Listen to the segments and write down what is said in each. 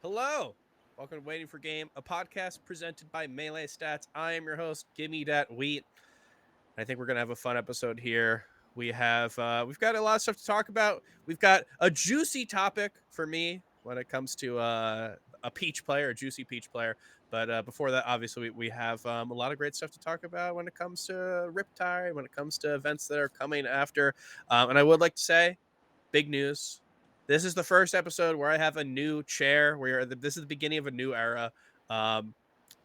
Hello. Welcome to Waiting for Game, a podcast presented by Melee Stats. I am your host, Gimme Dat Wheat. I think we're gonna have a fun episode here. We've got a lot of stuff to talk about. We've got a juicy topic for me when it comes to a peach player, a juicy peach player. But before that, obviously, we have a lot of great stuff to talk about when it comes to Riptide, when it comes to events that are coming after. And I would like to say, big news. This is the first episode where I have a new chair. This is the beginning of a new era. Um,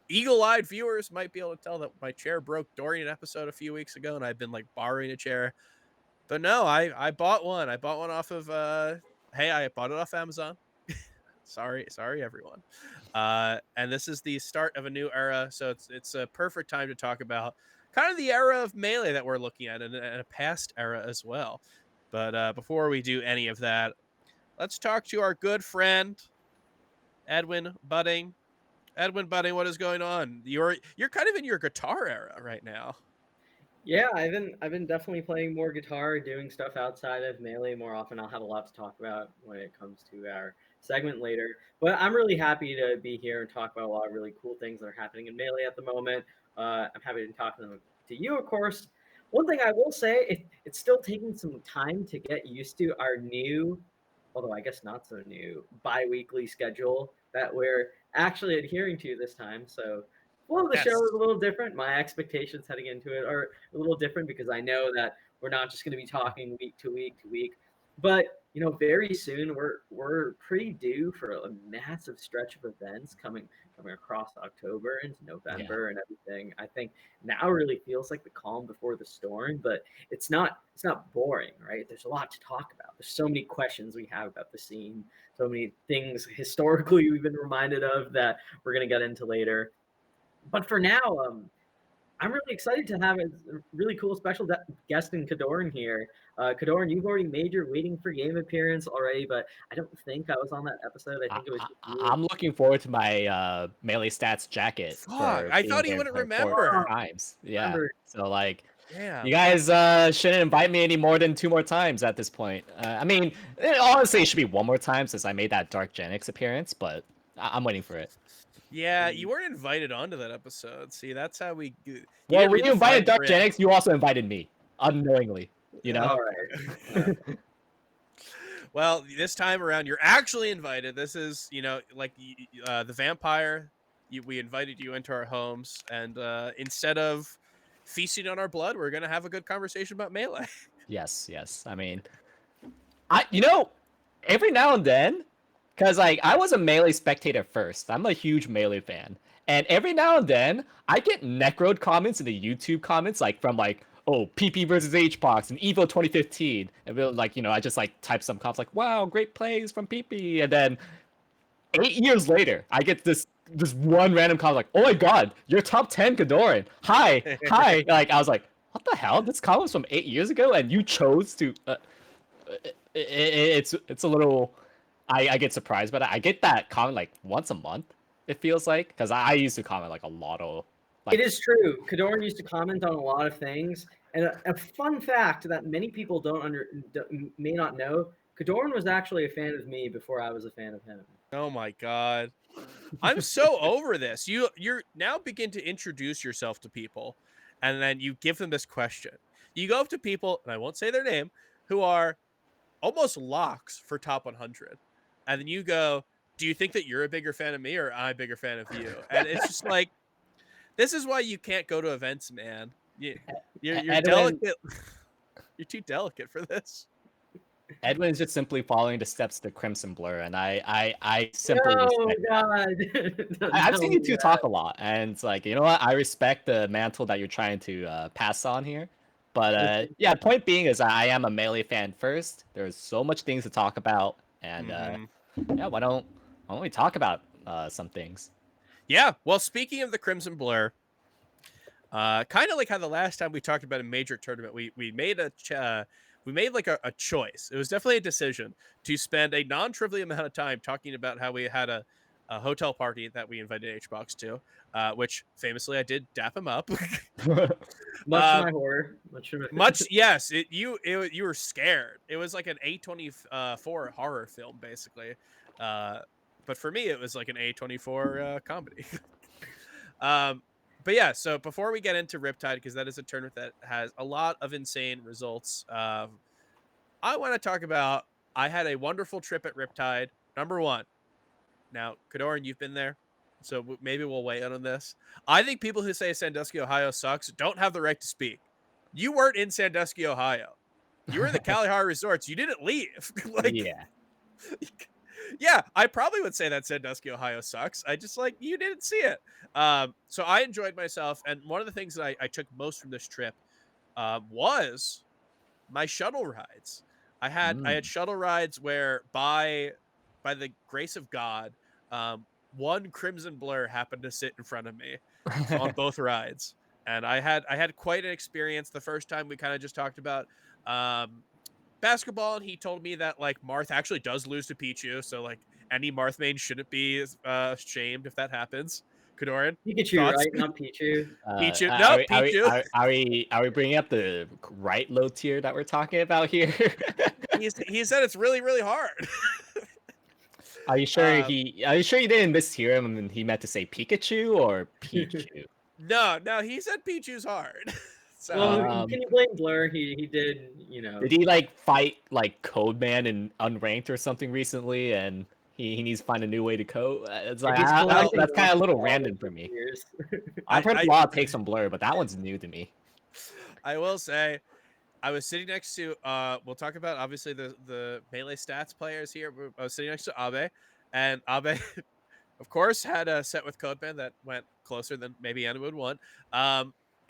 Eagle-eyed viewers might be able to tell that my chair broke during an episode a few weeks ago, and I've been like borrowing a chair. But no, I bought one. I bought one off of I bought it off Amazon. sorry everyone. And this is the start of a new era, so it's a perfect time to talk about kind of the era of Melee that we're looking at, and a past era as well. But before we do any of that, let's talk to our good friend Edwin Budding. Edwin Budding, what is going on? You're kind of in your guitar era right now. Yeah, I've been definitely playing more guitar, doing stuff outside of Melee more often. I'll have a lot to talk about when it comes to our segment later. But I'm really happy to be here and talk about a lot of really cool things that are happening in Melee at the moment. I'm happy to talk to you, of course. One thing I will say, it's still taking some time to get used to our new, although I guess not so new, bi-weekly schedule that we're actually adhering to this time. So well, the show is Yes. a little different. My expectations heading into it are a little different because I know that we're not just going to be talking week to week to week. But very soon we're pretty due for a massive stretch of events coming across October into Yeah. November and everything. I think now really feels like the calm before the storm, but it's not boring, right? There's a lot to talk about. There's so many questions we have about the scene, so many things historically we've been reminded of that we're going to get into later. But for now, I'm really excited to have a really cool special guest in KoDoRiN here. KoDoRiN, you've already made your Waiting for Game appearance already, but I don't think I was on that episode. I think it was just you. I'm looking forward to my Melee Stats jacket Fuck, for I being thought he there wouldn't for 4 remember. times. Yeah. Remember, So like, you Damn. guys shouldn't invite me any more than 2 more times at this point. I mean, honestly, it should be 1 more time since I made that Dark Genix appearance, but I'm waiting for it. Yeah, you weren't invited onto that episode. See, that's how we. You Well, gotta when be you the invited fine Dark print. Genix, you also invited me unknowingly. You know. all right. Well, this time around, you're actually invited. This is, like the vampire. We invited you into our homes, and instead of feasting on our blood, we're gonna have a good conversation about Melee. Yes. I mean, every now and then, because like I was a Melee spectator first. I'm a huge Melee fan. And every now and then, I get Necrode comments in the YouTube comments, like from like, oh, PP versus HBox and Evo 2015. And I just like type some comments like, wow, great plays from PP. And then 8 years later, I get this one random comment like, oh my god, you're top 10 KoDoRiN. Hi. Like I was like, what the hell? This comment was from 8 years ago, and you chose to. It's a little. I get surprised, but I get that comment like once a month. It feels like because I used to comment like a lot of. It is true. KoDoRiN used to comment on a lot of things, and a fun fact that many people may not know: KoDoRiN was actually a fan of me before I was a fan of him. Oh my god, I'm so over this. You're now begin to introduce yourself to people, and then you give them this question. You go up to people, and I won't say their name, who are almost locks for top 100, and then you go, "Do you think that you're a bigger fan of me, or I'm a bigger fan of you?" And it's just like, this is why you can't go to events, man. You're Edwin, delicate. You're too delicate for this. Edwin is just simply following the steps of the Crimson Blur, and I simply Oh respect that. God! I've seen you two God. talk a lot, and it's like, you know what? I respect the mantle that you're trying to pass on here. But yeah, point being is I am a Melee fan first. There's so much things to talk about, and yeah, why don't we talk about some things? Yeah. Well, speaking of the Crimson Blur, kind of like how the last time we talked about a major tournament, we made like a choice. It was definitely a decision to spend a non-trivial amount of time talking about how we had a hotel party that we invited HBox to, which famously I did dap him up. Much to my horror. Yes. You were scared. It was like an A24 horror film, basically. But but for me, it was like an A24 comedy. But yeah, so before we get into Riptide, because that is a tournament that has a lot of insane results, I want to talk about. I had a wonderful trip at Riptide. Number one. Now, KoDoRiN, you've been there, so maybe we'll weigh in on this. I think people who say Sandusky, Ohio sucks don't have the right to speak. You weren't in Sandusky, Ohio. You were in the Kalahari resorts. You didn't leave. Yeah. Yeah, I probably would say that Sandusky, Ohio sucks. I just you didn't see it. So I enjoyed myself, and one of the things that I took most from this trip was my shuttle rides. I had shuttle rides where by the grace of God, one Crimson Blur happened to sit in front of me on both rides, and I had quite an experience. The first time we kind of just talked about basketball, and he told me that Marth actually does lose to Pichu, so any Marth main shouldn't be shamed if that happens. KoDoRiN, Pikachu, thoughts? right? Not Pichu. Pichu, no, Pichu. Are we bringing up the right low tier that we're talking about here? He said it's really, really hard. Are you sure Are you sure you didn't mishear him and he meant to say Pikachu or Pichu? No, he said Pichu's hard. So Well, can you blame Blur? He did, Did he fight Codeman in Unranked or something recently, and he needs to find a new way to code? It's that's kind of a little random for me. I've heard a lot of takes on Blur, but that one's new to me. I will say, I was sitting next to we'll talk about obviously the melee stats players here. I was sitting next to Abe, and Abe of course had a set with Codeman that went closer than maybe Anna would want.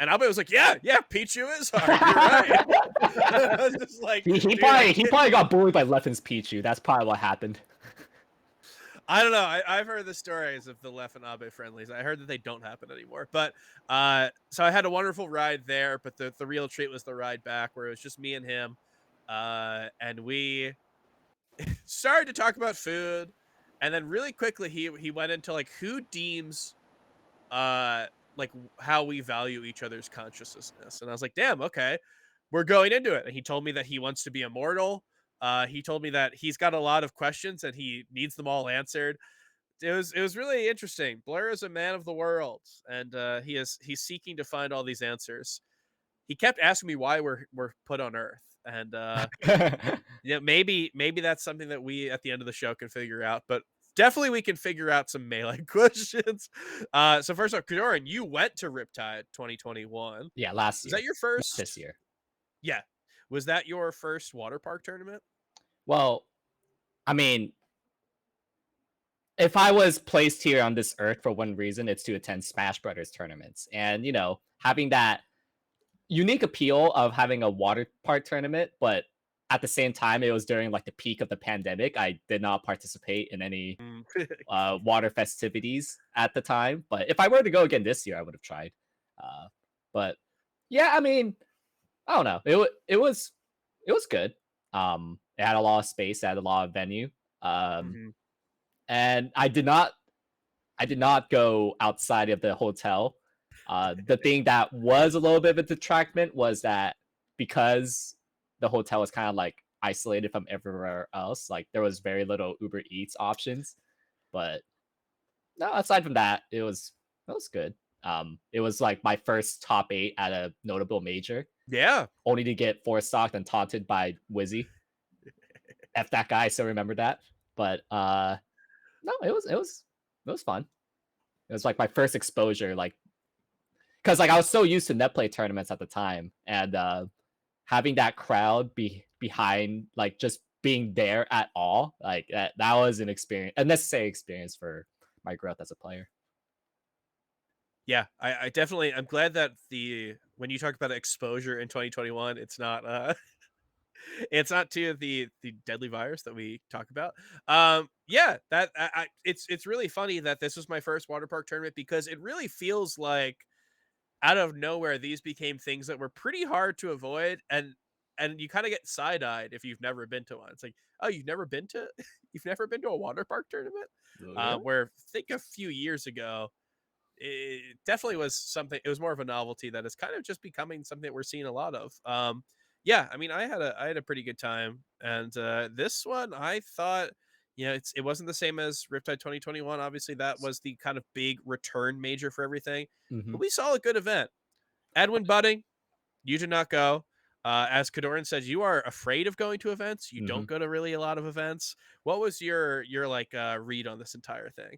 And Abe was like, yeah, Pichu is hard. You're right. I was just he probably got bullied by Leffen's Pichu. That's probably what happened. I don't know. I've heard the stories of the Leffen and Abe friendlies. I heard that they don't happen anymore. But so I had a wonderful ride there, but the real treat was the ride back where it was just me and him. And we started to talk about food. And then really quickly he went into who deems how we value each other's consciousness. And I was like, damn, okay, we're going into it. And he told me that he wants to be immortal. He told me that he's got a lot of questions and he needs them all answered. It was really interesting. Blur is a man of the world, and he's seeking to find all these answers. He kept asking me why we're put on Earth, and maybe that's something that we at the end of the show can figure out. But definitely we can figure out some melee questions. So first off, KoDoRiN, you went to Riptide 2021. Yeah, last year. Is that your first? This year. Yeah. Was that your first water park tournament? Well, I mean, if I was placed here on this earth for one reason, it's to attend Smash Brothers tournaments. And, having that unique appeal of having a water park tournament, but at the same time, it was during the peak of the pandemic. I did not participate in any water festivities at the time. But if I were to go again this year, I would have tried. But yeah, I mean, I don't know. It was good. It had a lot of space, it had a lot of venue. And I did not go outside of the hotel. The thing that was a little bit of a detractment was that because the hotel was kind of isolated from everywhere else, there was very little Uber Eats options. But no, aside from that, it was good. It was my first top 8 at a notable major. Yeah. Only to get 4-stocked and taunted by Wizzy. F that guy, so remember that. But no, it was fun. It was my first exposure, because I was so used to net play tournaments at the time, and having that crowd behind, just being there at all, that was an experience, a necessary experience for my growth as a player. Yeah, I definitely, I'm glad that when you talk about exposure in 2021, it's not it's not to the deadly virus that we talk about. Yeah, that it's really funny that this was my first water park tournament, because it really feels like out of nowhere these became things that were pretty hard to avoid, and you kind of get side-eyed if you've never been to one. It's oh, you've never been to a water park tournament? Where I think a few years ago it definitely was something. It was more of a novelty that is kind of just becoming something that we're seeing a lot of. Yeah, I mean, I had a pretty good time, and this one I thought, it wasn't the same as Riptide 2021. Obviously, that was the kind of big return major for everything. Mm-hmm. But we saw a good event. Edwin Budding, you did not go. As KoDoRiN said, you are afraid of going to events. You don't go to really a lot of events. What was your like read on this entire thing?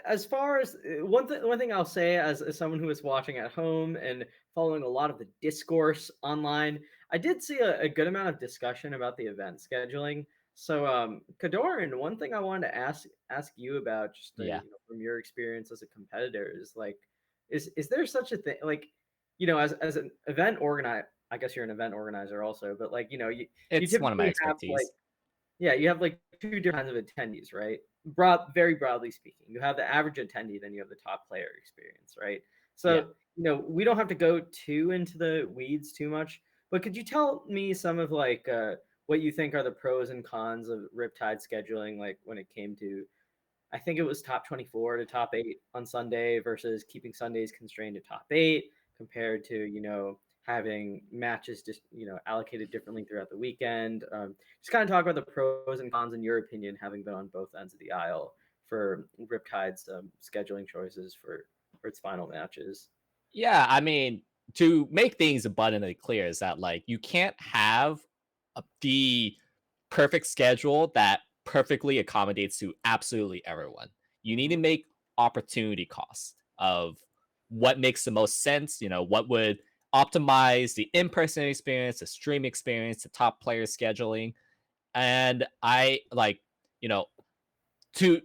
As far as one thing I'll say as someone who is watching at home and following a lot of the discourse online, I did see a good amount of discussion about the event scheduling. So, KoDoRiN, one thing I wanted to ask you about, just from your experience as a competitor, is like, is there such a thing like, as an event organizer? I guess you're an event organizer also, but like, you It's one of my typically have expertise. like, yeah, you have like two different kinds of attendees, right? Very broadly speaking, you have the average attendee, then you have the top player experience, right? So, we don't have to go too into the weeds too much, but could you tell me some of like what you think are the pros and cons of Riptide scheduling, like when it came to, I think it was top 24 to top 8 on Sunday versus keeping Sundays constrained to top 8 compared to, having matches just, allocated differently throughout the weekend. Just kind of talk about the pros and cons in your opinion, having been on both ends of the aisle for Riptide's scheduling choices for its final matches. Yeah, I mean, to make things abundantly clear is that like you can't have the perfect schedule that perfectly accommodates to absolutely everyone. You need to make opportunity cost of what makes the most sense, what would optimize the in-person experience, the stream experience, the top player scheduling. And I like, you know, to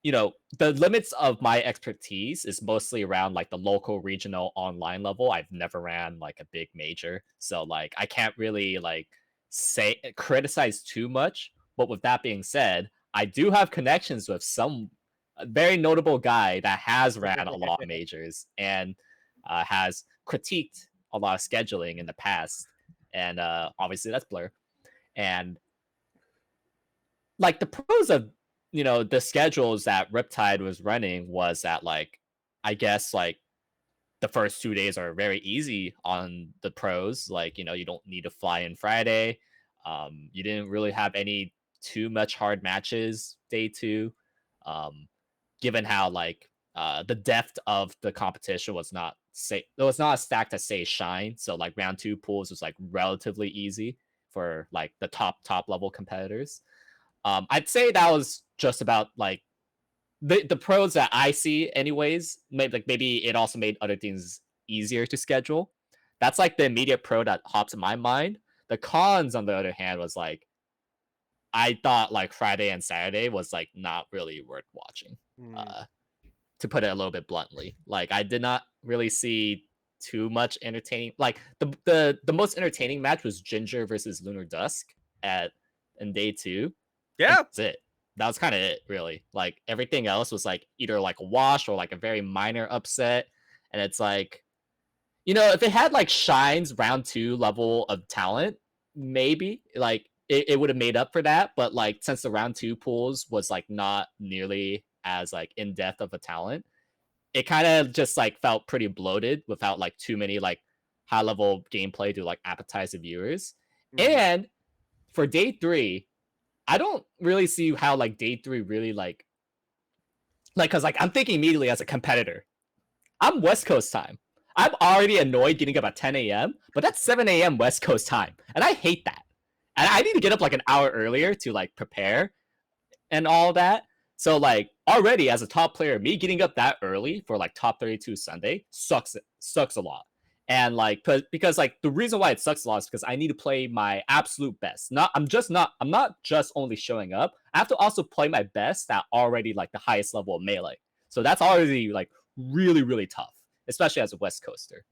the limits of my expertise is mostly around like the local regional online level. I've never ran like a big major, so like I can't really like say criticize too much. But with that being said, I do have connections with some very notable guy that has ran a lot of majors and has critiqued a lot of scheduling in the past, and obviously that's Blur. And like the pros of the schedules that Riptide was running was that like I guess like the first 2 days are very easy on the pros. Like, you don't need to fly in Friday. You didn't really have any too much hard matches day 2. Given how like the depth of the competition was not it was not a stack to say shine. So like round 2 pools was like relatively easy for like the top level competitors. I'd say that was just about like the pros that I see, anyways. Maybe it also made other things easier to schedule. That's like the immediate pro that hops in my mind. The cons, on the other hand, was like I thought like Friday and Saturday was like not really worth watching. To put it a little bit bluntly, like I did not really see too much entertaining. Like the most entertaining match was Ginger versus Lunar Dusk in day 2. Yeah, and that's it. That was kind of it, really. Like everything else was like either like a wash or like a very minor upset. And it's like, if it had like Shine's round 2 level of talent, maybe like it would have made up for that. But like since the round 2 pools was like not nearly as like in depth of a talent, it kind of just like felt pretty bloated without like too many like high level gameplay to like appetize the viewers. And for day 3, I don't really see how like day 3 really like because like I'm thinking immediately as a competitor. I'm West Coast time. I'm already annoyed getting up at 10 a.m., but that's 7 a.m. West Coast time. And I hate that. And I need to get up like an hour earlier to like prepare and all that. So like already as a top player, me getting up that early for like top 32 Sunday sucks a lot. And like because like the reason why it sucks a lot is because I need to play my absolute best. I'm not just only showing up. I have to also play my best at already like the highest level of melee. So that's already like really, really tough, especially as a West Coaster.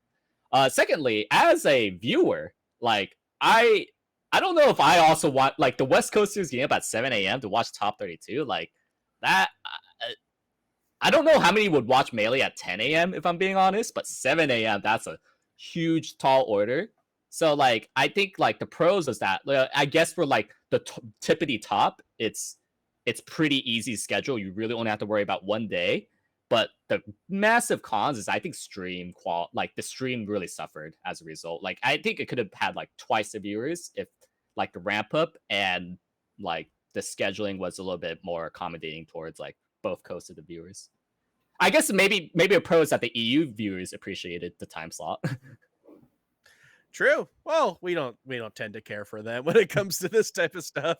Secondly, as a viewer, like I don't know if I also want like the West Coasters getting up at 7 a.m. to watch top 32. Like that, I don't know how many would watch Melee at 10 a.m. if I'm being honest, but 7 a.m. that's a huge tall order. So like I think like the pros is that I guess for like the tippity top, it's pretty easy schedule. You really only have to worry about one day. But the massive cons is I think the stream really suffered as a result. Like I think it could have had like twice the viewers if like the ramp up and like the scheduling was a little bit more accommodating towards like both coasts of the viewers. I guess maybe a pro is that the EU viewers appreciated the time slot. True. Well, we don't tend to care for them when it comes to this type of stuff.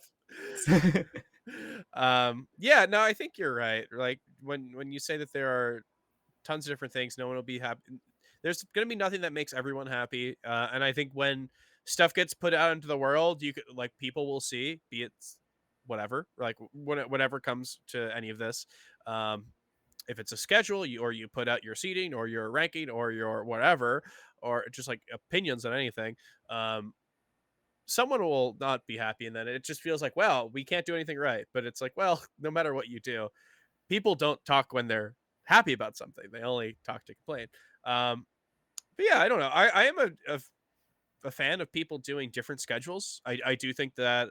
Yeah, no, I think you're right. Like when you say that there are tons of different things, no one will be happy. There's going to be nothing that makes everyone happy. And I think when stuff gets put out into the world, you could like people will see, be it whatever, like whatever comes to any of this. If it's a schedule, or you put out your seating or your ranking or your whatever, or just like opinions on anything, someone will not be happy. And then it just feels like, well, we can't do anything right. But it's like, well, no matter what you do, people don't talk when they're happy about something. They only talk to complain. But yeah, I don't know. I am a fan of people doing different schedules. I do think that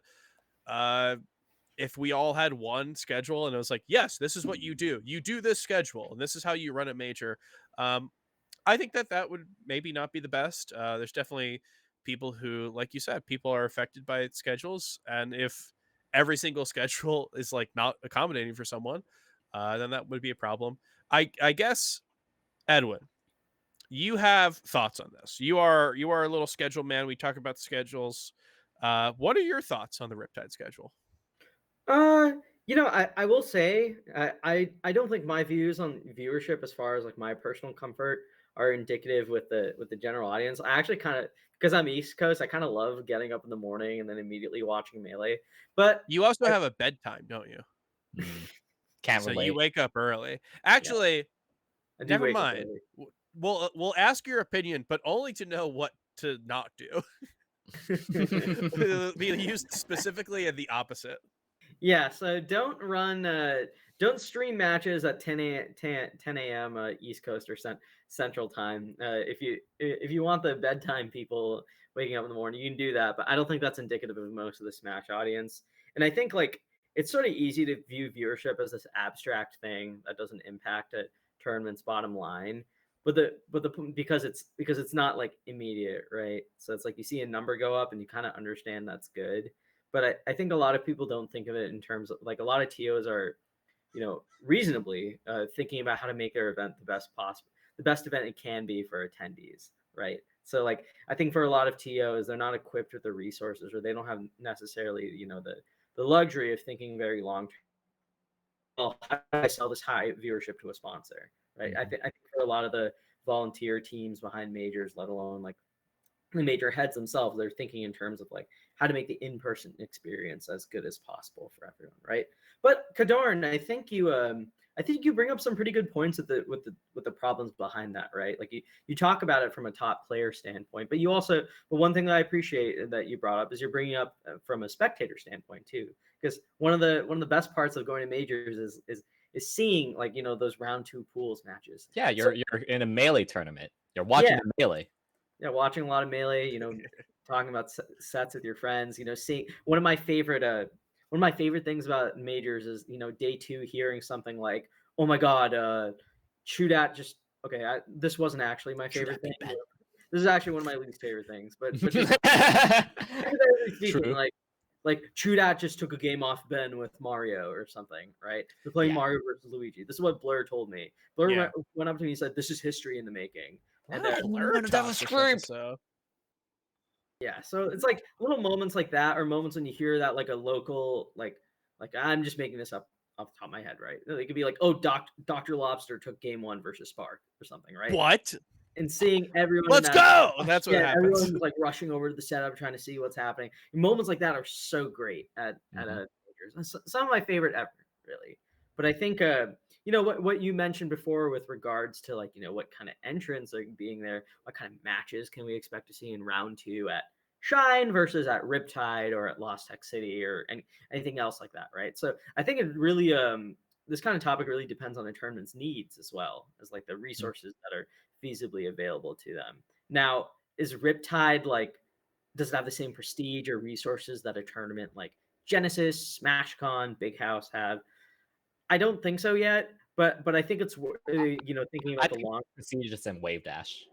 if we all had one schedule and it was like, yes, this is what you do this schedule and this is how you run a major, I think that would maybe not be the best. There's definitely people who, like you said, people are affected by schedules, and if every single schedule is like not accommodating for someone, then that would be a problem. I guess, Edwin, you have thoughts on this. You are a little schedule man. We talk about the schedules. What are your thoughts on the Riptide schedule? I will say I don't think my views on viewership, as far as like my personal comfort, are indicative with the general audience. I actually kind of, because I'm East Coast, I kind of love getting up in the morning and then immediately watching Melee. But you also have a bedtime, don't you? Can't so relate. you wake up early. Actually, I do never wake up mind. early. We'll ask your opinion, but only to know what to not do. Be used specifically in the opposite. Yeah, so don't stream matches at 10 a.m. East Coast or Central Time. If you want the bedtime people waking up in the morning, you can do that, but I don't think that's indicative of most of the Smash audience. And I think like it's sort of easy to view viewership as this abstract thing that doesn't impact a tournament's bottom line. But because it's not like immediate, right? So it's like you see a number go up and you kind of understand that's good. But I think a lot of people don't think of it in terms of like a lot of TOs are, reasonably thinking about how to make their event the best event it can be for attendees, right? So like I think for a lot of TOs, they're not equipped with the resources, or they don't have necessarily, the luxury of thinking very long term. Well, how do I sell this high viewership to a sponsor, right? I think for a lot of the volunteer teams behind majors, let alone like the major heads themselves, they're thinking in terms of like how to make the in-person experience as good as possible for everyone, right? But KoDoRiN, I think you bring up some pretty good points with the problems behind that, right? Like you talk about it from a top player standpoint, but one thing that I appreciate that you brought up is you're bringing up from a spectator standpoint too, because one of the best parts of going to majors is seeing like those round 2 pools matches. Yeah, you're in a Melee tournament. You're watching the Melee. Yeah, watching a lot of Melee, talking about sets with your friends, seeing one of my favorite things about majors is, day 2 hearing something like, oh my God, Shootout just, okay, this wasn't actually my favorite thing. This is actually one of my least favorite things, but just, True. like Shootout just took a game off Ben with Mario or something, right? They're playing Mario versus Luigi. This is what Blur told me. Blur went up to me and said, this is history in the making. And Blur that was great. Yeah, so it's like little moments like that, or moments when you hear that like a local, like I'm just making this up off the top of my head, right? It could be like, oh, Dr. Lobster took game 1 versus Spark or something, right? What? And seeing everyone, let's go. That's what happens. Everyone's like rushing over to the setup, trying to see what's happening. Moments like that are so great at majors. Some of my favorite ever, really. But I think what you mentioned before with regards to like what kind of entrants are being there, what kind of matches can we expect to see in round 2 at Shine versus at Riptide or at Lost Tech City or anything else like that, right? So I think it really this kind of topic really depends on the tournament's needs as well as like the resources that are feasibly available to them. Now, is Riptide like, does it have the same prestige or resources that a tournament like Genesis, SmashCon, Big House have? I don't think so yet, but I think it's thinking about the long prestigious and Wave Dash.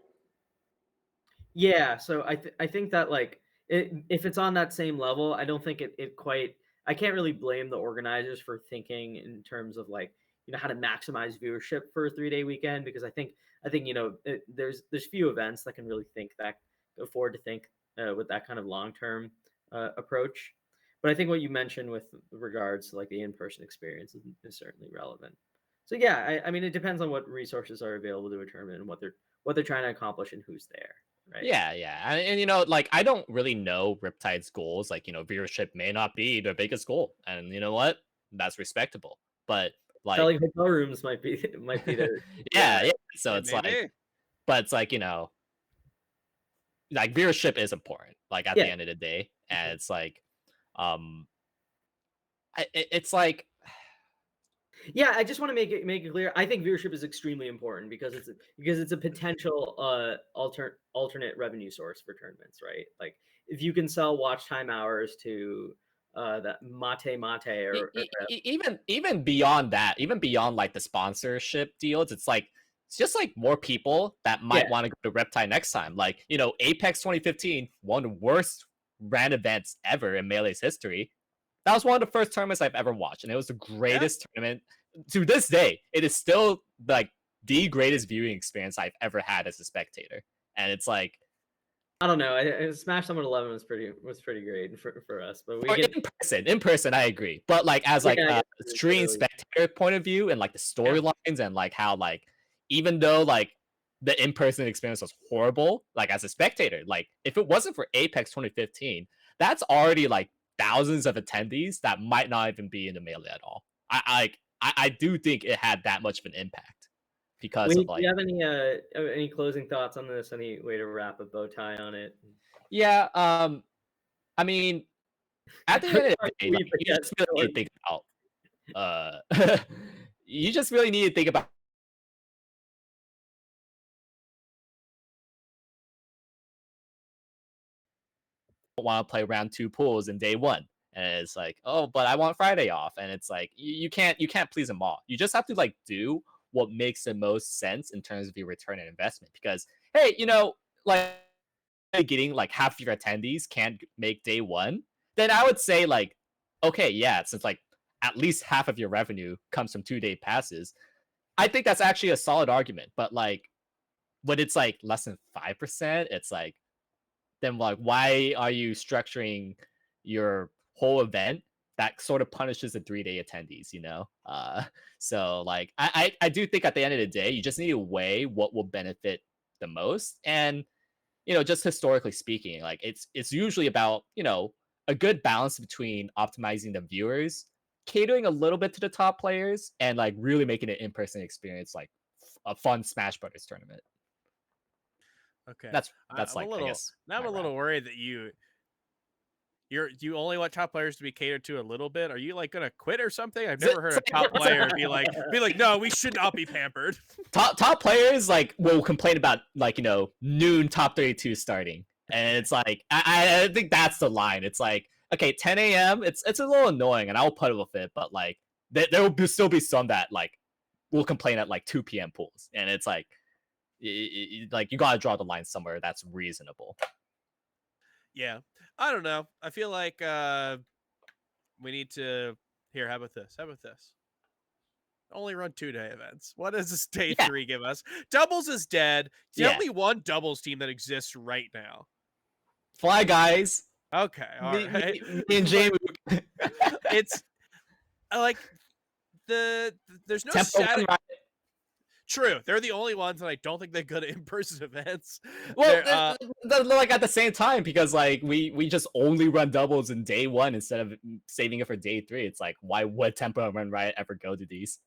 Yeah, so I think that like if it's on that same level, I don't think it quite I can't really blame the organizers for thinking in terms of like, how to maximize viewership for a 3-day weekend, because I think there's few events that can really afford to think with that kind of long-term approach. But I think what you mentioned with regards to like the in-person experience is certainly relevant. So yeah, I mean, it depends on what resources are available to a tournament and what they're trying to accomplish and who's there, right? Yeah. And like I don't really know Riptide's goals. Like, viewership may not be their biggest goal. And you know what? That's respectable. But like Selling hotel rooms might be their yeah. So Yeah, it's like, maybe. but it's like, like viewership is important, like at the yeah. end of the day. And it's like, um it's like Yeah, I just want to make it clear. I think viewership is extremely important because it's a potential alternate revenue source for tournaments, right? Like if you can sell watch time hours to that mate even beyond that, even beyond like the sponsorship deals, it's just like more people that might yeah, want to go to Riptide next time. Like, Apex 2015, one of the worst ran events ever in Melee's history. That was one of the first tournaments I've ever watched, and it was the greatest tournament. To this day, it is still like the greatest viewing experience I've ever had as a spectator. And it's like, I don't know. Smash Summit 11 was pretty great for us, but we or can in person, I agree. But like as like I a guess it's stream really spectator point of view, and like the storylines, and like how like even though like the in-person experience was horrible, like as a spectator, like if it wasn't for Apex 2015, that's already like thousands of attendees that might not even be in the melee at all. I do think it had that much of an impact because of Do you like, have any closing thoughts on this? Any way to wrap a bow tie on it? yeah, I mean, at the end of the day, like, We you forget just really need to think you just really need to think about want to play round 2 pools in day 1, and it's like, oh, but I want Friday off, and it's like you can't please them all. You just have to like do what makes the most sense in terms of your return on investment, because hey, like getting like half your attendees can't make day 1, then I would say like, okay, yeah, since like at least half of your revenue comes from 2-day passes, I think that's actually a solid argument. But like when it's like less than 5%, it's like, then like why are you structuring your whole event that sort of punishes the 3-day attendees, so like I do think at the end of the day you just need to weigh what will benefit the most. And just historically speaking, like it's usually about a good balance between optimizing the viewers, catering a little bit to the top players, and like really making an in-person experience like a fun Smash Brothers tournament. Okay. That's I'm a like, I little guess, now I'm my a wrap. little worried that you only want top players to be catered to a little bit. Are you like gonna quit or something? I've never heard a top player be like, no, we should not be pampered. Top players like will complain about like noon top 32 starting, and it's like I think that's the line. It's like, okay, 10 a.m. It's a little annoying, and I'll put up with it, but like there will still be some that like will complain at like 2 p.m. pools, and it's like like you gotta draw the line somewhere that's reasonable. Yeah. I don't know. I feel like we need to here, how about this? How about this? Only run 2-day events. What does this day Yeah, 3 give us? Doubles is dead. Tell yeah. me one doubles team that exists right now. Fly guys, Okay, all right. me and Jamie. It's like there's no Tempo static. Run. True, they're the only ones, and I don't think they go to in-person events. Well, They're like at the same time, because like we just only run doubles in day 1 instead of saving it for day 3. It's like, why would Tempo Run Riot ever go to these?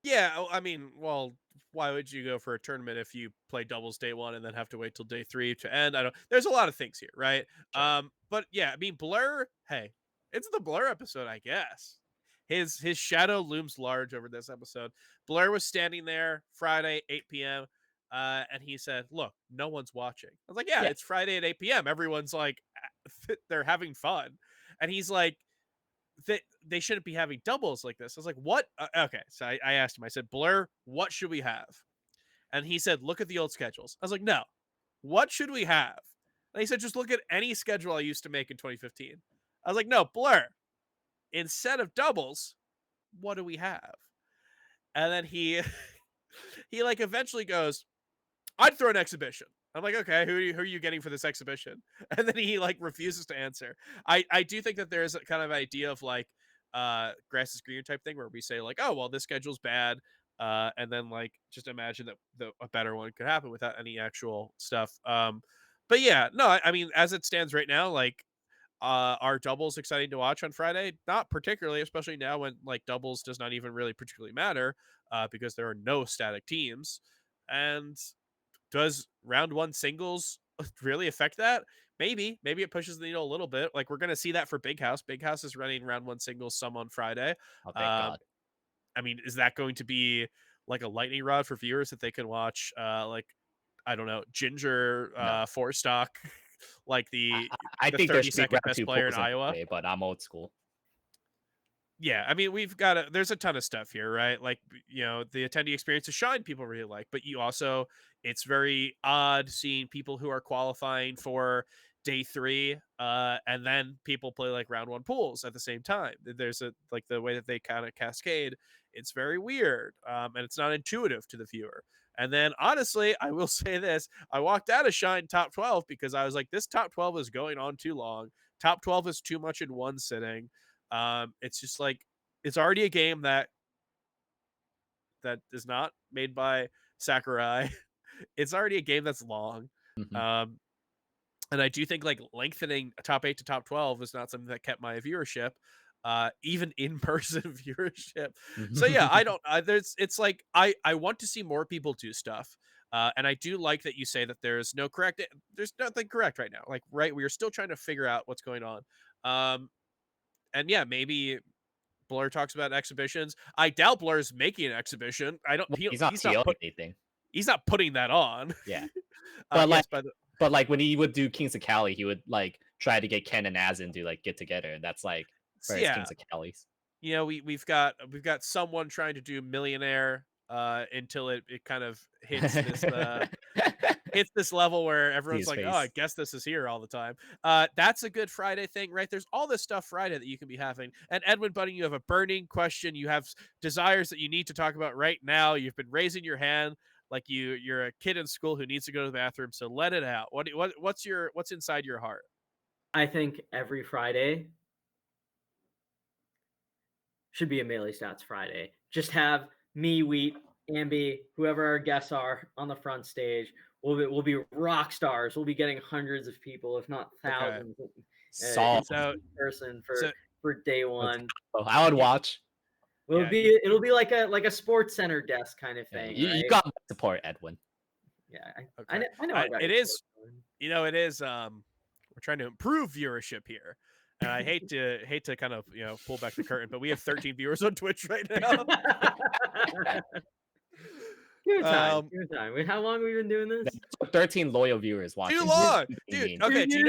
yeah. I mean, well, why would you go for a tournament if you play doubles day 1 and then have to wait till day 3 to end? I don't. There's a lot of things here, right? Sure. But yeah, I mean, Blur. Hey, it's the Blur episode, I guess. His shadow looms large over this episode. Blur was standing there Friday, 8 p.m. And he said, "Look, no one's watching." I was like, "Yeah, Yeah. it's Friday at 8 p.m. Everyone's like, they're having fun," and he's like, they shouldn't be having doubles like this. I was like, what? Okay. So I asked him, I said, Blur, what should we have? And he said, look at the old schedules. I was like, no, what should we have? And he said, just look at any schedule I used to make in 2015. I was like, no, Blur, instead of doubles, what do we have? And then he he like eventually goes, I'd throw an exhibition. I'm like, okay, who are you getting for this exhibition? And then he like refuses to answer. I do think that there's a kind of idea of like grass is greener type thing where we say like, oh well, this schedule's bad. And then like just imagine that a better one could happen without any actual stuff. But yeah, no, I mean, as it stands right now, like are doubles exciting to watch on Friday? Not particularly, especially now when like doubles does not even really particularly matter because there are no static teams. And does round one singles really affect that? Maybe it pushes the needle a little bit. Like we're gonna see that for Big House. Big House is running round one singles some on Friday. Oh, thank Um, God. I mean, is that going to be like a lightning rod for viewers that they can watch? Like I don't know, Ginger No. four stock, like I, the I I the think there 30 should be second round best two player in pools on Iowa. Friday, but I'm old school. Yeah, I mean, there's a ton of stuff here, right? Like, the attendee experience to shine people really like, but you also, it's very odd seeing people who are qualifying for day three, and then people play like round one pools at the same time. There's like the way that they kind of cascade, it's very weird, and it's not intuitive to the viewer. And then honestly, I will say this, I walked out of Shine top 12 because I was like, this top 12 is going on too long. Top 12 is too much in one sitting. It's just like it's already a game that is not made by Sakurai. It's already a game that's long. Mhm. Um, and I do think like lengthening top 8 to top 12 is not something that kept my viewership, even in person viewership. So yeah, I don't. It's like I want to see more people do stuff. And I do like that you say that there's nothing correct right now. Like, right, we are still trying to figure out what's going on. And yeah, maybe Blur talks about exhibitions. I doubt Blur's making an exhibition. I don't. Well, he's not TOing anything. He's not putting that on. Yeah. But Yes, but like when he would do Kings of Cali, he would like try to get Ken and Azin to like get together, and that's like for his yeah. Kings of Cali's. We've got someone trying to do Millionaire until it kind of hits this hits this level where everyone's like, oh, I guess this is here all the time. That's a good Friday thing, right? There's all this stuff Friday that you can be having. And Edwin Budding, you have a burning question. You have desires that you need to talk about right now. You've been raising your hand like you're a kid in school who needs to go to the bathroom. So let it out. What's inside your heart? I think every Friday should be a Melee Stats Friday. Just have me, Wheat, Ambi, whoever our guests are on the front stage. We'll be rock stars. We'll be getting hundreds of people, if not thousands, So person for day one. I would watch. It'll be like a Sports Center desk kind of thing. You, right? you got support, Edwin. Yeah, Okay. I know. It is. It is. We're trying to improve viewership here. And I hate to kind of pull back the curtain, but we have 13 viewers on Twitch right now. Give it time. How long have we been doing this? 13 loyal viewers watching. Too long, dude. Okay, do you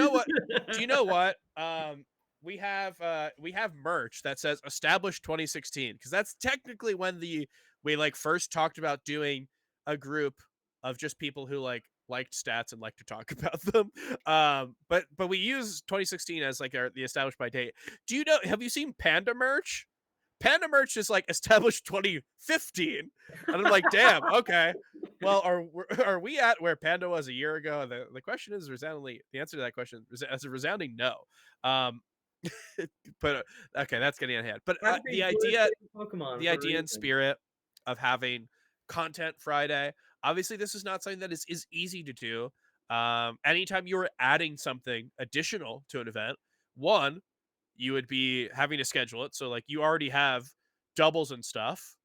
know what? We have merch that says established 2016 because that's technically when we like first talked about doing a group of just people who liked stats and like to talk about them. But we use 2016 as like the established by date. Have you seen Panda merch? Panda merch is like established 2015, and I'm like, damn, okay. Well, are we at where Panda was a year ago? The question is resoundingly, the answer to that question is a resounding no. But okay, that's getting ahead. But the idea and spirit of having content Friday. Obviously, this is not something that is easy to do. Anytime you are adding something additional to an event, one, you would be having to schedule it. So like you already have doubles and stuff.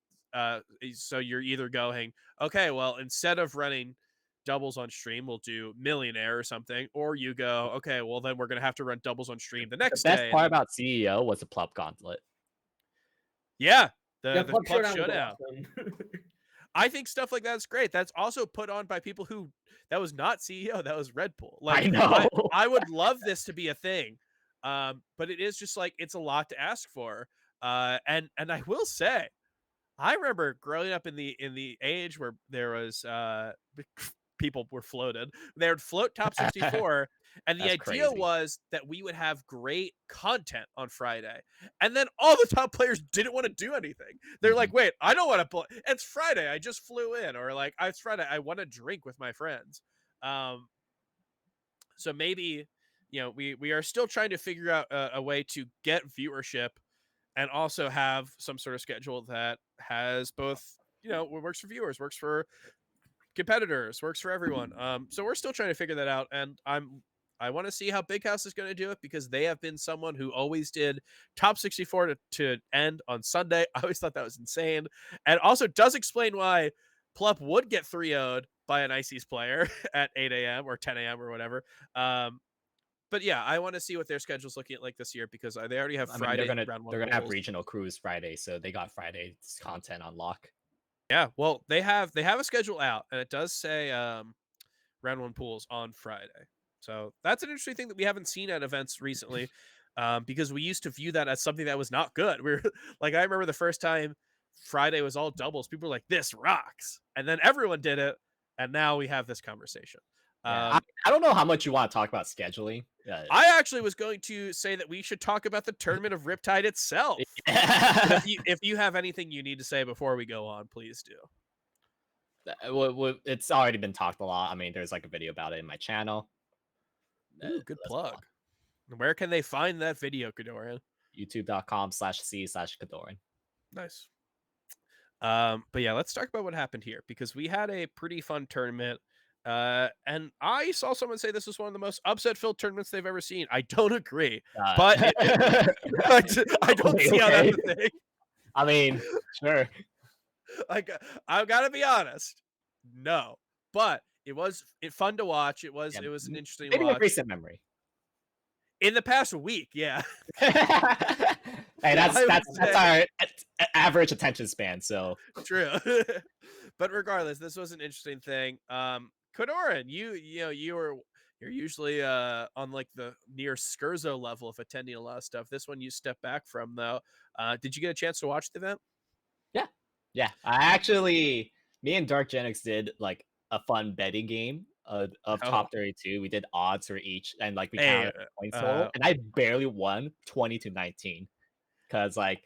So you're either going, okay, well, instead of running doubles on stream, we'll do Millionaire or something. Or you go, okay, well, then we're going to have to run doubles on stream the next day. The best part about CEO was the Plup Gauntlet. Yeah. The Plup Showdown. Awesome. I think stuff like that's great. That's also put on by people that was not CEO, that was Red Bull. Like, I know. I would love this to be a thing. But it is just like it's a lot to ask for. And I will say, I remember growing up in the age where there was people were floated. They would float top 64, and the That's idea crazy. was that we would have great content on Friday. And then all the top players didn't want to do anything. They're like, wait, I don't want to play. It's Friday. I just flew in. Or like, it's Friday. I want to drink with my friends. So maybe, we are still trying to figure out a way to get viewership and also have some sort of schedule that has both, works for viewers, works for competitors, works for everyone. So we're still trying to figure that out, and I want to see how Big House is going to do it, because they have been someone who always did top 64 to end on Sunday. I always thought that was insane, and also does explain why Plup would get 3-0'd by an ICES player at 8 a.m. or 10 a.m. or whatever. But yeah, I want to see what their schedule's looking like this year, because they already have I mean, Friday round one. they're gonna have polls. regional cruise Friday, so they got Friday's content on lock. Yeah, well, they have a schedule out, and it does say round one pools on Friday. So that's an interesting thing that we haven't seen at events recently, because we used to view that as something that was not good. We were like, I remember the first time Friday was all doubles, people were like, "This rocks," and then everyone did it, and now we have this conversation. Yeah, I don't know how much you want to talk about scheduling. I actually was going to say that we should talk about the tournament of Riptide itself. But if you have anything you need to say before we go on, please do. It's already been talked a lot. I mean, there's like a video about it in my channel. Ooh, good plug. Where can they find that video, KoDoRiN? YouTube.com/c/KoDoRiN. Nice. But yeah, let's talk about what happened here, because we had a pretty fun tournament. And I saw someone say this was one of the most upset-filled tournaments they've ever seen. I don't agree, but I don't see how that's a thing. I mean, sure. Like, I've got to be honest. No, but it was fun to watch. It was an interesting maybe watch. a recent memory. In the past week, yeah. Hey, that's our average attention span. So true. But regardless, this was an interesting thing. KoDoRiN, you're usually on like the near Scherzo level of attending a lot of stuff. This one you step back from, though. Did you get a chance to watch the event? Yeah. I actually, me and Dark Genix did like a fun betting game of top 32. We did odds for each, and like we counted points total, and I barely won 20-19, because like,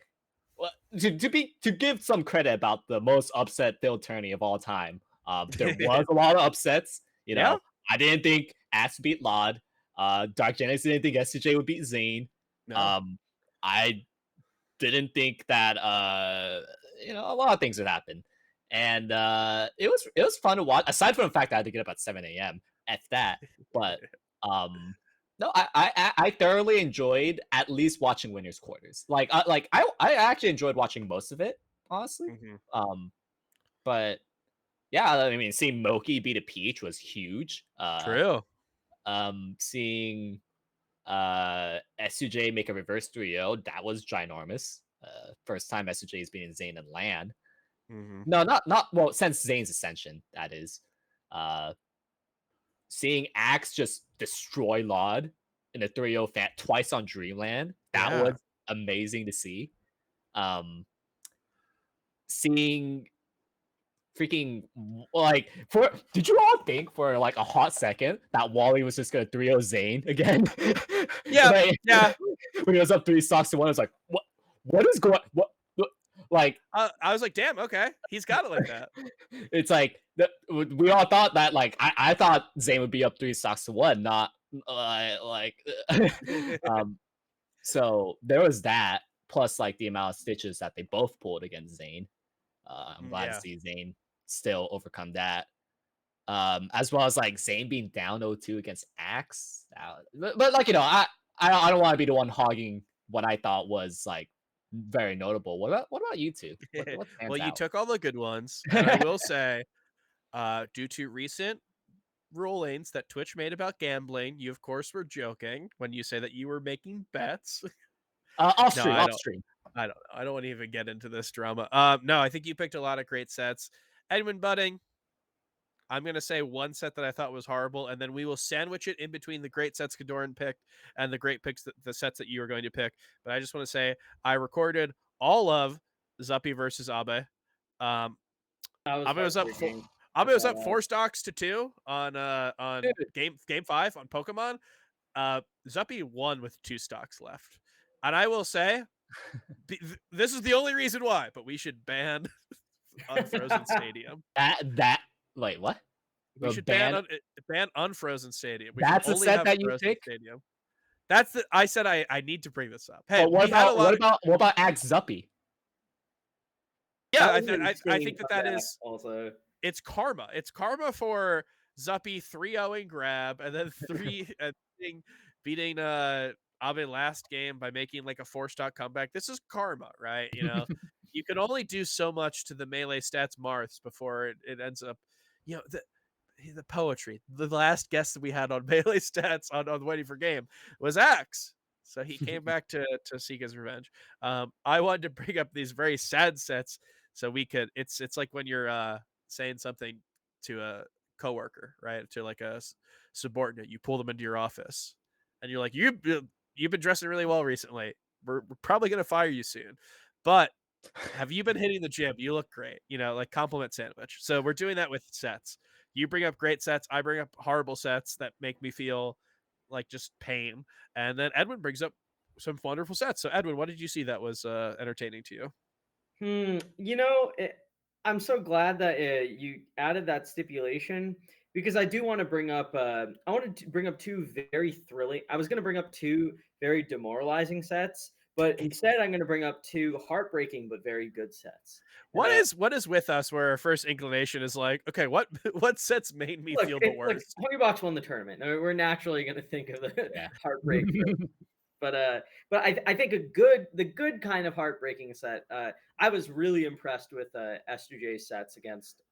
to give some credit about the most upset filled tourney of all time. There was a lot of upsets. I didn't think Ass beat Lod. Dark Genix didn't think SCJ would beat Zayn. No. I didn't think that a lot of things would happen, and it was fun to watch. Aside from the fact that I had to get up at 7 a.m. at that, but no, I thoroughly enjoyed at least watching winners quarters. I actually enjoyed watching most of it, honestly. But yeah, I mean, seeing Moki beat a Peach was huge. True. Seeing SUJ make a reverse 3-0, that was ginormous. First time SUJ has been in Zayn and LAN. No, not well, since Zayn's ascension, that is. Seeing Axe just destroy Lod in a 3-0 fat twice on Dreamland, that was amazing to see. Seeing freaking, like, did you all think for like a hot second that Wally was just gonna 3-0 Zayn again? Yeah, yeah. When he was up 3 stocks to 1, I was like, what is going, what like, I was like, damn, okay, he's got it like that. It's like we all thought that, like, I thought Zayn would be up 3 stocks to 1, not so there was that, plus like the amount of stitches that they both pulled against Zayn. I'm glad to see Zayn still overcome that. As well as like Zayn being down 0-2 against Axe. But like, I don't want to be the one hogging what I thought was like very notable. What about you two? Well, you took all the good ones, and I will say, due to recent rulings that Twitch made about gambling, you of course were joking when you say that you were making bets. Off stream. I don't know. I don't want to even get into this drama. No, I think you picked a lot of great sets. Edwin Budding, I'm going to say one set that I thought was horrible, and then we will sandwich it in between the great sets KoDoRiN picked and the great picks, the sets that you are going to pick. But I just want to say I recorded all of Zuppy versus Abe. Abe was up Abe was up Uh, 4 stocks to 2 on Dude, game 5 on Pokemon. Zuppy won with 2 stocks left, and I will say this is the only reason why. But we should ban Unfrozen Stadium. that wait, what? We The should ban? ban Unfrozen Stadium. We should That's a only set have that you Frozen pick? Stadium. That's the. I said I need to bring this up. Hey, But we had a lot of. what about Axe Zuppy? Yeah, that I, was an I insane think that comeback is. also. It's karma. It's karma for Zuppy 3-0ing grab and then beating Abe last game by making like a 4-stock comeback. This is karma, right? You can only do so much to the melee stats Marths before it ends up, the poetry. The last guest that we had on melee stats on Waiting for Game was Axe. So he came back to seek his revenge. I wanted to bring up these very sad sets so we could. It's like when you're saying something to a coworker, right? To like a subordinate, you pull them into your office, and you're like, you've been dressing really well recently. We're probably gonna fire you soon, but have you been hitting the gym? You look great. Like compliment sandwich. So we're doing that with sets. You bring up great sets. I bring up horrible sets that make me feel like just pain. And then Edwin brings up some wonderful sets. So Edwin, what did you see that was entertaining to you? I'm so glad that you added that stipulation because I do want to bring up. I wanted to bring up two very thrilling. I was going to bring up two very demoralizing sets, but instead I'm going to bring up two heartbreaking but very good sets. What is with us where our first inclination is like, okay, what sets made me feel the Look, worst? Hungrybox won the tournament. We're naturally going to think of the Yeah. heartbreak. But I think the good kind of heartbreaking set. I was really impressed with S2J's sets against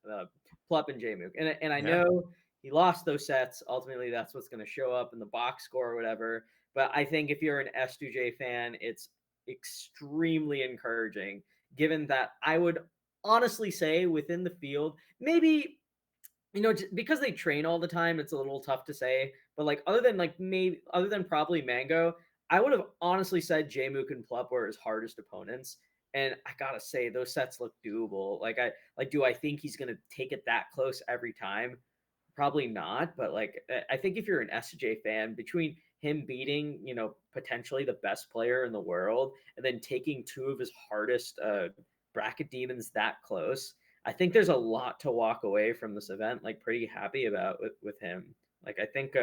Plup and Jmook, and I know he lost those sets. Ultimately, that's what's going to show up in the box score or whatever. But I think if you're an S2J fan, it's extremely encouraging, given that I would honestly say within the field, maybe because they train all the time, it's a little tough to say. But like other than probably Mango, I would have honestly said Jmook and Plup were his hardest opponents. And I gotta say, those sets look doable. Do I think he's gonna take it that close every time? Probably not. But I think if you're an SJ fan, between him beating, potentially the best player in the world, and then taking two of his hardest bracket demons that close, I think there's a lot to walk away from this event, like pretty happy about with him. I think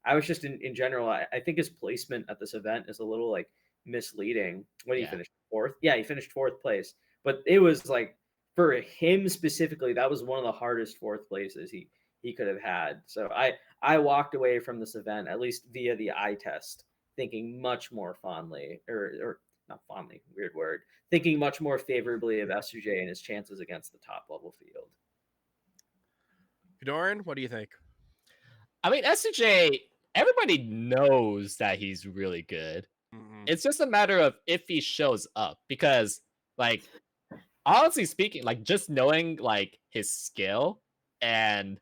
I was just in general, I think his placement at this event is a little like misleading. What did he finish? Fourth? Yeah, he finished fourth place. But it was like for him specifically, that was one of the hardest fourth places he could have had. So I walked away from this event, at least via the eye test, thinking much more fondly, or not fondly, weird word, thinking much more favorably of SUJ and his chances against the top level field. KoDoRiN, what do you think? I mean, SJ, everybody knows that he's really good. Mm-hmm. It's just a matter of if he shows up, because like honestly speaking, like just knowing like his skill and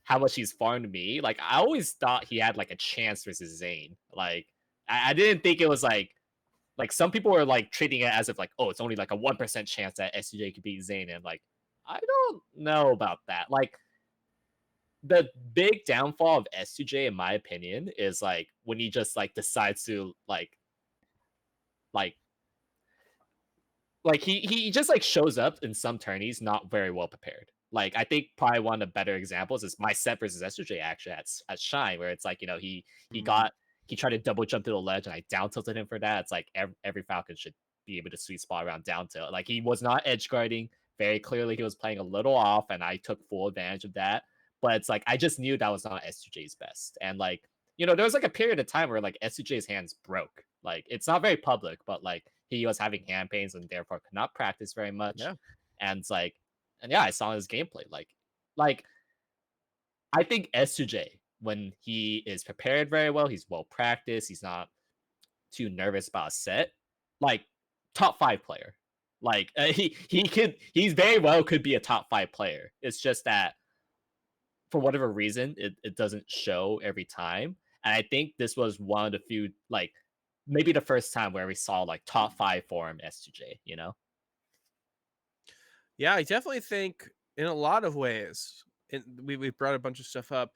how much he's farmed me, like I always thought he had like a chance versus Zayn. Like I didn't think it was like some people were like treating it as if like, oh, it's only like a 1% chance that SJ could beat Zayn, and like I don't know about that. Like the big downfall of S2J, in my opinion, is like when he just like decides to like he just like shows up in some tourneys not very well prepared. Like I think probably one of the better examples is my set versus S2J actually at Shine, where it's like, he tried to double jump to the ledge and I down tilted him for that. It's like every Falcon should be able to sweet spot around down tilt. Like he was not edge guarding. Very clearly he was playing a little off, and I took full advantage of that. But it's like I just knew that was not S2J's best. And like, there was like a period of time where like S2J's hands broke. Like it's not very public, but like he was having hand pains and therefore could not practice very much. Yeah. And it's like, and yeah, I saw his gameplay. Like I think S2J, when he is prepared very well, he's well practiced, he's not too nervous about a set, like top 5 player. Like he's very well could be a top 5 player. It's just that for whatever reason, it doesn't show every time. And I think this was one of the few, like maybe the first time where we saw like top 5 form S2J, Yeah, I definitely think in a lot of ways, and we've brought a bunch of stuff up.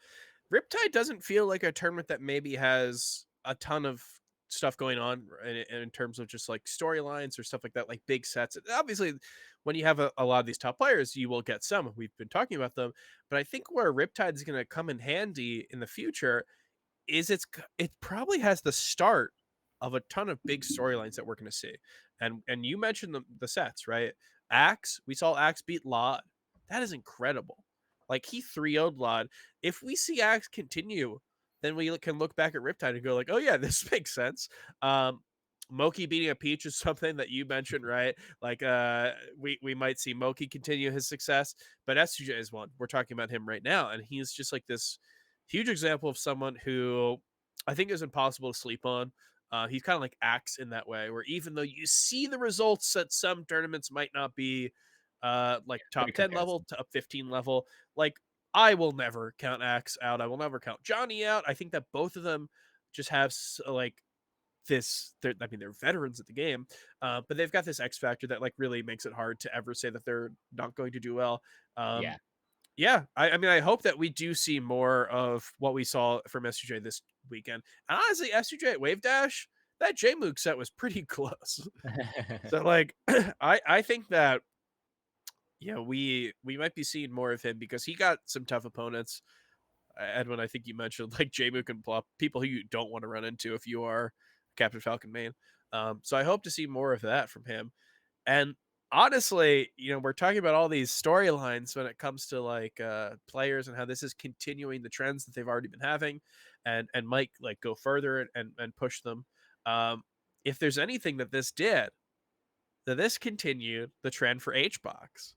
Riptide doesn't feel like a tournament that maybe has a ton of stuff going on in terms of just like storylines or stuff like that, like big sets. Obviously, when you have a lot of these top players, you will get some. We've been talking about them, but I think where Riptide is going to come in handy in the future is it probably has the start of a ton of big storylines that we're going to see. And you mentioned the sets, right? Axe, we saw Axe beat Lod. That is incredible. Like he 3-0'd Lod. If we see Axe continue, then we can look back at Riptide and go like, oh yeah, this makes sense. Moki beating a Peach is something that you mentioned, right? Like we might see Moki continue his success, but SUJ is one. We're talking about him right now, and he's just like this huge example of someone who I think is impossible to sleep on. He's kind of like Axe in that way, where even though you see the results at some tournaments might not be like top 10 level, top 15 level, like I will never count Axe out. I will never count Johnny out. I think that both of them just have like this. I mean, they're veterans at the game, but they've got this X factor that like really makes it hard to ever say that they're not going to do well. Yeah. Yeah, I mean, I hope that we do see more of what we saw from SUJ this weekend. And honestly, SUJ at Wave Dash, that J-Mook set was pretty close. So, like, I think that, yeah, we might be seeing more of him because he got some tough opponents. Edwin, I think you mentioned like J-Mook and Plup, people who you don't want to run into if you are Captain Falcon main. So I hope to see more of that from him. And honestly, we're talking about all these storylines when it comes to like players and how this is continuing the trends that they've already been having and might like go further and push them. If there's anything that this did, that this continued the trend for HBox.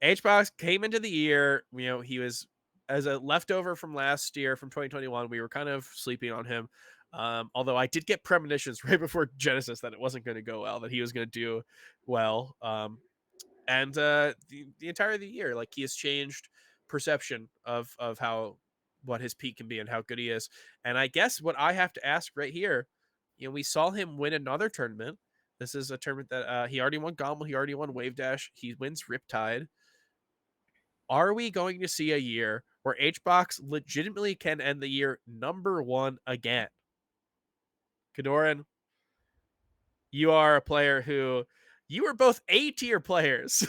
HBox came into the year, he was as a leftover from last year, from 2021. We were kind of sleeping on him. Although I did get premonitions right before Genesis that it wasn't going to go well, that he was going to do well. And the entire of the year, like he has changed perception of what his peak can be and how good he is. And I guess what I have to ask right here, we saw him win another tournament. This is a tournament that he already won Gommel, he already won Wave Dash, he wins Riptide. Are we going to see a year where HBox legitimately can end the year number 1 again? KoDoRiN, you are a player who you were both A tier players.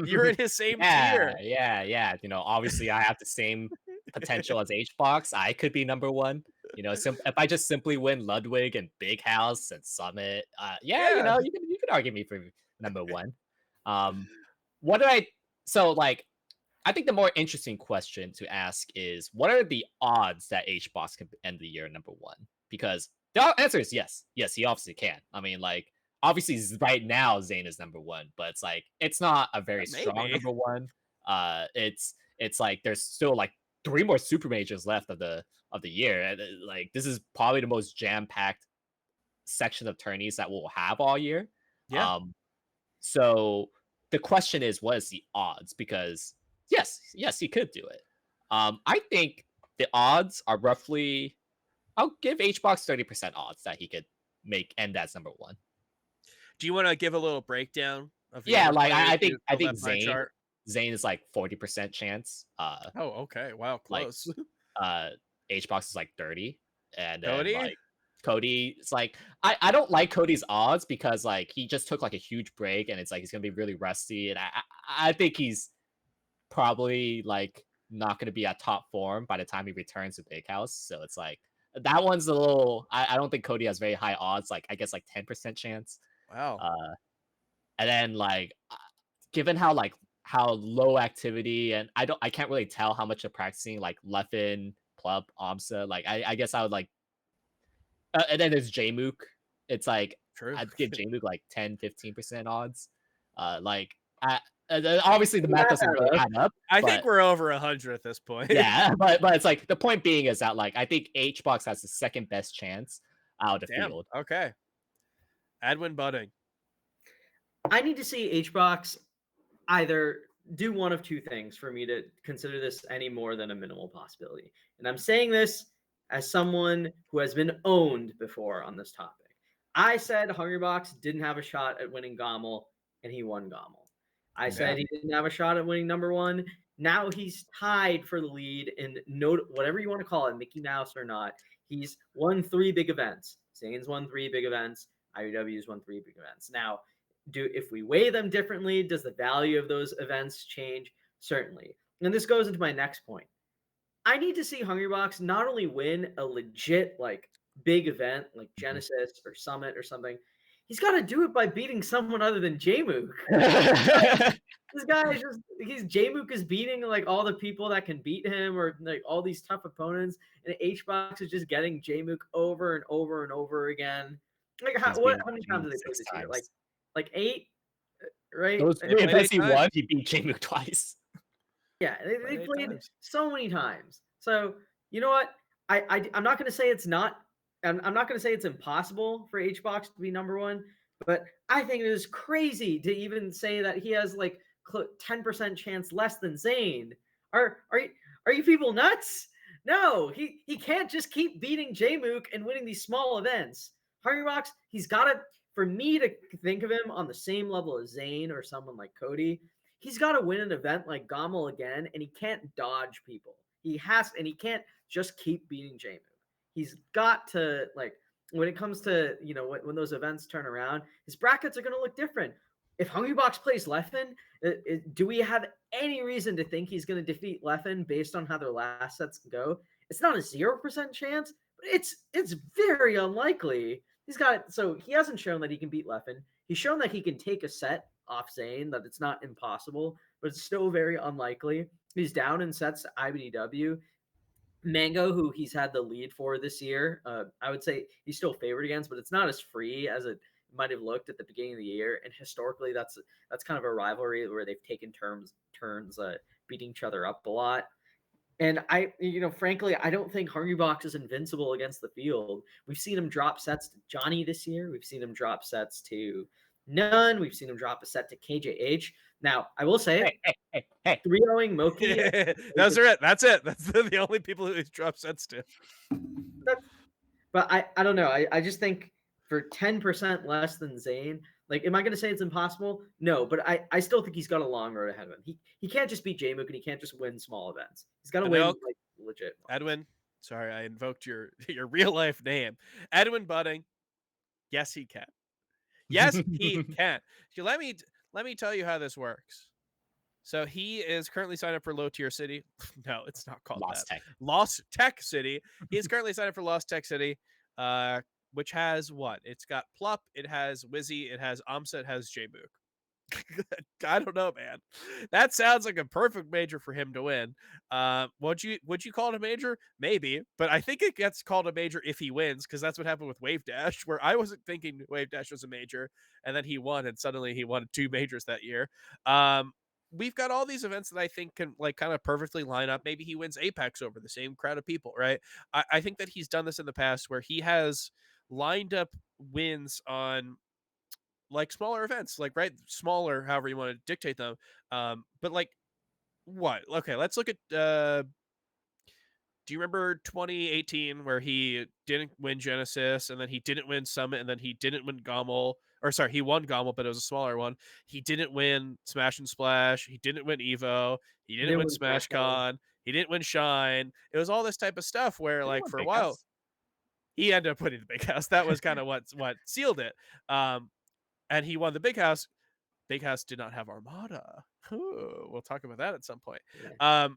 You're in his same tier. Yeah. Obviously I have the same potential as HBox. I could be number 1. If I just simply win Ludwig and Big House and Summit, Yeah. you can argue me for number 1. What do I? So like, I think the more interesting question to ask is, what are the odds that HBox can end the year number 1? Because the answer is yes. Yes, he obviously can. I mean, like, obviously right now Zayn is number 1, but it's like it's not a very strong number 1. It's like there's still like 3 more super majors left of the year. And like this is probably the most jam-packed section of tourneys that we'll have all year. Yeah. So the question is, what is the odds? Because yes, he could do it. I think the odds are roughly, I'll give HBox 30% odds that he could end as number 1. Do you want to give a little breakdown of like I think Zayn is like 40% chance. Oh, okay. Wow, close. Like, HBox is like 30. And Cody? then like Cody, it's like I don't like Cody's odds because like he just took like a huge break and it's like he's gonna be really rusty, and I think he's probably like not gonna be at top form by the time he returns to Big House. So it's like that one's a little. I don't think Cody has very high odds. Like I guess like 10% chance. Wow. And then like given how low activity, and I can't really tell how much they're practicing like Leffen, Plup, Amsa. Like I guess I would like. And then there's J-Mook. It's like True. I'd give J-Mook like 10-15% odds. Like obviously the math doesn't really add up. I think we're over 100 at this point. Yeah, but it's like the point being is that like I think HBox has the second best chance out of the field. Okay. Edwin Budding. I need to see HBox either do one of two things for me to consider this any more than a minimal possibility. And I'm saying this as someone who has been owned before on this topic. I said Hungrybox didn't have a shot at winning Gommel, and he won Gommel. I said he didn't have a shot at winning number 1. Now he's tied for the lead in whatever you want to call it, Mickey Mouse or not. He's won 3 big events. Zayn's won 3 big events. IW's won 3 big events. Now, if we weigh them differently, does the value of those events change? Certainly. And this goes into my next point. I need to see Hungrybox not only win a legit like big event like Genesis or Summit or something, he's got to do it by beating someone other than Jmook. This guy is Jmook is beating like all the people that can beat him or like all these tough opponents, and HBox is just getting Jmook over and over and over again. Like how many times did they play this year? Like 8, right? Those 3 events he won, he beat Jmook twice. Yeah, they played so many times. So you know what? I'm not going to say it's not. I'm not going to say it's impossible for HBox to be number 1, but I think it is crazy to even say that he has like 10% chance less than Zayn. Are you people nuts? No, he can't just keep beating Jmook and winning these small events. Hungrybox, he's got to. For me to think of him on the same level as Zayn or someone like Cody, he's got to win an event like Gommel again, and he can't dodge people. He can't just keep beating Jmook. He's got to, like, when it comes to, when those events turn around, his brackets are going to look different. If Hungrybox plays Leffen, do we have any reason to think he's going to defeat Leffen based on how their last sets go? It's not a 0% chance, but it's very unlikely. So he hasn't shown that he can beat Leffen. He's shown that he can take a set off Zayn, that it's not impossible, but it's still very unlikely. He's down in sets to IBDW. Mango, who he's had the lead for this year, I would say he's still favored against, but it's not as free as it might have looked at the beginning of the year. And historically, that's kind of a rivalry where they've taken turns beating each other up a lot. And frankly, I don't think Hungrybox is invincible against the field. We've seen him drop sets to Johnny this year. We've seen him drop sets to None. We've seen him drop a set to KJH. Now, I will say, hey. 3-0ing Moki. Those are it. That's it. That's the only people who he's dropped sets to. But I don't know. I just think for 10% less than Zayn, like, am I going to say it's impossible? No, but I still think he's got a long road ahead of him. He can't just beat Jmook, and he can't just win small events. He's got to win like legit. Edwin, sorry, I invoked your real life name, Edwin Budding. Yes, he can. Yes, he can. So let me tell you how this works. So he is currently signed up for Low Tier City. No, it's not called Lost Tech City. He is currently signed up for Lost Tech City, which has what? It's got Plup, it has Wizzy, it has Amsa, it has Jmook. I don't know, man. That sounds like a perfect major for him to win. Would you call it a major? Maybe, but I think it gets called a major if he wins, because that's what happened with Wave Dash, where I wasn't thinking Wave Dash was a major, and then he won, and suddenly he won 2 majors that year. We've got all these events that I think can like kind of perfectly line up. Maybe he wins Apex over the same crowd of people, right? I think that he's done this in the past where he has lined up wins on like smaller events, like, right, smaller, however you want to dictate them. But like, what? Okay, let's look at. Do you remember 2018 where he didn't win Genesis, and then he didn't win Summit, and then he didn't win Gommel? Or sorry, he won Gommel, but it was a smaller one. He didn't win Smash and Splash. He didn't win Evo. He didn't win SmashCon. He didn't win Shine. It was all this type of stuff where, like, for a while, he ended up winning the Big House. That was kind of what sealed it. And he won the Big House. Big House did not have Armada. Ooh, we'll talk about that at some point. Yeah.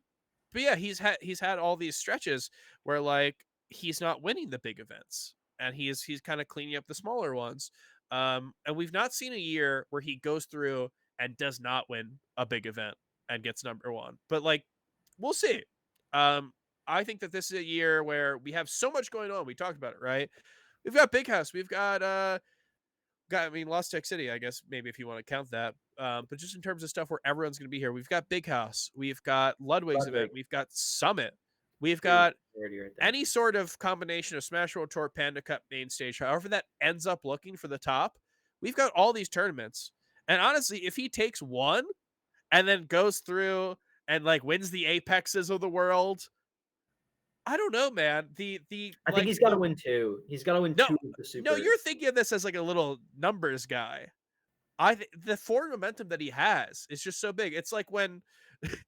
But yeah, he's had all these stretches where like he's not winning the big events, and he's kind of cleaning up the smaller ones. And we've not seen a year where he goes through and does not win a big event and gets number 1. But like, we'll see. I think that this is a year where we have so much going on. We talked about it, right? We've got Big House. We've got Lost Tech City, I guess, maybe if you want to count that. But just in terms of stuff where everyone's going to be here, we've got Big House, we've got Ludwig's event, we've got Summit, we've got any sort of combination of Smash World Tour, Panda Cup, main stage, however that ends up looking for the top. We've got all these tournaments, and honestly, if he takes one and then goes through and like wins the Apexes of the world, I don't know, man. I think he's got to win 2. He's got to win 2 of the Super. No, you're thinking of this as like a little numbers guy. the forward momentum that he has is just so big. It's like when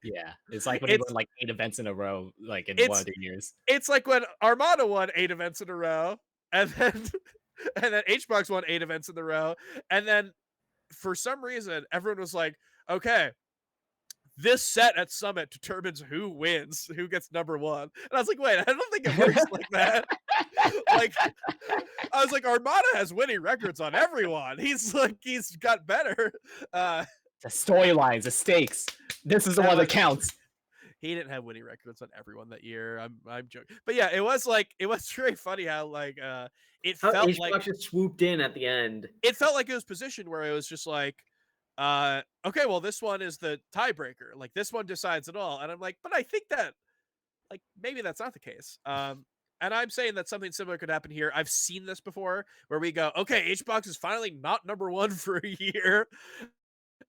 Yeah, it's like when he won it's like 8 events in a row, like in one it's of the years. it's like when Armada won 8 events in a row, and then and then HBox won 8 events in a row, and then for some reason everyone was like, okay, this set at Summit determines who wins, who gets number one. And I was like, wait, I don't think it works like that. Like, I was like, Armada has winning records on everyone. He's got better. The storylines, the stakes. This is the one that counts. He didn't have winning records on everyone that year. I'm joking, but yeah, it was very funny how it How felt HBox just swooped in at the end. it felt like it was positioned where it was just like, okay, well, this one is the tiebreaker. Like this one decides it all. And I'm like, but I think that maybe that's not the case. And I'm saying that something similar could happen here. I've seen this before where we go, okay, HBox is finally not number one for a year.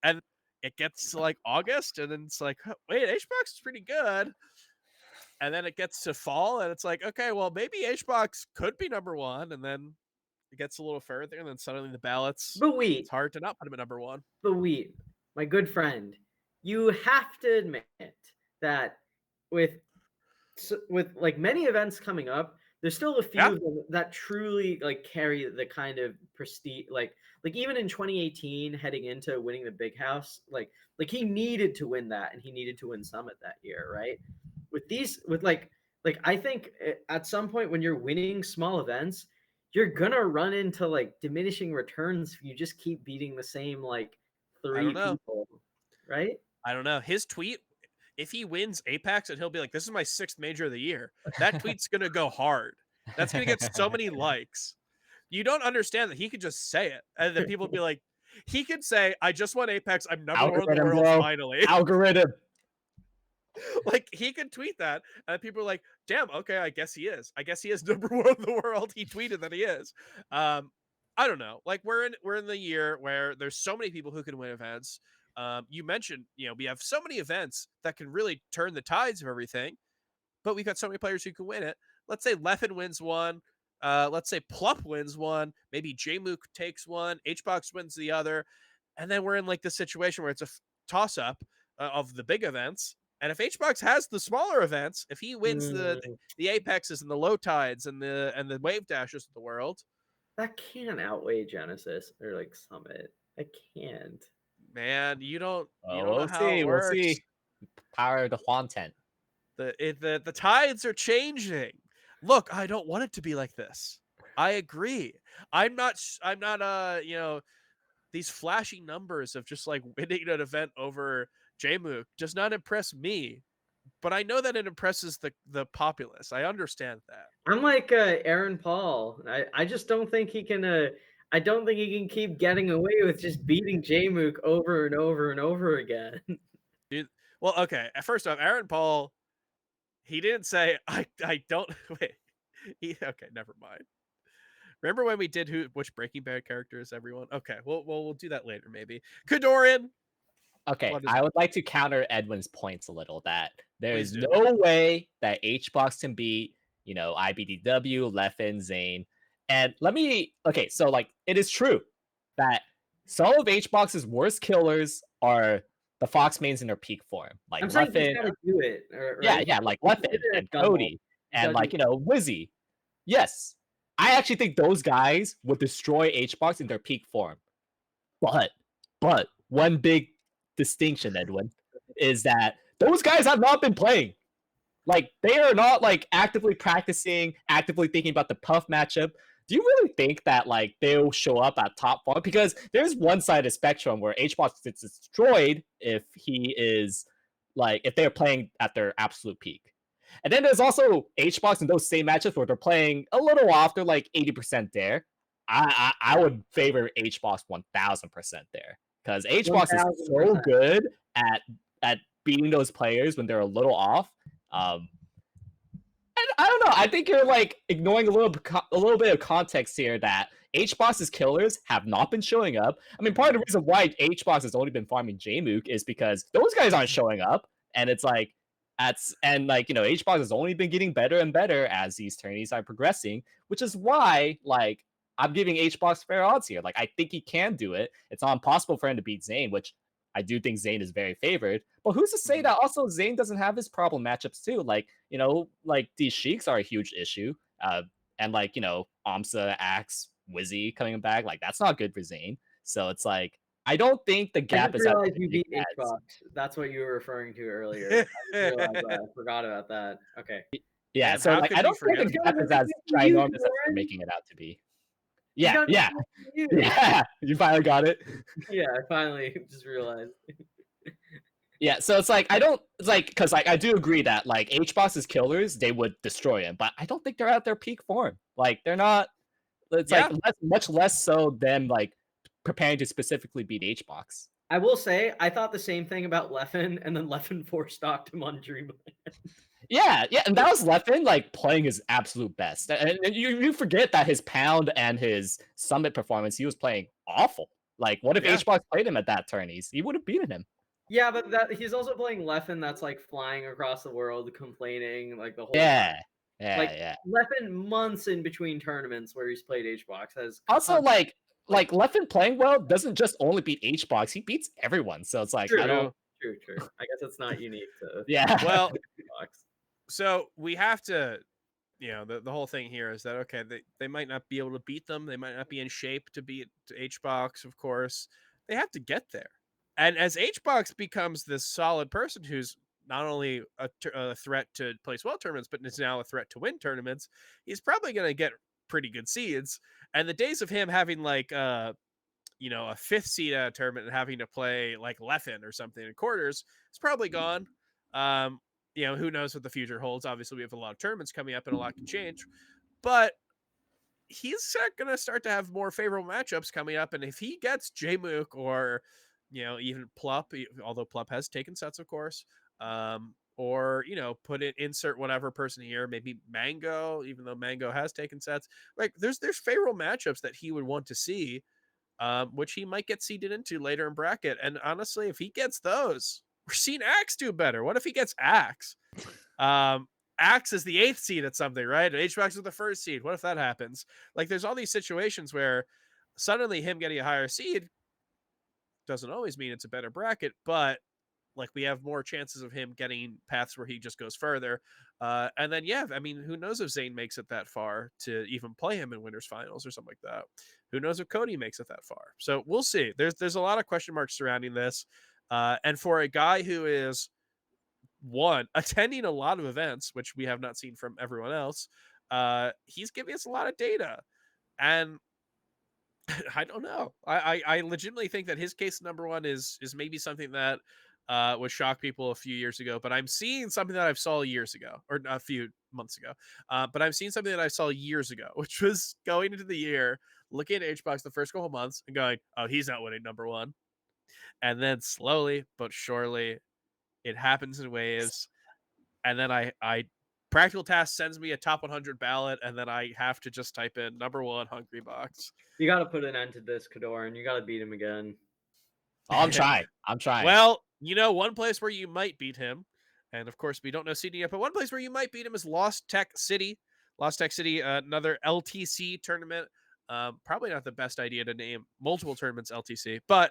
And it gets to like August, and then it's like, oh, wait, HBox is pretty good. And then it gets to fall, and it's like, okay, well, maybe HBox could be number one. And then it gets a little further, and then suddenly the ballots, But wait, it's hard to not put him at number one. But wait, my good friend, you have to admit that with like many events coming up, there's still a few Yeah. of them that truly like carry the kind of prestige. Like even in 2018, heading into winning the Big House, like he needed to win that, and he needed to win Summit that year, right? With I think at some point when you're winning small events, you're gonna run into like diminishing returns if you just keep beating the same like I 3 don't know. people, right? I don't know. His tweet, if he wins Apex and he'll be like, this is my 6th major of the year, that tweet's going to go hard. That's going to get so many likes. You don't understand that he could just say it. And then people would be like, he could say, I just won Apex. I'm number one in the world, bro. finally. Algorithm. Like, he could tweet that. And people are like, damn, okay, I guess he is. I guess he is number one in the world. He tweeted that he is. I don't know. Like, we're in the year where there's so many people who can win events. You mentioned, we have so many events that can really turn the tides of everything, but we've got so many players who can win it. Let's say Leffen wins one. Let's say Plup wins one. Maybe Jmook takes one. HBox wins the other. And then we're in like this situation where it's a toss up of the big events. And if HBox has the smaller events, if he wins the Apexes and the low tides and the wave dashes of the world, that can't outweigh Genesis or like Summit. I can't. Man, you don't know We'll how see. it works. We'll see. Power of the content. The tides are changing. Look, I don't want it to be like this. I agree. I'm not these flashy numbers of just like winning an event over Jmook does not impress me. But I know that it impresses the populace. I understand that. I'm like Aaron Paul. I just don't think he can I don't think he can keep getting away with just beating Jmook over and over and over again. Dude, well, okay. First off, Aaron Paul, he didn't say I don't wait. Okay, never mind. Remember when we did which Breaking Bad character is everyone? Okay, we'll do that later maybe. KoDoRiN. Okay, I would like to counter Edwin's points a little that there is do. no way that HBox can beat, IBDW, Leffen, Zayn. And so like it is true that some of HBox's worst killers are the Fox mains in their peak form. Like I'm saying he's Leffen. gotta do it. Right? Yeah, like Leffen and Cody and like, Wizzy. Yes. I actually think those guys would destroy HBox in their peak form. But one big distinction, Edwin, is that those guys have not been playing. Like, they are not like actively practicing, actively thinking about the Puff matchup. Do you really think that like they'll show up at top form? Because there's one side of the spectrum where HBox gets destroyed if if they're playing at their absolute peak. And then there's also HBox in those same matchups where they're playing a little off, they're like 80% there. I would favor HBox 1000% there. Because HBox is so good at beating those players when they're a little off. And I don't know. I think you're like ignoring a little bit of context here that HBox's killers have not been showing up. I mean, part of the reason why HBox has only been farming Jmook is because those guys aren't showing up, and it's like HBox has only been getting better and better as these tourneys are progressing, which is why like I'm giving HBox fair odds here. Like I think he can do it. It's not impossible for him to beat Zayn, which I do think Zayn is very favored. But who's to say that also Zayn doesn't have his problem matchups too? Like, like these Sheiks are a huge issue. And like, Amsa, Axe, Wizzy coming back, like that's not good for Zayn. So it's like I don't think the I gap just is realized as you big beat as. HBox. That's what you were referring to earlier. I just realized that. I forgot about that. Okay. Yeah, Damn, so how like could I we don't think forget the that? gap is as You, ginormous as they're Kadoran? making it out to be. He's Yeah, got yeah, you. yeah. You finally got it. Yeah, I finally just realized. Yeah, so it's like I don't. It's like because like I do agree that like HBox's killers they would destroy him, but I don't think they're at their peak form. Like they're not. It's Yeah. like much less so than like preparing to specifically beat HBox. I will say, I thought the same thing about Leffen, and then Leffen four-stocked him on Dreamland. Yeah, and that was Leffen like playing his absolute best. And you forget that his Pound and his Summit performance, he was playing awful. Like, what if Yeah. HBox played him at that tourneys? He would have beaten him. Yeah, but that he's also playing Leffen that's like flying across the world, complaining like the whole time. Yeah, Like yeah. Leffen months in between tournaments where he's played HBox has Also, like Leffen playing well doesn't just only beat HBox, he beats everyone. So it's like true, I don't. true. I guess it's not unique to Yeah. Well, HBox. so we have to, the whole thing here is that, okay, they might not be able to beat them. They might not be in shape to beat HBox, of course. They have to get there. And as HBox becomes this solid person who's not only a threat to place well tournaments, but is now a threat to win tournaments, he's probably going to get pretty good seeds. And the days of him having like, a fifth seed at a tournament and having to play like Leffen or something in quarters is probably gone. Who knows what the future holds? Obviously, we have a lot of tournaments coming up and a lot can change, but he's going to start to have more favorable matchups coming up. And if he gets Jmook or, even Plup, although Plup has taken sets, of course, or, insert whatever person here, maybe Mango, even though Mango has taken sets, like there's favorable matchups that he would want to see, which he might get seeded into later in bracket. And honestly, if he gets those, we're seeing Axe do better. What if he gets Axe? Axe is the 8th seed at something, right? HBox is the 1st seed. What if that happens? Like, there's all these situations where suddenly him getting a higher seed doesn't always mean it's a better bracket, but like we have more chances of him getting paths where he just goes further. And then, who knows if Zayn makes it that far to even play him in winners finals or something like that. Who knows if Cody makes it that far. So we'll see. There's a lot of question marks surrounding this. And for a guy who is attending a lot of events, which we have not seen from everyone else, he's giving us a lot of data. And I don't know. I legitimately think that his case number one is maybe something that would shock people a few years ago, but I'm seeing something that I saw years ago, or a few months ago. But I'm seeing something that I saw years ago, which was going into the year, looking at HBox the first couple months and going, oh, he's not winning number one. And then slowly but surely it happens in waves. And then I Practical Task sends me a top 100 ballot, and then I have to just type in number one Hungrybox. You got to put an end to this, KoDoRiN. You got to beat him again. Oh, I'm trying. Well, one place where you might beat him, and of course we don't know CD yet, but one place where you might beat him is Lost Tech City. Lost Tech City, another LTC tournament. Probably not the best idea to name multiple tournaments LTC, but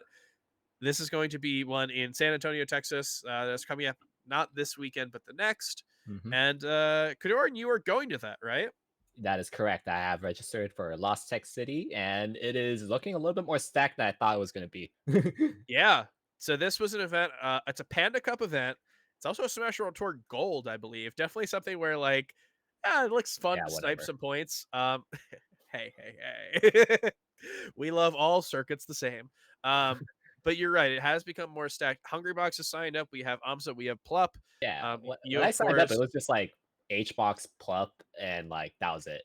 this is going to be one in San Antonio, Texas. That's coming up not this weekend, but the next. Mm-hmm. And KoDoRiN, you are going to that, right? That is correct. I have registered for Lost Tech City, and it is looking a little bit more stacked than I thought it was going to be. Yeah. So this was an event. It's a Panda Cup event. It's also a Smash World Tour Gold, I believe. Definitely something where, like, it looks fun to snipe some points. Hey. We love all circuits the same. But you're right. It has become more stacked. Hungrybox is signed up. We have Amsa. We have Plup. Yeah. When I signed up, it was just like HBox, Plup, and like that was it.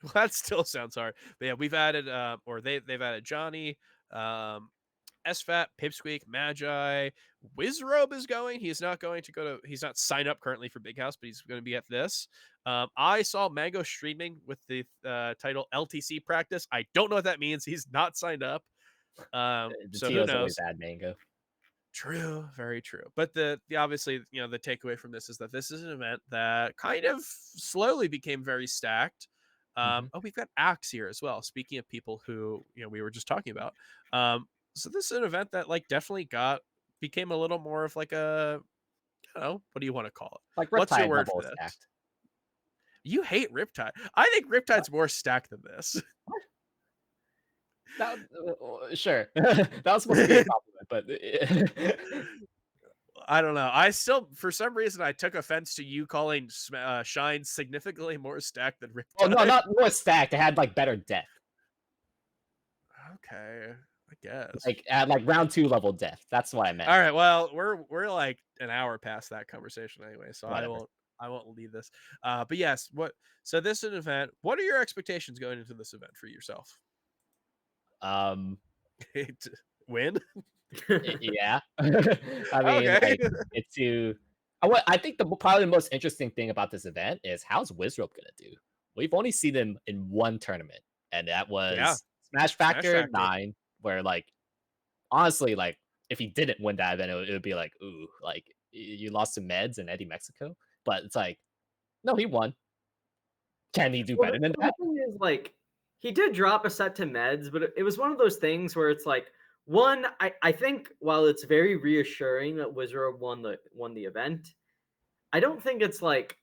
Well, that still sounds hard. But yeah, we've added, they've added Johnny, SFAT, Pipsqueak, Magi, Wizrobe is going. He's not signed up currently for Big House, but he's going to be at this. I saw Mango streaming with the title LTC practice. I don't know what that means. He's not signed up. So who knows? Always add Mango. True, very true. But the obviously, the takeaway from this is that this is an event that kind of slowly became very stacked. Oh, we've got Axe here as well. Speaking of people who we were just talking about. So this is an event that like definitely became a little more of like a, I don't know, what do you want to call it? Like What's your Riptide word for level this? stacked. You hate Riptide. I think Riptide's more stacked than this. That sure. That was supposed to be a compliment, but I don't know. I still, for some reason, I took offense to you calling Shine significantly more stacked than Riptide. well, no, not more stacked. It had like better death. Okay, I guess. Like at like round 2 level death. That's what I meant. All right. Well, we're like an hour past that conversation anyway, so Whatever. I won't leave this. But yes, so this is an event. What are your expectations going into this event for yourself? Win? Yeah. I mean, Okay. like it's to. I think probably the most interesting thing about this event is how's Wizrobe gonna do? We've only seen him in one tournament, and that Yeah. was Smash Factor Factor. 9, where like honestly, like if he didn't win that event, it would be like, ooh, like you lost to Meds and Eddie Mexico. But it's like, no, he won. Can he do Well, better than the that? thing is, like, he did drop a set to Meds, but it was one of those things where it's like, one, I think while it's very reassuring that Wizard won the event, I don't think it's like,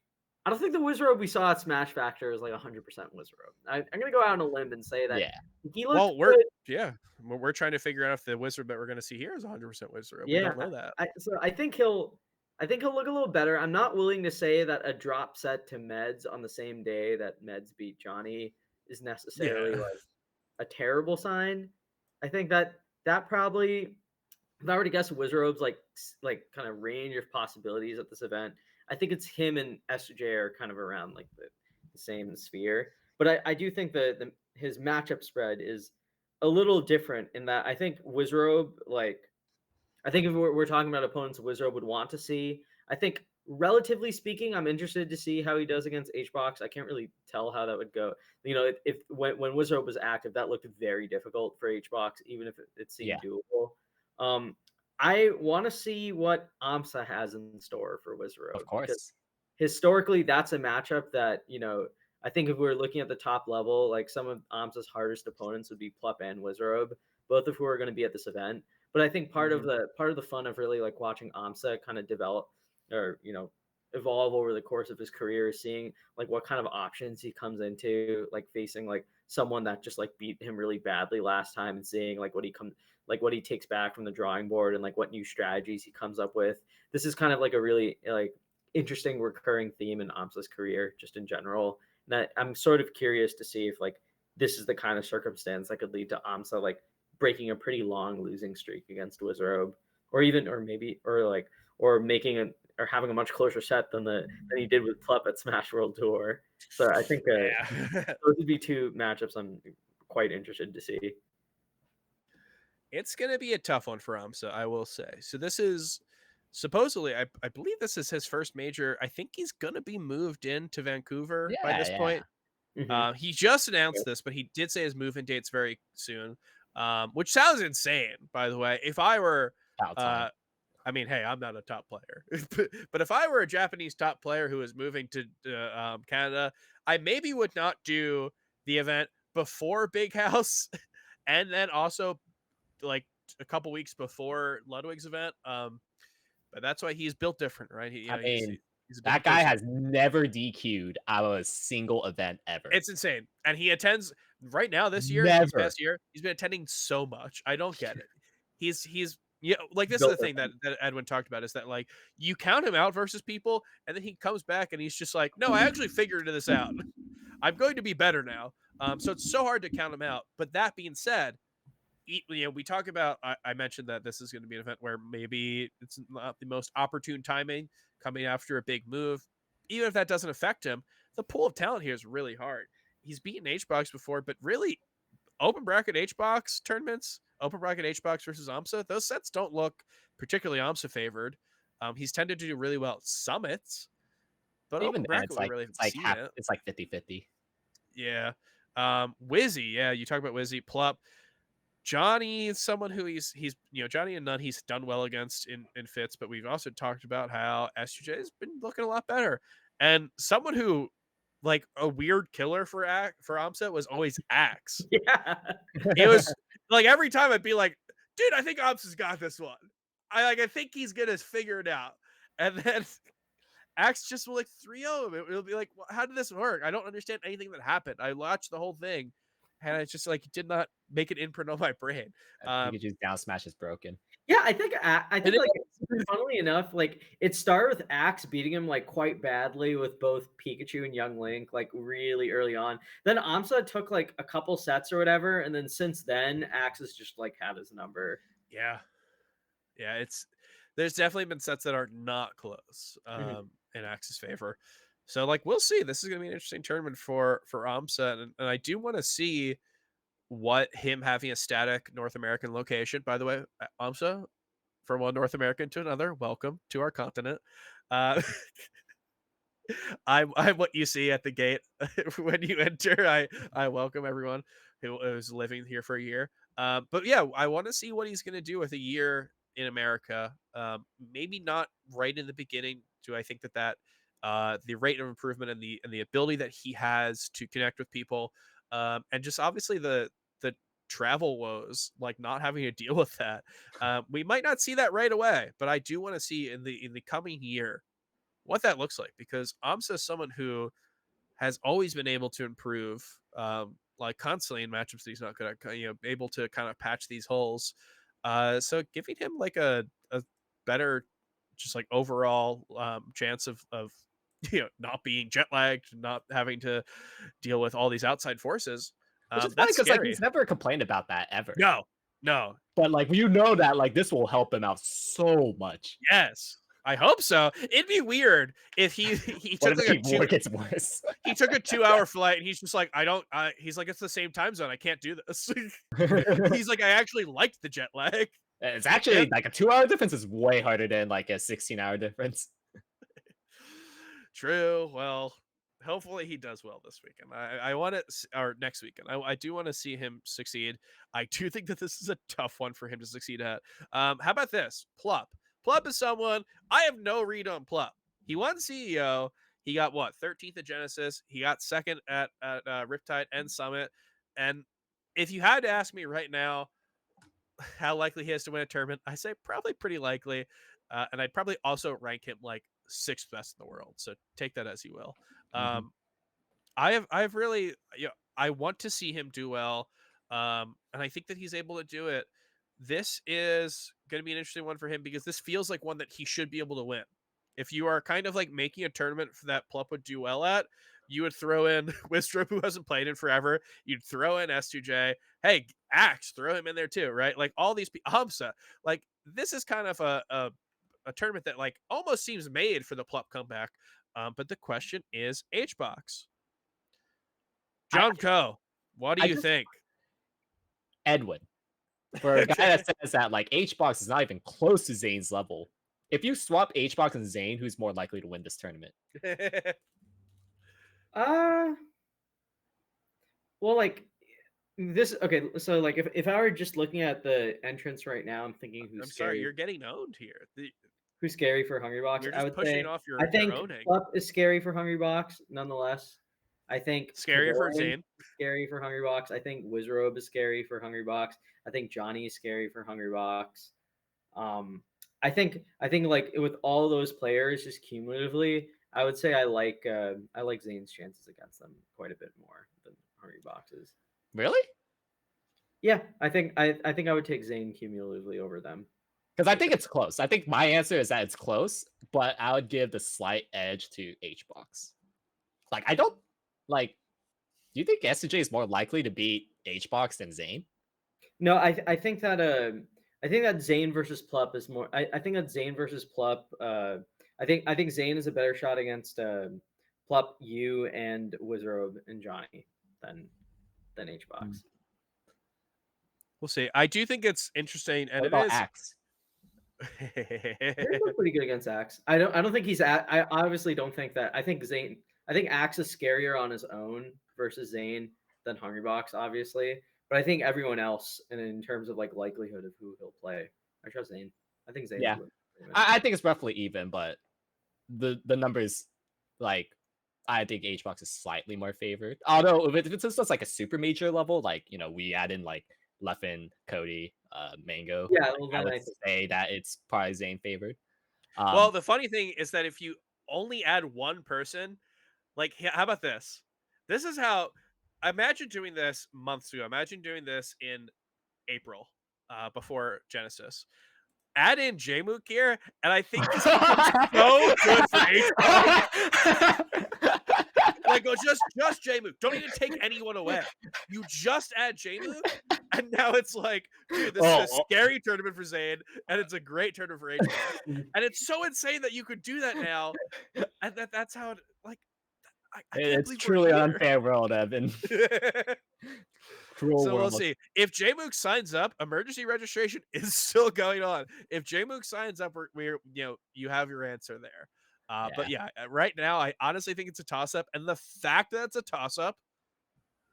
I don't think the Wizard we saw at Smash Factor is like 100% Wizard. I'm gonna go out on a limb and say that Yeah. he looked good. We're trying to figure out if the Wizard that we're going to see here is 100% Wizard. We Yeah, don't know that. I think he'll look a little better. I'm not willing to say that a drop set to Meds on the same day that Meds beat Johnny is necessarily Yeah. like a terrible sign. I think that probably, if I were to guess Wizard's like kind of range of possibilities at this event, I think it's him and SJ are kind of around like the same sphere. But I do think that his matchup spread is a little different in that I think Wizrobe, like, I think if we're talking about opponents Wizrobe would want to see, I think relatively speaking, I'm interested to see how he does against HBox. I can't really tell how that would go. You know, if when Wizrobe was active, that looked very difficult for HBox, even if it seemed doable. I want to see what Amsa has in store for Wizrobe. Of course. Because historically, that's a matchup that, I think if we were looking at the top level, like some of Amsa's hardest opponents would be Plup and Wizrobe, both of who are going to be at this event. But I think part of the fun of really like watching Amsa kind of develop or evolve over the course of his career is seeing like what kind of options he comes into, like facing like someone that just like beat him really badly last time, and seeing like what he takes back from the drawing board and like what new strategies he comes up with. This is kind of like a really like interesting recurring theme in Amsa's career just in general. And I'm sort of curious to see if like this is the kind of circumstance that could lead to Amsa like breaking a pretty long losing streak against Wizrobe, or making or having a much closer set than he did with Plup at Smash World Tour. So I think those would be two matchups I'm quite interested to see. It's going to be a tough one for Amsa, I will say. So this is supposedly, I believe this is his first major. I think he's going to be moved into Vancouver by this point. Mm-hmm. He just announced this, but he did say his move-in date's very soon, which sounds insane, by the way. If I were, I mean, hey, I'm not a top player, but if I were a Japanese top player who was moving to Canada, I maybe would not do the event before Big House, and then also like a couple weeks before Ludwig's event. But that's why he's built different, right? He's that guy has never DQ'd out of a single event ever. It's insane. And he attends right now this year, his best year. He's been attending so much. I don't get it. He's like this is the thing that Edwin talked about, is that like you count him out versus people, and then he comes back and he's just like, no, I actually figured this out. I'm going to be better now. So it's so hard to count him out. But that being said, we talk about, I mentioned that this is going to be an event where maybe it's not the most opportune timing coming after a big move. Even if that doesn't affect him, the pool of talent here is really hard. He's beaten HBox before, but really open bracket HBox tournaments, open bracket HBox versus Amsa, those sets don't look particularly Amsa favored. He's tended to do really well at summits, but even open bracket it's like, really it's like 50-50. Yeah. Wizzy, yeah, you talk about Wizzy. Plup. Johnny is someone who he's Johnny and Nunn he's done well against in fits, but we've also talked about how SUJ has been looking a lot better. And someone who like a weird killer for Amsa was always Axe. Yeah. It was like every time I'd be like, dude, I think Amsa's got this one. I think he's gonna figure it out. And then Axe just will like 3-0 him. It'll be like, well, how did this work? I don't understand anything that happened. I watched the whole thing, and I just like did not make an imprint on my brain. Pikachu's down smash is broken. Yeah, I think It like funnily enough, like it started with Axe beating him like quite badly with both Pikachu and Young Link, like really early on. Then Amsa took like a couple sets or whatever, and then since then Axe has just like had his number. Yeah, there's definitely been sets that are not close in Axe's favor. So like we'll see. This is gonna be an interesting tournament for Amsa, and I do want to see what him having a static North American location. By the way, Amsa, from one North American to another, welcome to our continent. I'm what you see at the gate when you enter. I welcome everyone who is living here for a year. But yeah, I want to see what he's going to do with a year in America. Maybe not right in the beginning. Do I think that the rate of improvement and the ability that he has to connect with people, and just obviously the travel woes, like not having to deal with that. We might not see that right away, but I do want to see in the coming year what that looks like, because Amsa is someone who has always been able to improve, like constantly in matchups that he's not good at, able to kind of patch these holes. So giving him like a better, just like overall chance of not being jet lagged, not having to deal with all these outside forces. Which is funny That's because like scary. he's never complained about that ever. No. But like that like this will help him out so much. Yes. I hope so. It'd be weird if he took like it gets worse. he took a 2-hour flight and he's just like, he's like, it's the same time zone. I can't do this. He's like, I actually liked the jet lag. It's actually like a 2-hour difference is way harder than like a 16-hour difference. True. Well, hopefully he does well this weekend. I want to, or next weekend. I do want to see him succeed. I do think that this is a tough one for him to succeed at. How about this? Plup. Plup is someone I have no read on. Plup. He won CEO. He got what, 13th at Genesis. He got second at Riptide and Summit. And if you had to ask me right now how likely he is to win a tournament, I say probably pretty likely. And I'd probably also rank him like 6th best in the world. So take that as you will. I've really, I want to see him do well. And I think that he's able to do it. This is going to be an interesting one for him because this feels like one that he should be able to win. If you are kind of like making a tournament that Plup would do well at, you would throw in Wistrop, who hasn't played in forever. You'd throw in S2J. Hey, Axe, throw him in there too, right? Like all these people, Amsa. Like this is kind of a tournament that like almost seems made for the Plup comeback. But the question is HBox. John Co, what do you think? Edwin. For a guy that says that like HBox is not even close to Zayn's level. If you swap HBox and Zayn, who's more likely to win this tournament? Well, like this. Okay, so like if I were just looking at the entrance right now, I'm thinking who's scary. Sorry, you're getting owned here. Who's scary for Hungrybox? You're just I would pushing say, off your I think owning. Plup is scary for Hungrybox, nonetheless. I think Scarier for KoDoRiN Zayn. is scary for Hungrybox. I think Wizrobe is scary for Hungrybox. I think Johnny is scary for Hungrybox. I think like with all those players just cumulatively, I would say I like Zayn's chances against them quite a bit more than Hungrybox's. Really? Yeah, I think I would take Zayn cumulatively over them. Because I think it's close. I think my answer is that it's close, but I would give the slight edge to HBox. Like I don't like. Do you think S2J is more likely to beat HBox than Zayn? No, I think that Zayn versus Plup is more. I think that Zayn versus Plup. I think Zayn is a better shot against Plup, you, and Wizrobe and Johnny than HBox. We'll see. I do think it's interesting, and what about it is. Axe? He's pretty good against Axe. I don't think he's at. I obviously don't think that. I think Axe is scarier on his own versus Zayn than Hungrybox, obviously. But I think everyone else, and in terms of like likelihood of who he'll play, I trust Zayn. I think Zayn. Yeah, I think it's roughly even, but the numbers, like, I think HBox is slightly more favored. Although if it's just like a super major level, like we add in like Leffen, Cody, Mango. Yeah, Like, well, I then would I think say that it's probably Zayn favored. Well, the funny thing is that if you only add one person, like, how about this? This is how. Imagine doing this months ago. Imagine doing this in April, before Genesis. Add in Jmook here, and I think this becomes so good for HBox. Like, go just Jmook. Don't even take anyone away. You just add Jmook, and now it's like, dude, this is a scary tournament for Zayn, and it's a great tournament for HBox. And it's so insane that you could do that now, and that's how it, like, I can't it's believe truly we're an here. unfair world, Evan. Cruel So world. we'll see. If Jmook signs up, emergency registration is still going on. If Jmook signs up, we're you have your answer there. But yeah, right now I honestly think it's a toss up, and the fact that it's a toss up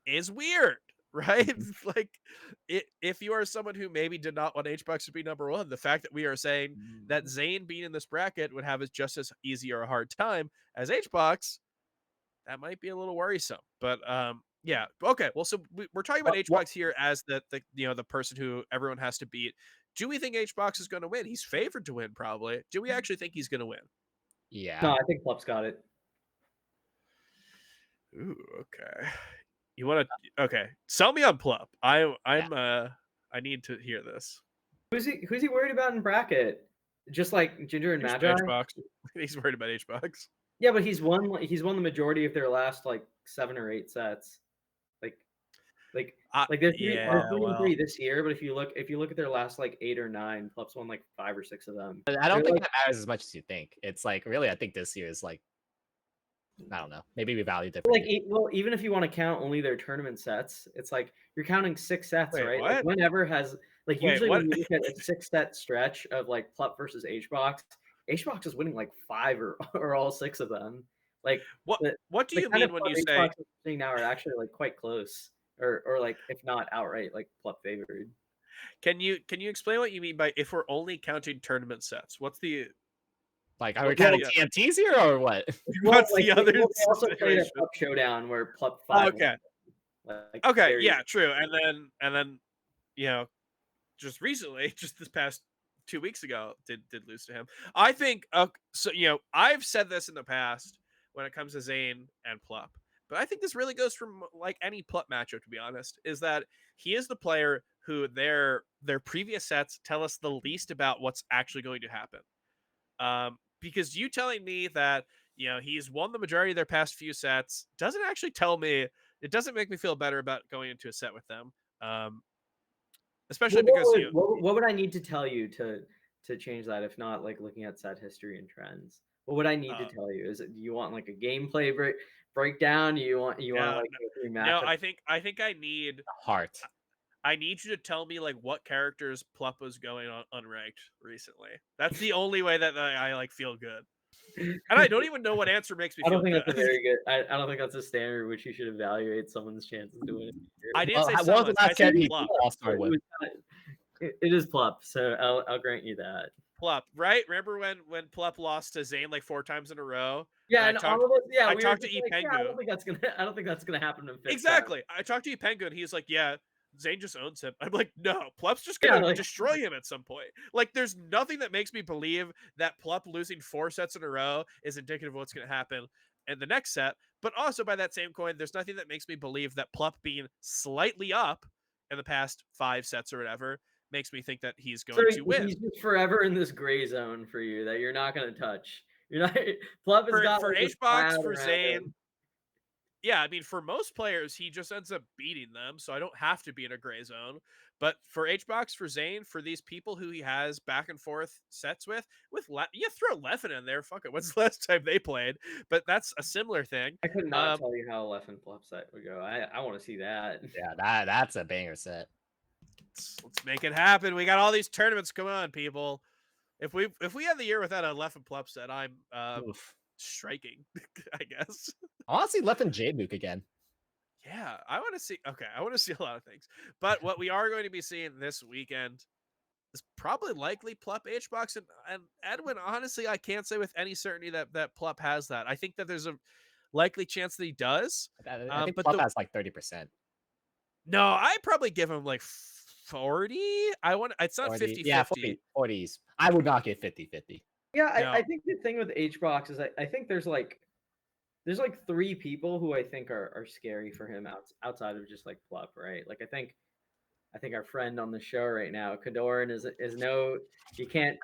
is weird, right? Like, if you are someone who maybe did not want HBox to be number one, the fact that we are saying that Zayn being in this bracket would have just as easy or a hard time as HBox, that might be a little worrisome. But yeah, okay. Well, so we're talking about HBox here as the the person who everyone has to beat. Do we think HBox is going to win? He's favored to win, probably. Do we actually think he's going to win? Yeah. no, I think Plup's got it. Ooh, okay. You want to? Okay, sell me on Plup. I need to hear this. Who's he worried about in bracket? Just like Ginger and Magi? HBox. He's worried about HBox. Yeah, but he's won the majority of their last like 7 or 8 sets. Like they're 3-3 this year, but if you look at their last like 8 or 9, Plup's won like 5 or 6 of them. I don't think that matters as much as you think. It's like really, I think this year is like, I don't know, maybe we value differently. Well, even if you want to count only their tournament sets, it's like you're counting 6 sets, Wait, right? what? Like whenever has like Wait, usually what? when you look at a 6-set stretch of like Plup versus HBox, HBox is winning like 5 or all 6 of them. Like what do you kind mean of when you HBox say is seeing now are actually like quite close, or like if not outright like Plup favored. Can you explain what you mean by if we're only counting tournament sets? What's the like, are we counting TNTs here or what? What's the other? They also played a Plup showdown where Plup 5. Okay. Like, Okay. Yeah. True. And then just recently, just this past 2 weeks ago, did lose to him. I think. So I've said this in the past when it comes to Zayn and Plup, but I think this really goes from like any Plup matchup. To be honest, is that he is the player who their previous sets tell us the least about what's actually going to happen. Because you telling me that he's won the majority of their past few sets doesn't actually tell me. It doesn't make me feel better about going into a set with them. Especially because what would I need to tell you to change that, if not like looking at set history and trends? What would I need to tell you? Is it, do you want like a gameplay breakdown? You want like go through matchups? No, I think I need Heart. I need you to tell me like what characters Plup was going on unranked recently. That's the only way that I like feel good. And I don't even know what answer makes me feel good. I don't think that's a very good. I don't think that's a standard which you should evaluate someone's chances to win. I didn't say someone. I said Plup. It is Plup, so I'll grant you that. Plup, right? Remember when Plup lost to Zayn like 4 times in a row? Yeah, and all of us. Yeah, I talked to Epengu. Yeah, I don't think that's gonna happen in 5th. Exactly. I talked to Epengu, and he's like, "Yeah, Zayn just owns him." I'm like, "No, Plup's just gonna destroy him at some point." Like, there's nothing that makes me believe that Plup losing 4 sets in a row is indicative of what's gonna happen in the next set. But also, by that same coin, there's nothing that makes me believe that Plup being slightly up in the past 5 sets or whatever makes me think that he's going to win. He's just forever in this gray zone for you that you're not going to touch. You're not. Plup has got for like HBox, for Zayn. Yeah, I mean, for most players, he just ends up beating them, so I don't have to be in a gray zone. But for HBox, for Zayn, for these people who he has back and forth sets with you throw Leffen in there. Fuck it. When's the last time they played? But that's a similar thing. I could not tell you how a Leffen Plup set would go. I want to see that. Yeah, that's a banger set. Let's make it happen. We got all these tournaments. Come on, people. If we had the year without a Leffen Plup set, I'm striking, I guess. I want to see Leffen Jmook again. Yeah, I want to see. Okay, I want to see a lot of things. But what we are going to be seeing this weekend is probably likely Plup HBox and Edwin. Honestly, I can't say with any certainty that Plup has that. I think that there's a likely chance that he does. I think But Plup has like 30%. no, I probably give him like 40. It's not 40, 50 yeah, 50. 40s. I would not get 50-50. Yeah, I No. think the thing with HBox is I think there's like three people who I think are scary for him outside of just like Plup, right? Like I think our friend on the show right now, KoDoRiN, is no, you can't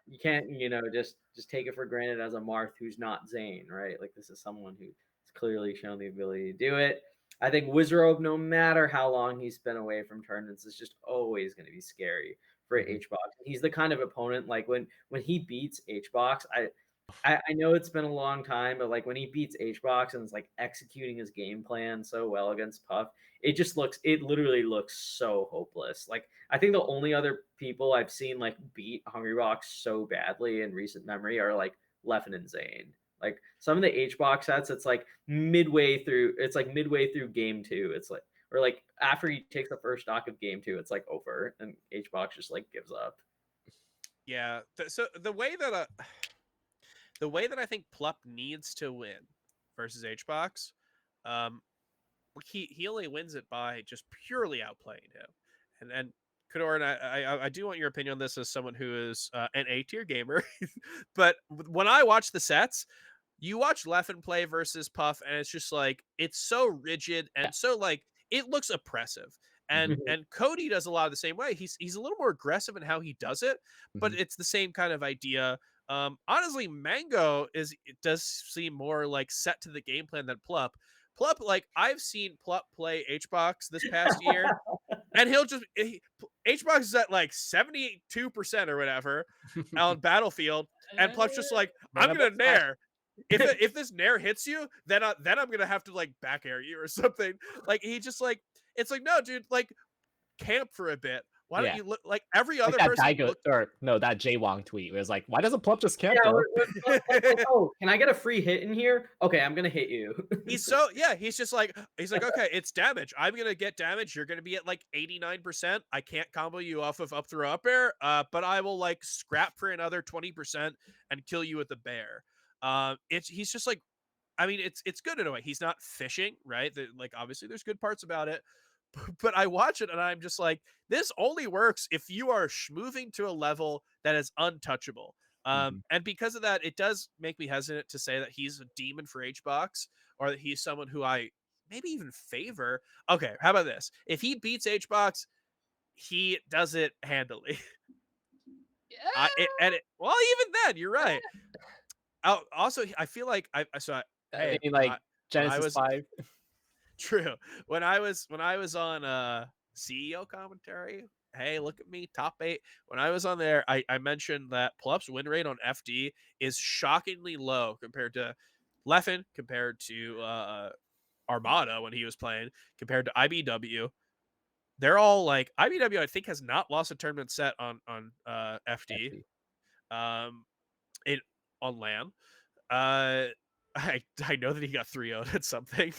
just take it for granted as a Marth who's not Zayn, right? Like this is someone who's clearly shown the ability to do it. I think Wizrobe, no matter how long he's been away from tournaments, is just always going to be scary for HBox. He's the kind of opponent like when he beats HBox, I know it's been a long time, but like when he beats HBox and is like executing his game plan so well against Puff, it literally looks so hopeless. Like I think the only other people I've seen like beat Hungrybox so badly in recent memory are like Leffen and Zayn. Like some of the HBox sets, it's like midway through game two. It's like, or like after he takes the first stock of game two, it's like over and HBox just like gives up. Yeah. So the way that I think Plup needs to win versus HBox, he only wins it by just purely outplaying him. And KoDoRiN, I do want your opinion on this as someone who is an A tier gamer. But when I watch the sets, you watch Leffen play versus Puff, and it's just like it's so rigid and so like it looks oppressive. And Cody does a lot of the same way. He's a little more aggressive in how he does it, but it's the same kind of idea. Honestly, Mango it does seem more like set to the game plan than Plup. Plup, like I've seen Plup play HBox this past year, and HBox is at like 72% or whatever on Battlefield, and Plup's just like, I'm gonna nair. If this nair hits you, then I'm gonna have to like back air you or something. Like he just like it's like, no, dude, like camp for a bit. Why don't you look like every other that person? That Jay Wong tweet where it's like, why doesn't Plup just camp Yeah, though? like, oh, can I get a free hit in here? Okay, I'm gonna hit you. He's just like okay, it's damage. I'm gonna get damage. You're gonna be at like 89%. I can't combo you off of up throw up air, but I will like scrap for another 20% and kill you with the bear. He's just like, I mean, it's good in a way. He's not fishing, right? Like obviously there's good parts about it, but I watch it and I'm just like, this only works if you are moving to a level that is untouchable. And because of that, it does make me hesitant to say that he's a demon for HBox or that he's someone who I maybe even favor. Okay, how about this? If he beats HBox, he does it handily. Well, even then, you're right. Also, I feel like I mean, like Genesis 5. True. When I was on CEO commentary, hey, look at me, top 8. When I was on there, I mentioned that Plup's win rate on FD is shockingly low compared to Leffen, compared to Armada when he was playing, compared to IBW. They're all like IBW. I think has not lost a tournament set on FD. On LAN. I know that he got 3-0'd at something.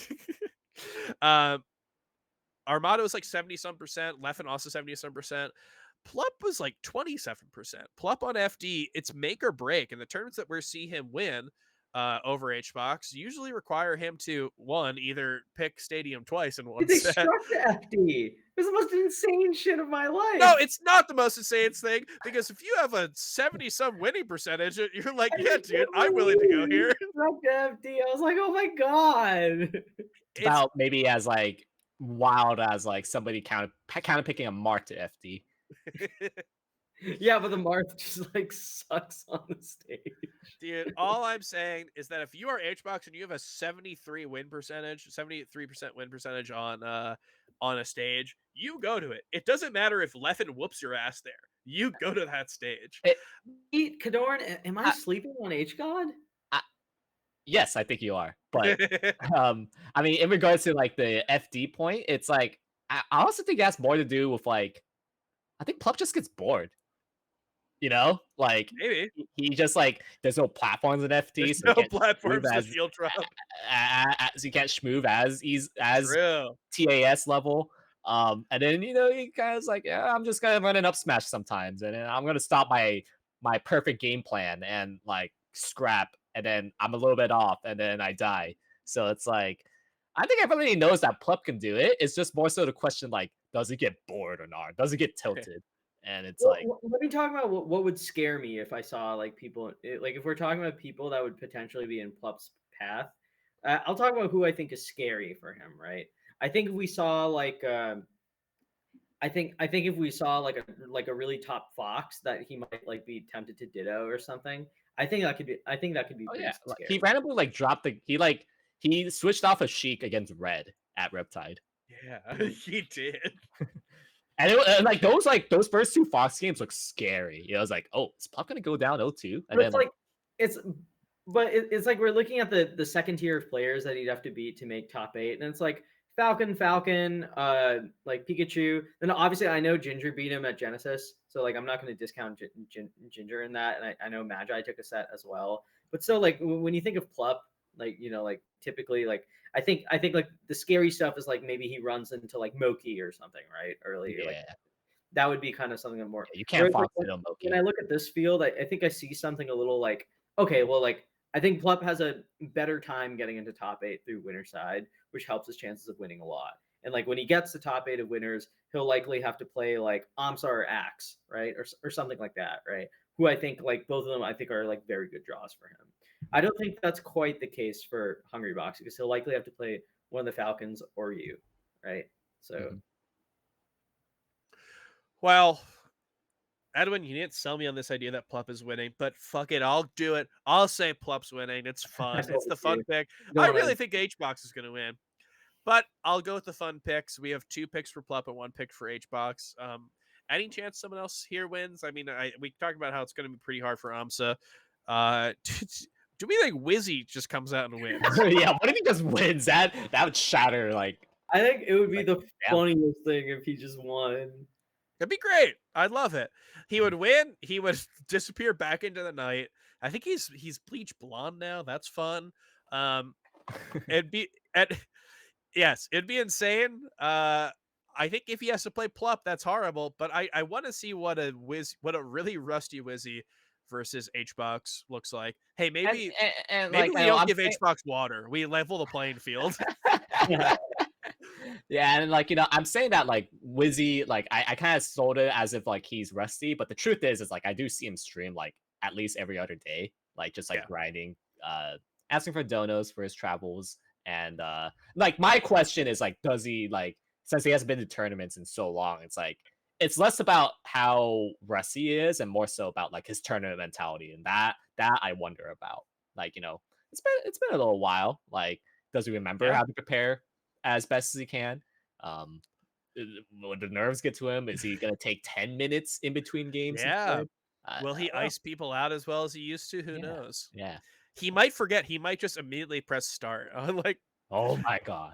Armada was like 70-some%. Leffen also 70-some%. Plup was like 27%. Plup on FD, it's make or break. And the tournaments that we see him win over HBox usually require him to, one, either pick Stadium twice in one They set. struck the FD. It was the most insane shit of my life. No, it's not the most insane thing, because if you have a 70-some winning percentage, you're like, yeah, dude, I'm willing to go here. Struck the FD. I was like, oh my god. It's about maybe as like wild as like somebody kind of picking a Marth to FD. Yeah, but the Marth just like sucks on the stage. Dude, all I'm saying is that if you are HBox and you have a 73% win percentage on a stage, you go to it. It doesn't matter if Leffen whoops your ass there. You go to that stage. KoDoRiN, am I sleeping on HGod? Yes, I think you are. But I mean, in regards to like the FD point, it's like I also think it has more to do with like I think Plup just gets bored. You know, like maybe he just like there's no platforms in FD, there's so no platforms to field drop. So you can't schmoove as True. TAS level. And then he kind of like, yeah, I'm just gonna run an up smash sometimes, and then I'm gonna stop my perfect game plan and like scrap, and then I'm a little bit off, and then I die. So it's like, I think everybody knows that Plup can do it. It's just more so the question, like, does he get bored or not? Does he get tilted? And it's like, let me talk about what would scare me if I saw like people like if we're talking about people that would potentially be in Plup's path. I'll talk about who I think is scary for him. Right. I think if we saw like I think if we saw like a really top fox that he might like be tempted to ditto or something. I think that could be oh pretty yeah, like, scary. he randomly like dropped he switched off a Sheik against Red at Riptide. Yeah, he did. And like those first two Fox games look scary. You know, I was like, oh, is Plup gonna go down 0-2? And But then it's like it's it's like we're looking at the second tier of players that he'd have to beat to make top 8, and it's like Falcon, like Pikachu. Then obviously I know Ginger beat him at Genesis, so like I'm not going to discount Ginger in that, and I know Magi took a set as well. But still, like when you think of Plup, like like typically like I think like the scary stuff is like maybe he runs into like Moki or something right early. yeah, Like that would be kind of something more. you can't Whereas, like, Fox it on when Moki. I look at this field, I think I see something a little like, okay, well, like I think Plup has a better time getting into top 8 through winner side, which helps his chances of winning a lot. And like when he gets to top 8 of winners, he'll likely have to play like Amsa or Axe, right, or something like that, right? Who I think like both of them I think are like very good draws for him. I don't think that's quite the case for Hungrybox because he'll likely have to play one of the Falcons or you, right? So. Mhm. Well, Edwin, you didn't sell me on this idea that Plup is winning, but fuck it, I'll do it. I'll say Plup's winning. It's fun. It's the fun pick. I really think HBox is going to win, but I'll go with the fun picks. We have 2 picks for Plup and 1 pick for HBox. Any chance someone else here wins? I mean, we talked about how it's going to be pretty hard for Amsa. Do we think Wizzy just comes out and wins? Yeah, what if he just wins? That would shatter like. I think it would be Like, the damn. funniest thing if he just won. That'd be great. I'd love it. He would win. He would disappear back into the night. I think he's bleach blonde now. That's fun. It'd be yes, it'd be insane. I think if he has to play Plup, that's horrible. But I want to see what a really rusty Wizzy versus HBox looks like. Hey, maybe and maybe like, we I know, don't I'm give saying- HBox water. We level the playing field. Yeah, and like, I'm saying that like Wizzy, like I kind of sold it as if like he's rusty, but the truth is like I do see him stream like at least every other day, like just like Yeah. grinding, asking for donos for his travels, and like my question is like, does he like since he hasn't been to tournaments in so long, it's like it's less about how rusty he is and more so about like his tournament mentality, and that I wonder about. Like, it's been a little while. Like, does he remember how to prepare as best as he can? When the nerves get to him, is he gonna take 10 minutes in between games? Yeah. Will I he don't know. ice people out as well as he used to? Who knows? Yeah. He might forget. He might just immediately press start. Like, Oh my god.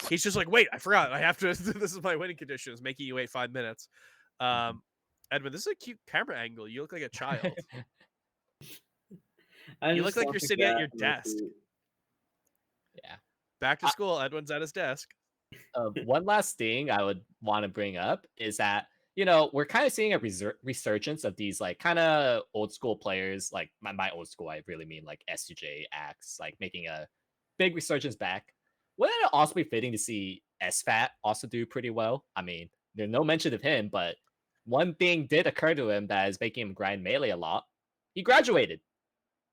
he's just like, wait, I forgot. I have to. This is my winning conditions, making you wait 5 minutes. Edwin, this is a cute camera angle. You look like a child. You look like you're sitting at your desk. Yeah. Back to school. Edwin's at his desk. One last thing I would want to bring up is that we're kind of seeing a resurgence of these like kind of old school players. Like my old school, I really mean like S2J, Axe, like making a big resurgence back. Wouldn't it also be fitting to see SFAT also do pretty well? I mean, there's no mention of him, but one thing did occur to him that is making him grind melee a lot. He graduated.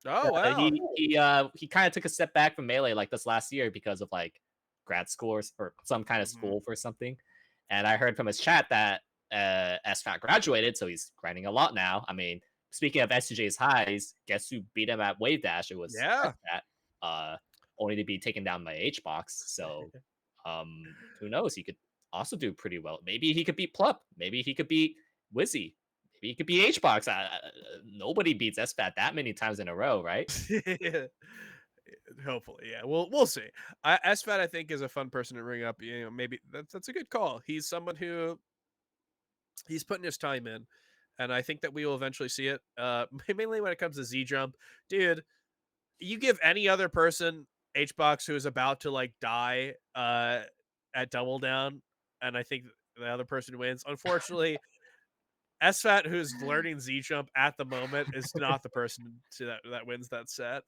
Oh wow. He kind of took a step back from melee like this last year because of like grad scores or some kind of school for something. And I heard from his chat that SFAT graduated, so he's grinding a lot now. I mean, speaking of S2J's highs, guess who beat him at Wave Dash? It was SFAT, only to be taken down by HBox. So who knows? He could also do pretty well. Maybe he could beat Plup. Maybe he could beat Wizzy. Maybe he could be HBox. Nobody beats SFAT that many times in a row, right? Hopefully, yeah. We'll see. SFAT, I think, is a fun person to bring up. Maybe that's a good call. He's someone who he's putting his time in, and I think that we will eventually see it. Mainly when it comes to Z Jump, dude. You give any other person HBox who is about to like die at Double Down, and I think the other person wins. Unfortunately, SFAT, who's learning Z jump at the moment, is not the person that wins that set.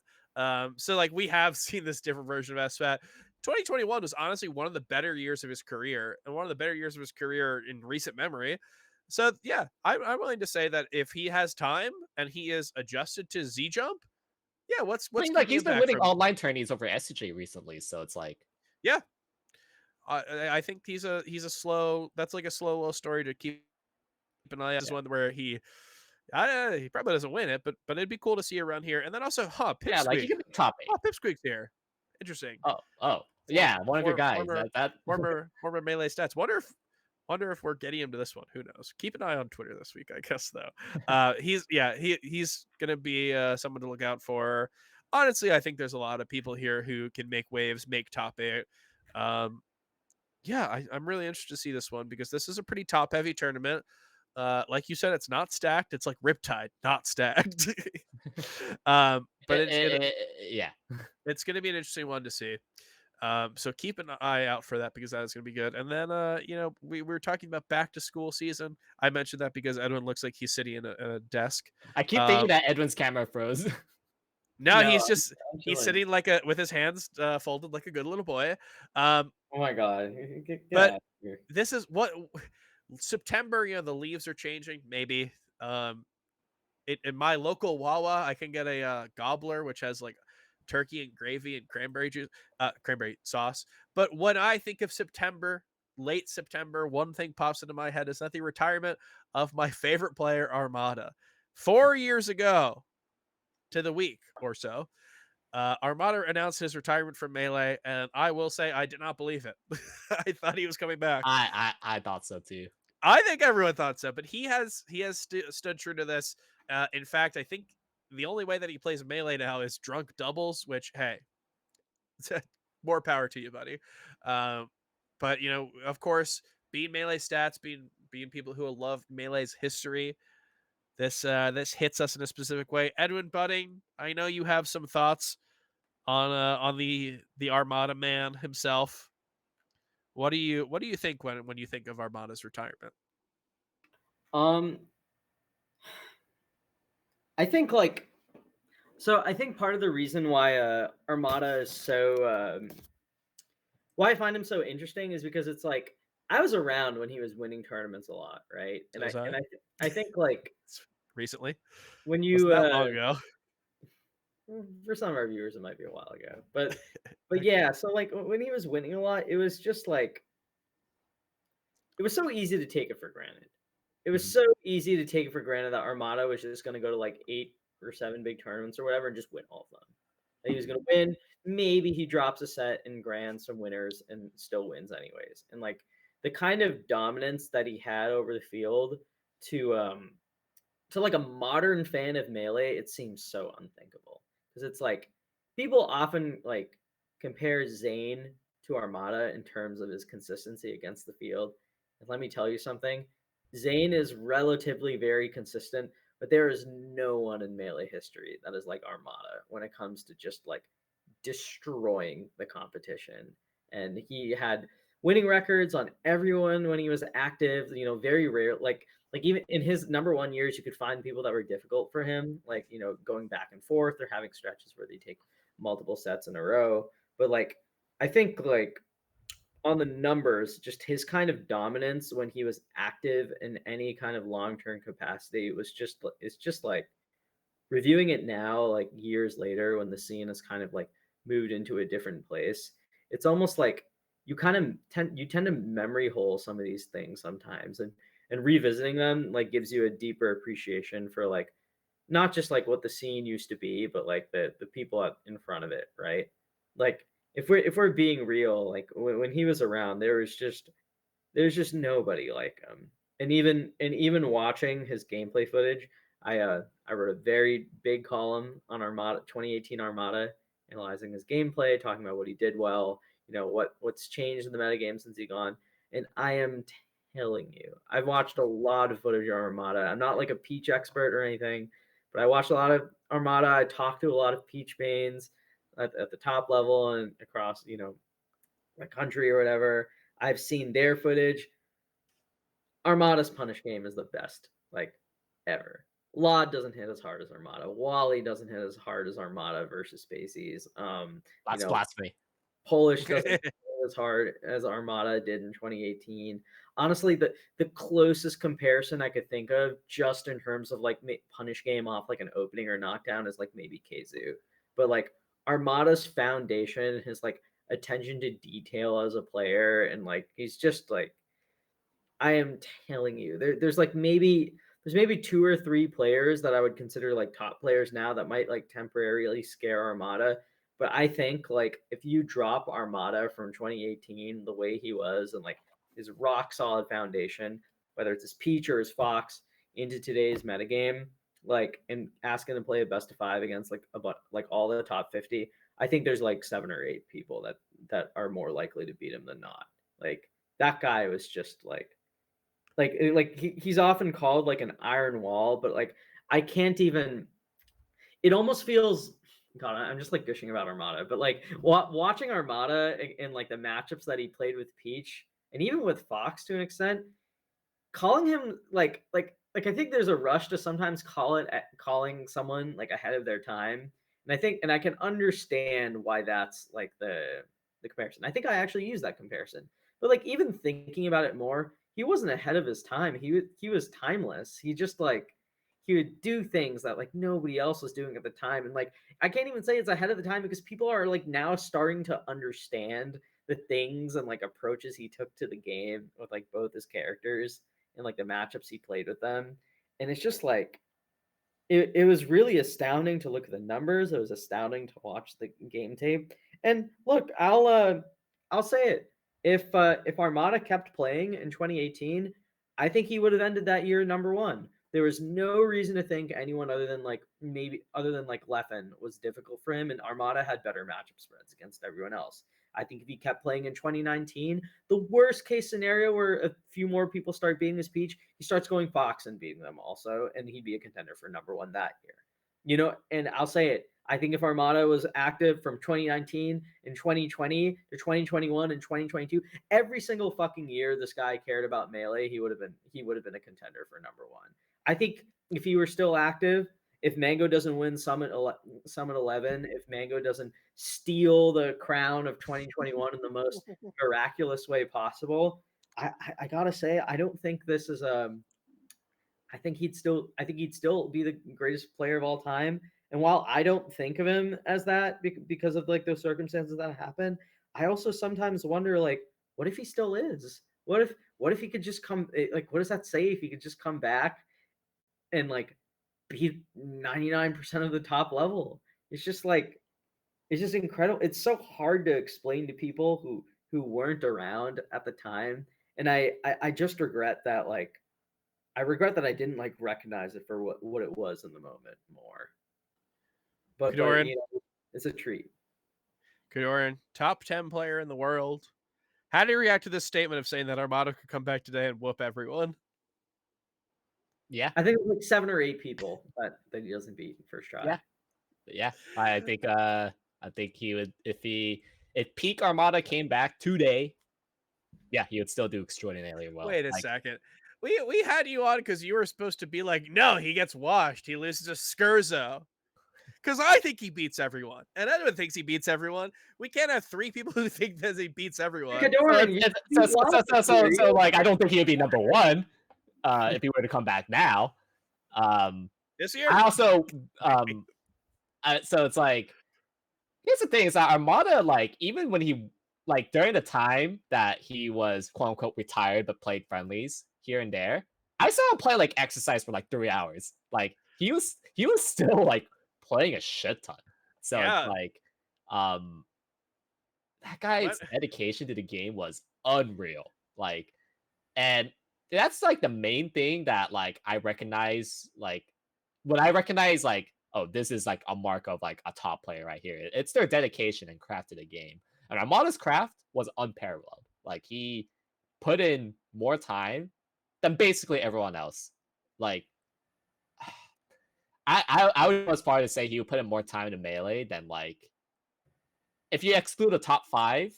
So like we have seen this different version of SFAT. 2021 was honestly one of the better years of his career, and one of the better years of his career in recent memory. So yeah, I'm willing to say that if he has time and he is adjusted to Z jump, yeah, what's I mean, keeping like he's him been back winning from? online tourneys over SCJ recently, so it's like, Yeah, I think he's a slow. That's like a slow little story to keep an eye on. This is yeah, one where he probably doesn't win it, but it'd be cool to see around here. And then also, yeah, like Pipsqueak. he could be top 8. Oh, Pipsqueak's here. Interesting. Oh, yeah, one of your guys. Former That former melee stats. Wonder if we're getting him to this one. Who knows? Keep an eye on Twitter this week, I guess. Though, he's gonna be someone to look out for. Honestly, I think there's a lot of people here who can make waves, make top 8. Yeah, I'm really interested to see this one because this is a pretty top heavy tournament. Like you said, it's not stacked. It's like Riptide, not stacked. But yeah. it's gonna be an interesting one to see. So keep an eye out for that because that is gonna be good. And then we were talking about back to school season. I mentioned that because Edwin looks like he's sitting in a desk. I keep thinking that Edwin's camera froze. No, No, he's chilling. sitting like with his hands folded like a good little boy. Oh my god. Get But out of here. this is what September, the leaves are changing. Maybe in my local Wawa, I can get a gobbler which has like turkey and gravy and cranberry juice, cranberry sauce. But when I think of September, late September, one thing pops into my head is that the retirement of my favorite player, Armada. 4 years ago to the week or so, Armada announced his retirement from Melee, and I will say I did not believe it. I thought he was coming back. I thought so too. I think everyone thought so, but he has stood true to this. In fact, I think the only way that he plays Melee now is drunk doubles, which hey, more power to you, buddy. But of course, being Melee stats, being people who love Melee's history, this hits us in a specific way. Edwin Budding, I know you have some thoughts on the Armada man himself. What do you think when you think of Armada's retirement? I think I think part of the reason why Armada is so why I find him so interesting is because it's like I was around when he was winning tournaments a lot, right? So was I. I think like Recently, when wasn't you that long ago. for some of our viewers it might be a while ago, but yeah, so like when he was winning a lot, it was just like it was so easy to take it for granted. It was so easy to take it for granted that Armada was just going to go to like 8 or 7 big tournaments or whatever and just win all of them. That he was going to win. Maybe he drops a set and grands some winners and still wins anyways. And like the kind of dominance that he had over the field to like a modern fan of Melee, it seems so unthinkable because it's like people often like compare Zayn to Armada in terms of his consistency against the field. And let me tell you something. Zayn is relatively very consistent, but there is no one in Melee history that is like Armada when it comes to just like destroying the competition. And he had winning records on everyone when he was active, very rare. Like even in his number 1 years, you could find people that were difficult for him, like, going back and forth or having stretches where they take multiple sets in a row. But like, I think like on the numbers, just his kind of dominance when he was active in any kind of long-term capacity it's just like reviewing it now, like years later when the scene has kind of like moved into a different place. It's almost like you kind of tend to memory hole some of these things sometimes, and revisiting them like gives you a deeper appreciation for like not just like what the scene used to be, but like the people in front of it, right? Like if we're being real, like when he was around, there's just nobody like him. And even watching his gameplay footage, I wrote a very big column on Armada 2018 Armada, analyzing his gameplay, talking about what he did well, what's changed in the metagame since he gone. And I am telling you, I've watched a lot of footage of Armada. I'm not like a Peach expert or anything, but I watched a lot of Armada. I talked to a lot of Peach mains at the top level and across, the country or whatever. I've seen their footage. Armada's punish game is the best like ever. Laud doesn't hit as hard as Armada. Wally doesn't hit as hard as Armada versus Spacies. That's blasphemy. Polish doesn't hit as hard as Armada did in 2018. Honestly, the closest comparison I could think of, just in terms of like punish game off like an opening or knockdown, is like maybe Keizu. But like Armada's foundation, his like attention to detail as a player, and like he's just like, I am telling you, there's maybe 2 or 3 players that I would consider like top players now that might like temporarily scare Armada. But I think like if you drop Armada from 2018 the way he was, and like his rock solid foundation, whether it's his Peach or his Fox, into today's metagame, like, and ask him to play a best of 5 against like all the top 50, I think there's like 7 or 8 people that are more likely to beat him than not. Like that guy was just he's often called like an iron wall, but like I can't even. It almost feels. God, I'm just like gushing about Armada, but like watching Armada in like the matchups that he played with Peach and even with Fox to an extent, calling him I think there's a rush to sometimes calling someone like ahead of their time, and I can understand why that's like the comparison. I think I actually use that comparison, but like even thinking about it more, he wasn't ahead of his time. He was timeless. He just like he would do things that like nobody else was doing at the time, and like I can't even say it's ahead of the time because people are like now starting to understand the things and like approaches he took to the game with like both his characters and like the matchups he played with them. And it's just like it was really astounding to look at the numbers. It was astounding to watch the game tape. And look, I'll say it. If Armada kept playing in 2018, I think he would have ended that year number 1. There was no reason to think anyone other than like Leffen was difficult for him, and Armada had better matchup spreads against everyone else. I think if he kept playing in 2019, the worst case scenario where a few more people start beating his Peach, he starts going Fox and beating them also, and he'd be a contender for number 1 that year. And I'll say it. I think if Armada was active from 2019 and 2020 to 2021 and 2022, every single fucking year this guy cared about Melee, he would have been a contender for number 1. I think if he were still active, if Mango doesn't win Summit 11, if Mango doesn't steal the crown of 2021 in the most miraculous way possible, I gotta say, I don't think this is I think he'd still be the greatest player of all time. And while I don't think of him as that because of like those circumstances that happen, I also sometimes wonder like, what if he still is? What if he could just come? Like, what does that say if he could just come back and like be 99% of the top level? It's just incredible. It's so hard to explain to people who weren't around at the time, and I just regret that I regret that I didn't like recognize it for what it was in the moment more. But KoDoRiN, it's a treat. KoDoRiN, top 10 player in the world. How do you react to this statement of saying that Armada could come back today and whoop everyone? Yeah, I think it was like 7 or 8 people that he doesn't beat in first try. Yeah. I think he would if peak Armada came back today. Yeah, he would still do extraordinarily well. Wait a second. We had you on because you were supposed to be like, no, he gets washed. He loses to Skurzo. Because I think he beats everyone. And everyone thinks he beats everyone. We can't have 3 people who think that he beats everyone. KoDoRiN, so like I don't think he would be number 1 if he were to come back now. This year? I also so it's like, here's the thing is that Armada, like, even when he like during the time that he was quote unquote retired but played friendlies here and there, I saw him play like exercise for like 3 hours. Like he was still like playing a shit ton. So Yeah. it's like that guy's dedication to the game was unreal. Like, and that's like the main thing that like I recognize, like when I recognize like, oh, this is like a mark of like a top player right here. It's their dedication and craft to the game. And Armada's craft was unparalleled. Like he put in more time than basically everyone else. Like I would go as far to say he would put in more time in Melee than like, if you exclude the top 5,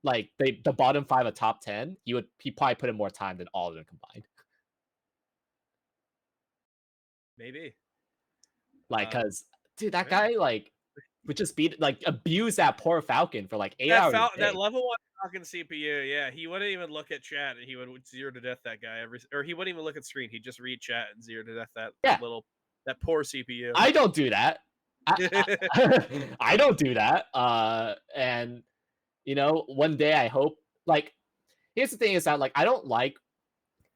like the bottom 5 of top 10, he probably put in more time than all of them combined. Maybe. Like, cause dude, that yeah. guy like would just abuse that poor Falcon for like 8 hours a That day. level 1 Falcon CPU, yeah, he wouldn't even look at chat, and he would 0 to death that guy or he wouldn't even look at screen. He'd just read chat and 0 to death Yeah. that poor CPU. I don't do that. I don't do that. And you know, one day I hope like here's the thing is that like I don't like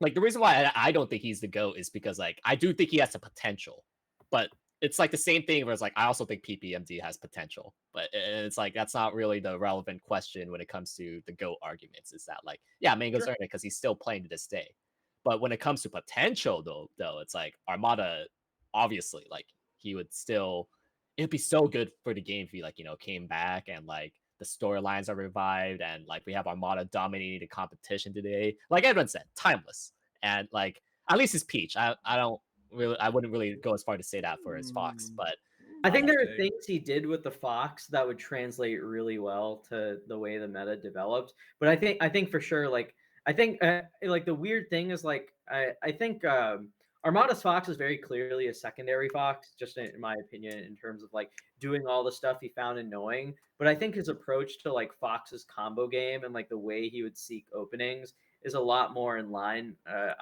the reason why I don't think he's the GOAT is because like I do think he has the potential, but it's like the same thing where it's like I also think PPMD has potential, but it's like that's not really the relevant question when it comes to the GOAT arguments. Is that like Mango's earned it because he's still playing to this day, but when it comes to potential though it's like Armada obviously like he would still it'd be so good for the game if he like came back and like the storylines are revived and like we have Armada dominating the competition today. Like Edwin said, timeless. And like at least his Peach. I wouldn't really go as far to say that for his Fox, but I think there are things he did with the Fox that would translate really well to the way the meta developed. But I think for sure, like like the weird thing is like I think Armada's Fox is very clearly a secondary Fox, just in my opinion, in terms of like doing all the stuff he found annoying. But I think his approach to like Fox's combo game and like the way he would seek openings is a lot more in line,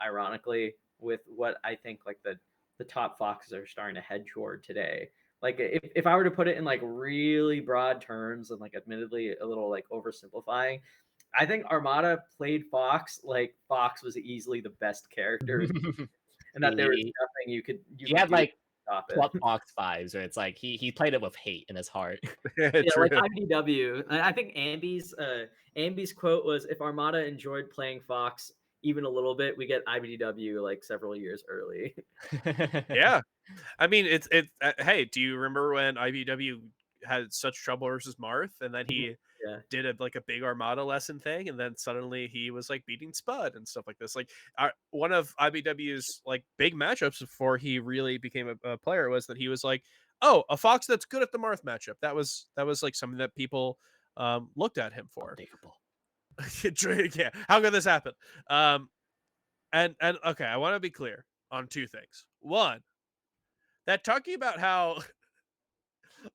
ironically, with what I think like the top Foxes are starting to head toward today. Like if I were to put it in like really broad terms and like admittedly a little like oversimplifying, I think Armada played Fox like Fox was easily the best character and that there was nothing you could had do like stop it. Plup Fox vibes, where it's like he played it with hate in his heart. Yeah, like IBDW. I think Ambi's quote was, "If Armada enjoyed playing Fox even a little bit, we get IBDW like several years early." Yeah, I mean it's hey, do you remember when IBW had such trouble versus Marth, and then he did a big Armada lesson thing, and then suddenly he was like beating Spud and stuff like this. Like one of IBW's like big matchups before he really became a player was that he was like, oh, a Fox that's good at the Marth matchup. That was like something that people looked at him for. Yeah, how could this happen? And okay, I want to be clear on two things. One, that talking about how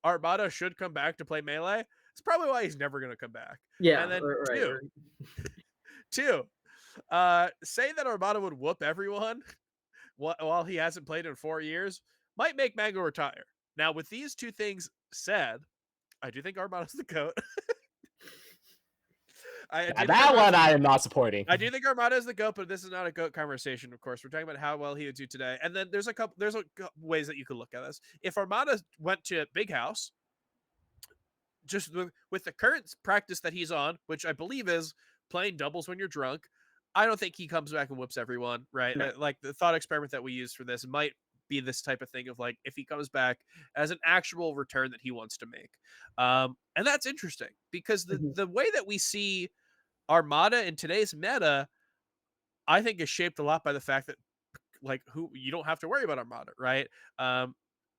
Armada should come back to play Melee, it's probably why he's never going to come back. Yeah, and then right. two, say that Armada would whoop everyone while he hasn't played in 4 years might make Mango retire. Now, with these two things said, I do think Armada's the GOAT. That one I am not supporting. I do think Armada is the GOAT, but this is not a GOAT conversation, of course. We're talking about how well he would do today. And then there's a couple ways that you could look at this. If Armada went to Big House, just with the current practice that he's on, which I believe is playing doubles when you're drunk, I don't think he comes back and whoops everyone, right? No. Like the thought experiment that we use for this might be this type of thing of like, if he comes back as an actual return that he wants to make. And that's interesting because the way that we see Armada in today's meta, I think is shaped a lot by the fact that like you don't have to worry about Armada, right?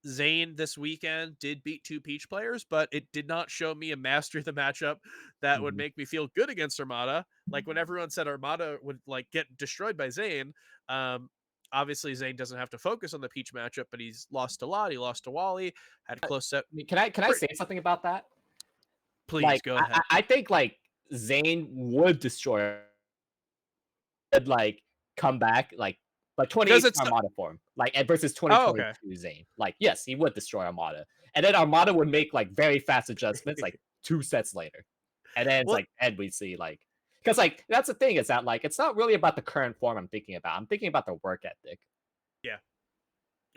Zayn this weekend did beat 2 Peach players, but it did not show me a mastery of the matchup that would make me feel good against Armada. Like when everyone said Armada would like get destroyed by Zayn, obviously Zayn doesn't have to focus on the Peach matchup, but he's lost a lot. He lost to Wally, had a close set. Can I say something about that? Please like, go ahead. I think like Zayn would destroy, like come back like 2018 Armada form, like versus 2022 Zayn. Like yes, he would destroy Armada, and then Armada would make like very fast adjustments like 2 sets later, and then it's like and we see like because like that's the thing is that like it's not really about the current form I'm thinking about. I'm thinking about the work ethic. Yeah.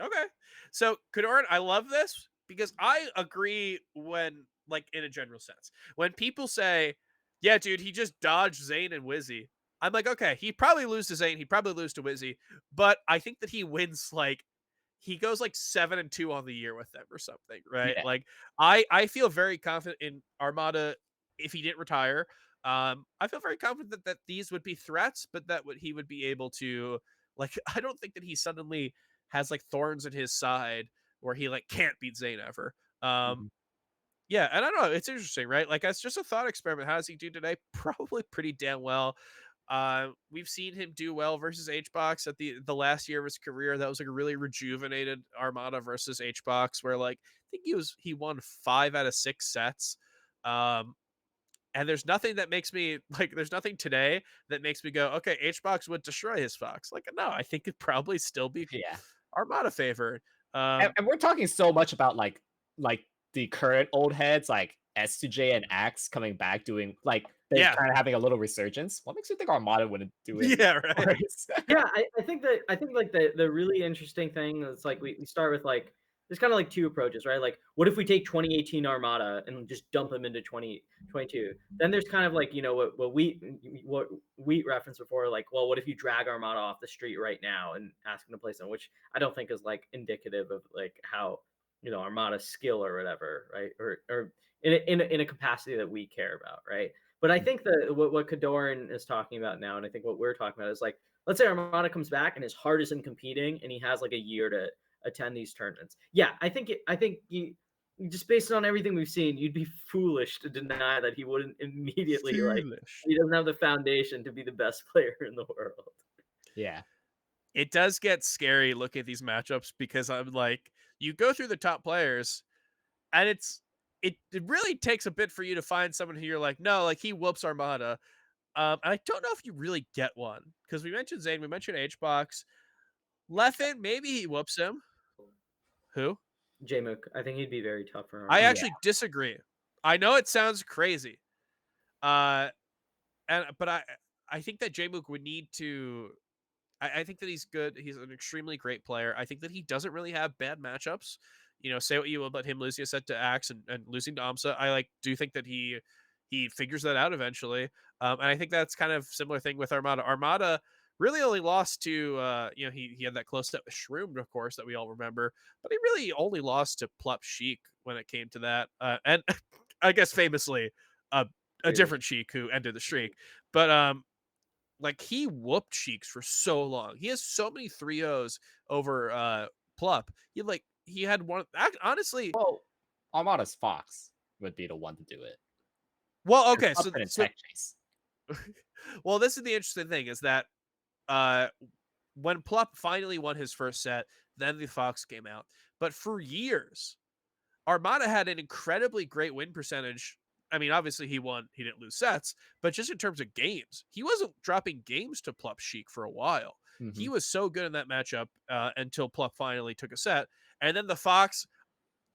Okay. So KoDoRiN, I love this because I agree when like in a general sense when people say, yeah, dude, he just dodged Zayn and Wizzy. I'm like, okay, he'd probably lose to Zayn, he'd probably lose to Wizzy, but I think that he wins like he goes like 7-2 on the year with them or something, right? Yeah. Like I feel very confident in Armada if he didn't retire. I feel very confident that these would be threats, but that he would be able to like I don't think that he suddenly has like thorns at his side where he like can't beat Zayn ever. Yeah, and I don't know. It's interesting, right? Like, it's just a thought experiment. How does he do today? Probably pretty damn well. We've seen him do well versus HBox at the last year of his career. That was like a really rejuvenated Armada versus HBox, where like I think he won 5 out of 6 sets. And there's nothing that makes me like there's nothing today that makes me go, okay, HBox would destroy his Fox. Like, no, I think it'd probably still be Yeah. Armada favored. And we're talking so much about like the current old heads like S to J and Axe coming back doing like they're Yeah. kind of having a little resurgence. What makes you think Armada wouldn't do it? Yeah, right. worse? Yeah, I think like the really interesting thing is like we start with like there's kind of like two approaches, right? Like what if we take 2018 Armada and just dump them into 2022? Then there's kind of like, you know, what we referenced before, like, well, what if you drag Armada off the street right now and ask them to play some, which I don't think is like indicative of like how, you know, Armada's skill or whatever, right? Or in a capacity that we care about, right? But I think that what KoDoRiN is talking about now, and I think what we're talking about is like, let's say Armada comes back and his heart is in competing, and he has like a year to attend these tournaments. Yeah, I think you just based on everything we've seen, you'd be foolish to deny that he wouldn't immediately like he doesn't have the foundation to be the best player in the world. Yeah. It does get scary looking at these matchups because I'm like, you go through the top players, and it really takes a bit for you to find someone who you're like, no, like he whoops Armada. I don't know if you really get one because we mentioned Zayn, we mentioned HBox, Leffen, maybe he whoops him. Who? Jmook, I think he'd be very tough for I Armada. actually disagree. I know it sounds crazy, but I think that Jmook would need to. I think that he's good. He's an extremely great player. I think that he doesn't really have bad matchups. You know, say what you will about him losing a set to Axe and losing to Amsa. I do think that he figures that out eventually. And I think that's kind of similar thing with Armada. Armada really only lost to you know, he had that close step with Shroom, of course, that we all remember, but he really only lost to Plup Sheik when it came to that. And I guess famously a different Sheik who ended the streak. But like he whooped Sheiks for so long. He has so many 3-0s over Plup. He had one honestly. Well, Armada's Fox would be the one to do it. Well, okay, so tech chase. Well, this is the interesting thing is that when Plup finally won his first set, then the Fox came out. But for years, Armada had an incredibly great win percentage. I mean, obviously he won, he didn't lose sets, but just in terms of games, he wasn't dropping games to Plup Sheik for a while. Mm-hmm. He was so good in that matchup until Plup finally took a set. And then the Fox,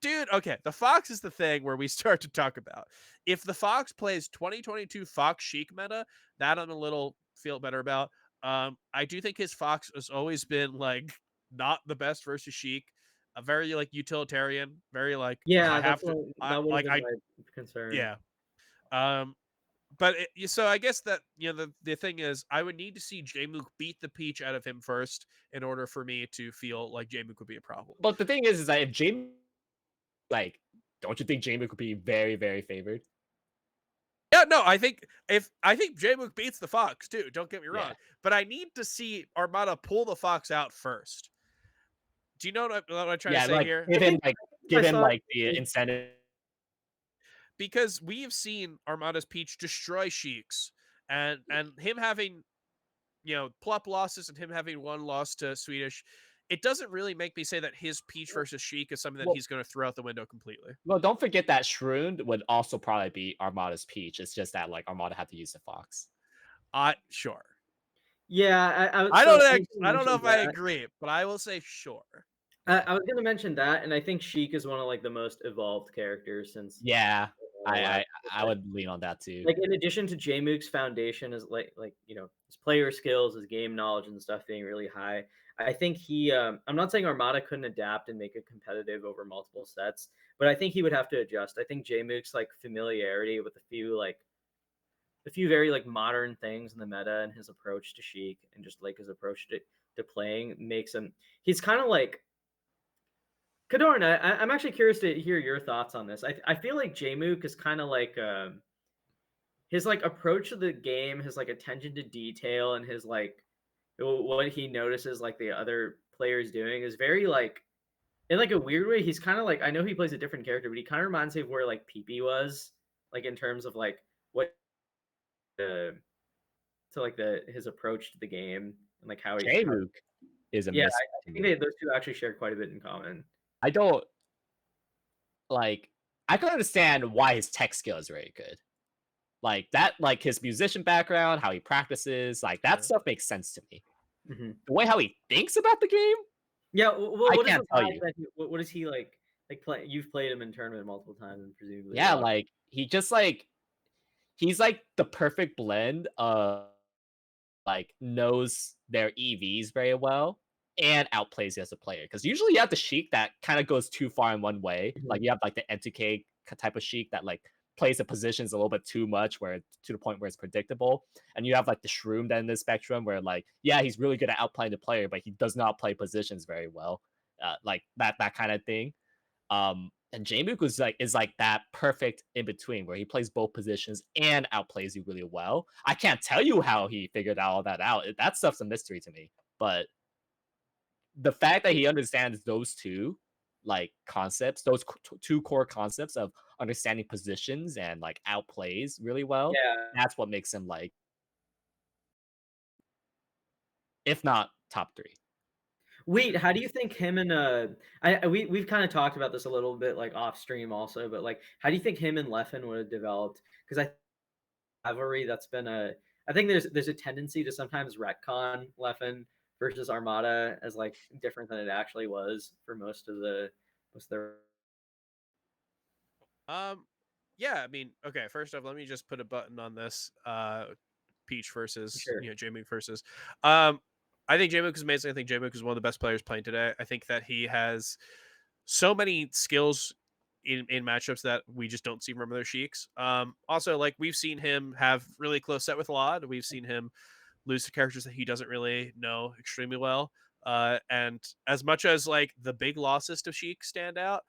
dude, okay, the Fox is the thing where we start to talk about. If the Fox plays 2022 Fox Sheik meta, that I'm a little feel better about. I do think his Fox has always been like not the best versus Sheik. A very like utilitarian, very like Yeah, I have that's to that would have been my concern. yeah. But so I guess that, you know, the thing is I would need to see Jmook beat the peach out of him first in order for me to feel like Jmook would be a problem. But the thing is that if Jmook, like, don't you think Jmook would be very, very favored? Yeah, no, I think Jmook beats the Fox too. Don't get me wrong, but I need to see Armada pull the Fox out first. Do you know what I'm trying to say here? Give him the incentive. Because we have seen Armada's Peach destroy Sheiks, and him having, you know, Plup losses and him having one loss to Swedish, it doesn't really make me say that his Peach versus Sheik is something that he's going to throw out the window completely. Well, don't forget that Shroom would also probably be Armada's Peach. It's just that like Armada had to use the Fox. Sure. Yeah, I don't know if I agree, but I will say sure. I was gonna mention that, and I think Sheik is one of like the most evolved characters since. Yeah, I would lean on that too. Like in addition to Jmook's foundation is like you know, his player skills, his game knowledge and stuff being really high. I think he I'm not saying Armada couldn't adapt and make it competitive over multiple sets, but I think he would have to adjust. I think Jmook's like familiarity with a few very like modern things in the meta and his approach to Sheik and just like his approach to playing makes him, he's kind of like KoDoRiN. I'm actually curious to hear your thoughts on this. I feel like Jmook is kind of like his like approach to the game, his like attention to detail, and his like what he notices like the other players doing is very like in like a weird way. He's kind of like, I know he plays a different character, but he kind of reminds me of where like PP was, like in terms of like what to to like his approach to the game and like how he. J-Mook is a Yeah, mystery I to think me. those two actually share quite a bit in common. I don't like. I can understand why his tech skill is very good. Like that, like his musician background, how he practices, like that stuff makes sense to me. Mm-hmm. The way how he thinks about the game, Yeah, I what is can't the tell vibe you. that what is he like play? You've played him in tournament multiple times, and presumably. Yeah, like he just like he's like the perfect blend of like knows their EVs very well and outplays you as a player. Because usually you have the Sheik that kind of goes too far in one way. Mhm. Like you have like the NTK type of Sheik that like plays the positions a little bit too much, where to the point where it's predictable. And you have like the Shroom then in the spectrum where like yeah he's really good at outplaying the player, but he does not play positions very well. Like that kind of thing. And J-Mook is like that perfect in between where he plays both positions and outplays you really well. I can't tell you how he figured all that out. That stuff's a mystery to me. But the fact that he understands those two like concepts, those two core concepts of understanding positions and like outplays really well, Yeah. that's what makes him like, if not top 3. Wait, how do you think him and we've kind of talked about this a little bit like off stream also, but like how do you think him and Leffen would have developed? Because I rivalry that's been I think there's a tendency to sometimes retcon Leffen versus Armada as like different than it actually was for most of their. Yeah, I mean, okay, first off, let me just put a button on this. Peach versus Sure. J-Mook versus. I think J-Mook is amazing. I think J-Mook is one of the best players playing today. I think that he has so many skills in matchups that we just don't see from other Sheiks. Also, like we've seen him have really close set with Lod. We've seen him lose to characters that he doesn't really know extremely well. And as much as like the big losses to Sheik stand out,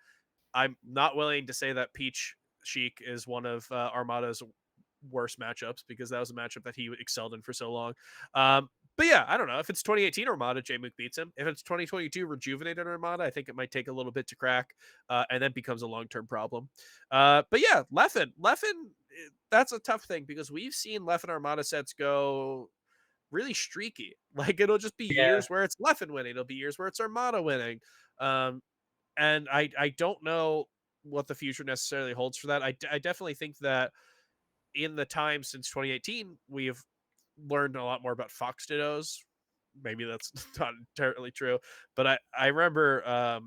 I'm not willing to say that Peach Sheik is one of Armada's worst matchups because that was a matchup that he excelled in for so long. But yeah, I don't know. If it's 2018 Armada, J-Mook beats him. If it's 2022 Rejuvenated Armada, I think it might take a little bit to crack and then becomes a long-term problem. But yeah, Leffen, that's a tough thing because we've seen Leffen Armada sets go really streaky. Like it'll just be Yeah. years where it's Leffen winning. It'll be years where it's Armada winning. And I don't know what the future necessarily holds for that. I definitely think that in the time since 2018, we've learned a lot more about Fox Dittos. Maybe that's not entirely true, but I remember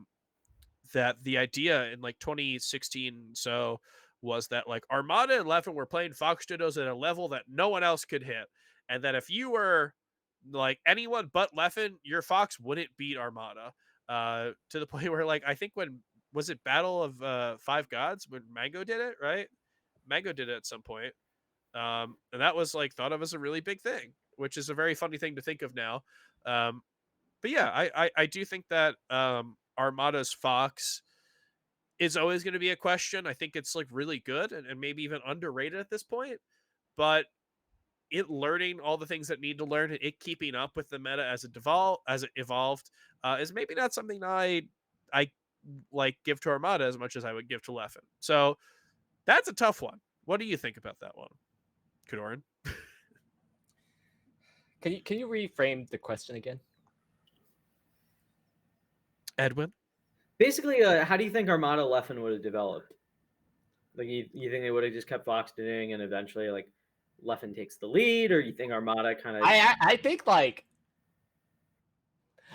that the idea in like 2016 so was that like Armada and Leffen were playing Fox Dittos at a level that no one else could hit, and that if you were like anyone but Leffen, your Fox wouldn't beat Armada. To the point where like I think when was it Battle of Five Gods when Mango did it, right? Mango did it at some point. And that was like thought of as a really big thing, which is a very funny thing to think of now. But yeah, I do think that Armada's Fox is always going to be a question. I think it's like really good and maybe even underrated at this point, but it learning all the things that need to learn, it keeping up with the meta as it evolved, is maybe not something I like give to Armada as much as I would give to Leffen. So that's a tough one. What do you think about that one, KoDoRiN? Can you reframe the question again? Edwin? Basically, how do you think Armada Leffen would have developed? Like, you think they would have just kept Fox doing, and eventually, like, Leffen takes the lead, or you think Armada kind of? I think like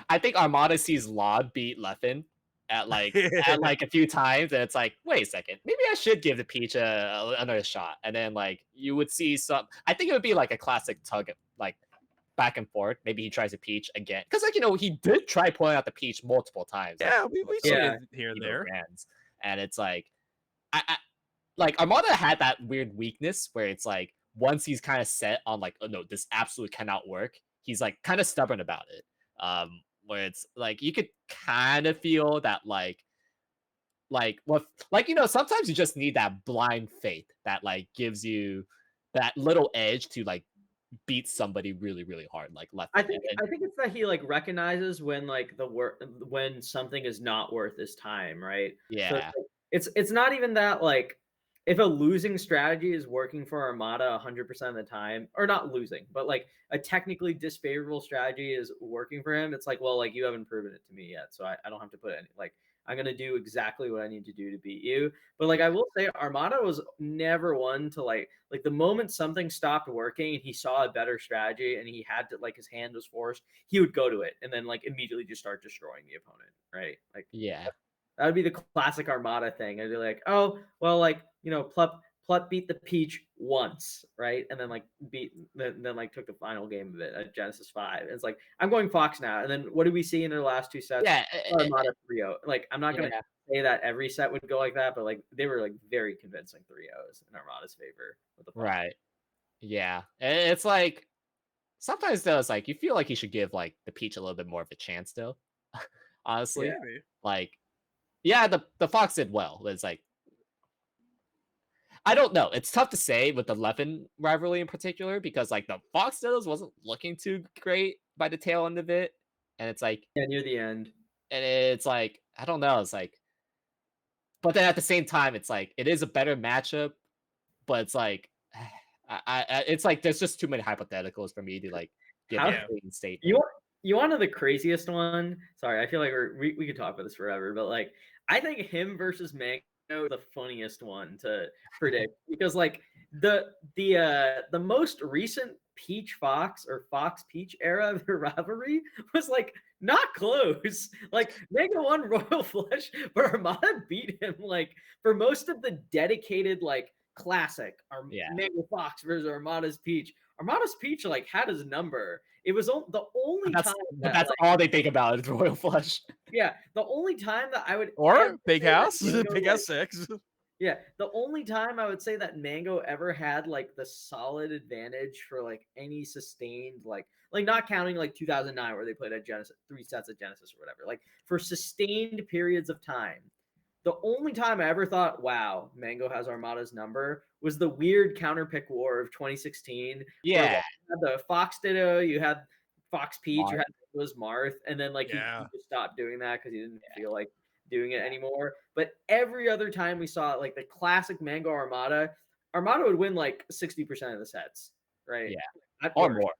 I think Armada sees Lod beat Leffen at like a few times, and it's like, wait a second, maybe I should give the Peach another shot. And then like you would see some. I think it would be like a classic tug, like back and forth. Maybe he tries a Peach again because like he did try pulling out the Peach multiple times. Yeah, like, we see it here and there. Grands. And it's like I like Armada had that weird weakness where it's like once he's kind of set on like, oh no, this absolutely cannot work, he's like kind of stubborn about it. Where it's like you could kind of feel that sometimes you just need that blind faith that like gives you that little edge to like beat somebody really really hard like left. I think it's that he like recognizes when like when something is not worth his time, right? Yeah. So it's not even that like if a losing strategy is working for Armada 100% of the time, or not losing, but like a technically disfavorable strategy is working for him, it's like, well, like you haven't proven it to me yet, so I don't have to put any like I'm gonna do exactly what I need to do to beat you. But like I will say, Armada was never one to like the moment something stopped working and he saw a better strategy and he had to like his hand was forced, he would go to it and then like immediately just start destroying the opponent, right? Like Yeah. that would be the classic Armada thing. I'd be like, oh, well, like, Plup beat the Peach once, right? And then like then like took the final game of it at Genesis 5. And it's like, I'm going Fox now. And then what did we see in their last two sets? Yeah. Armada 3-0. Like, I'm not gonna Yeah. say that every set would go like that, but like they were like very convincing 3-0s in Armada's favor with the Fox. Right. Yeah. It's like sometimes though, it's like you feel like you should give like the Peach a little bit more of a chance though. Honestly. Maybe. Like, yeah, the Fox did well. But it's like I don't know. It's tough to say with the Leffen rivalry in particular because like the Fox Diddles wasn't looking too great by the tail end of it. And it's like Yeah, near the end. and it's like I don't know, it's like but then at the same time it's like it is a better matchup, but it's like it's like there's just too many hypotheticals for me to like give How- a clean statement. You want to know the craziest one? Sorry, I feel like we could talk about this forever, but like I think him versus Mango is the funniest one to predict because like the most recent Peach Fox or Fox Peach era of the rivalry was like not close. Like Mango won Royal Flush, but Armada beat him like for most of the dedicated like classic Yeah. Mango Fox versus Armada's Peach. Armada's Peach like had his number. It was the only But time that's all they think about is Royal Flush. yeah, the only time that I would Or ever Big say that House, Mango, Big like- House 6. Yeah, the only time I would say that Mango ever had like the solid advantage for like any sustained like not counting like 2009 where they played at Genesis 3 sets at Genesis or whatever. Like for sustained periods of time. The only time I ever thought, wow, Mango has Armada's number was the weird counterpick war of 2016. Yeah. Where, like, you had the Fox Ditto, you had Fox Peach, Marth. you had it was Marth, and then like he just stopped doing that because he didn't feel like doing it anymore. But every other time we saw like the classic Mango Armada would win like 60% of the sets, right? Yeah. Or more.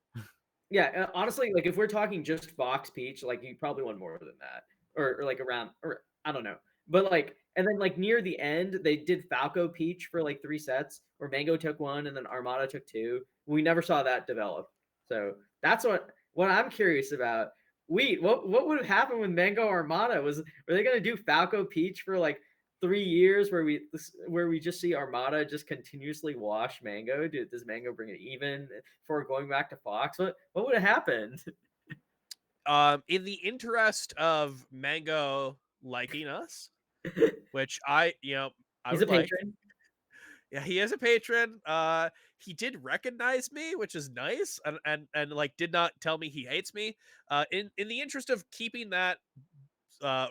Yeah, honestly, like if we're talking just Fox Peach, like you probably won more than that, or like around, or I don't know. But like, and then like near the end, they did Falco Peach for like 3 sets, where Mango took 1 and then Armada took 2. We never saw that develop. So that's what I'm curious about. What would have happened with Mango Armada? Were they gonna do Falco Peach for like 3 years where we just see Armada just continuously wash Mango? Does Mango bring it even before going back to Fox? What would have happened? In the interest of Mango liking us, which I He's a would like. patron. Yeah, he is a patron. He did recognize me, which is nice, and like did not tell me he hates me. In the interest of keeping that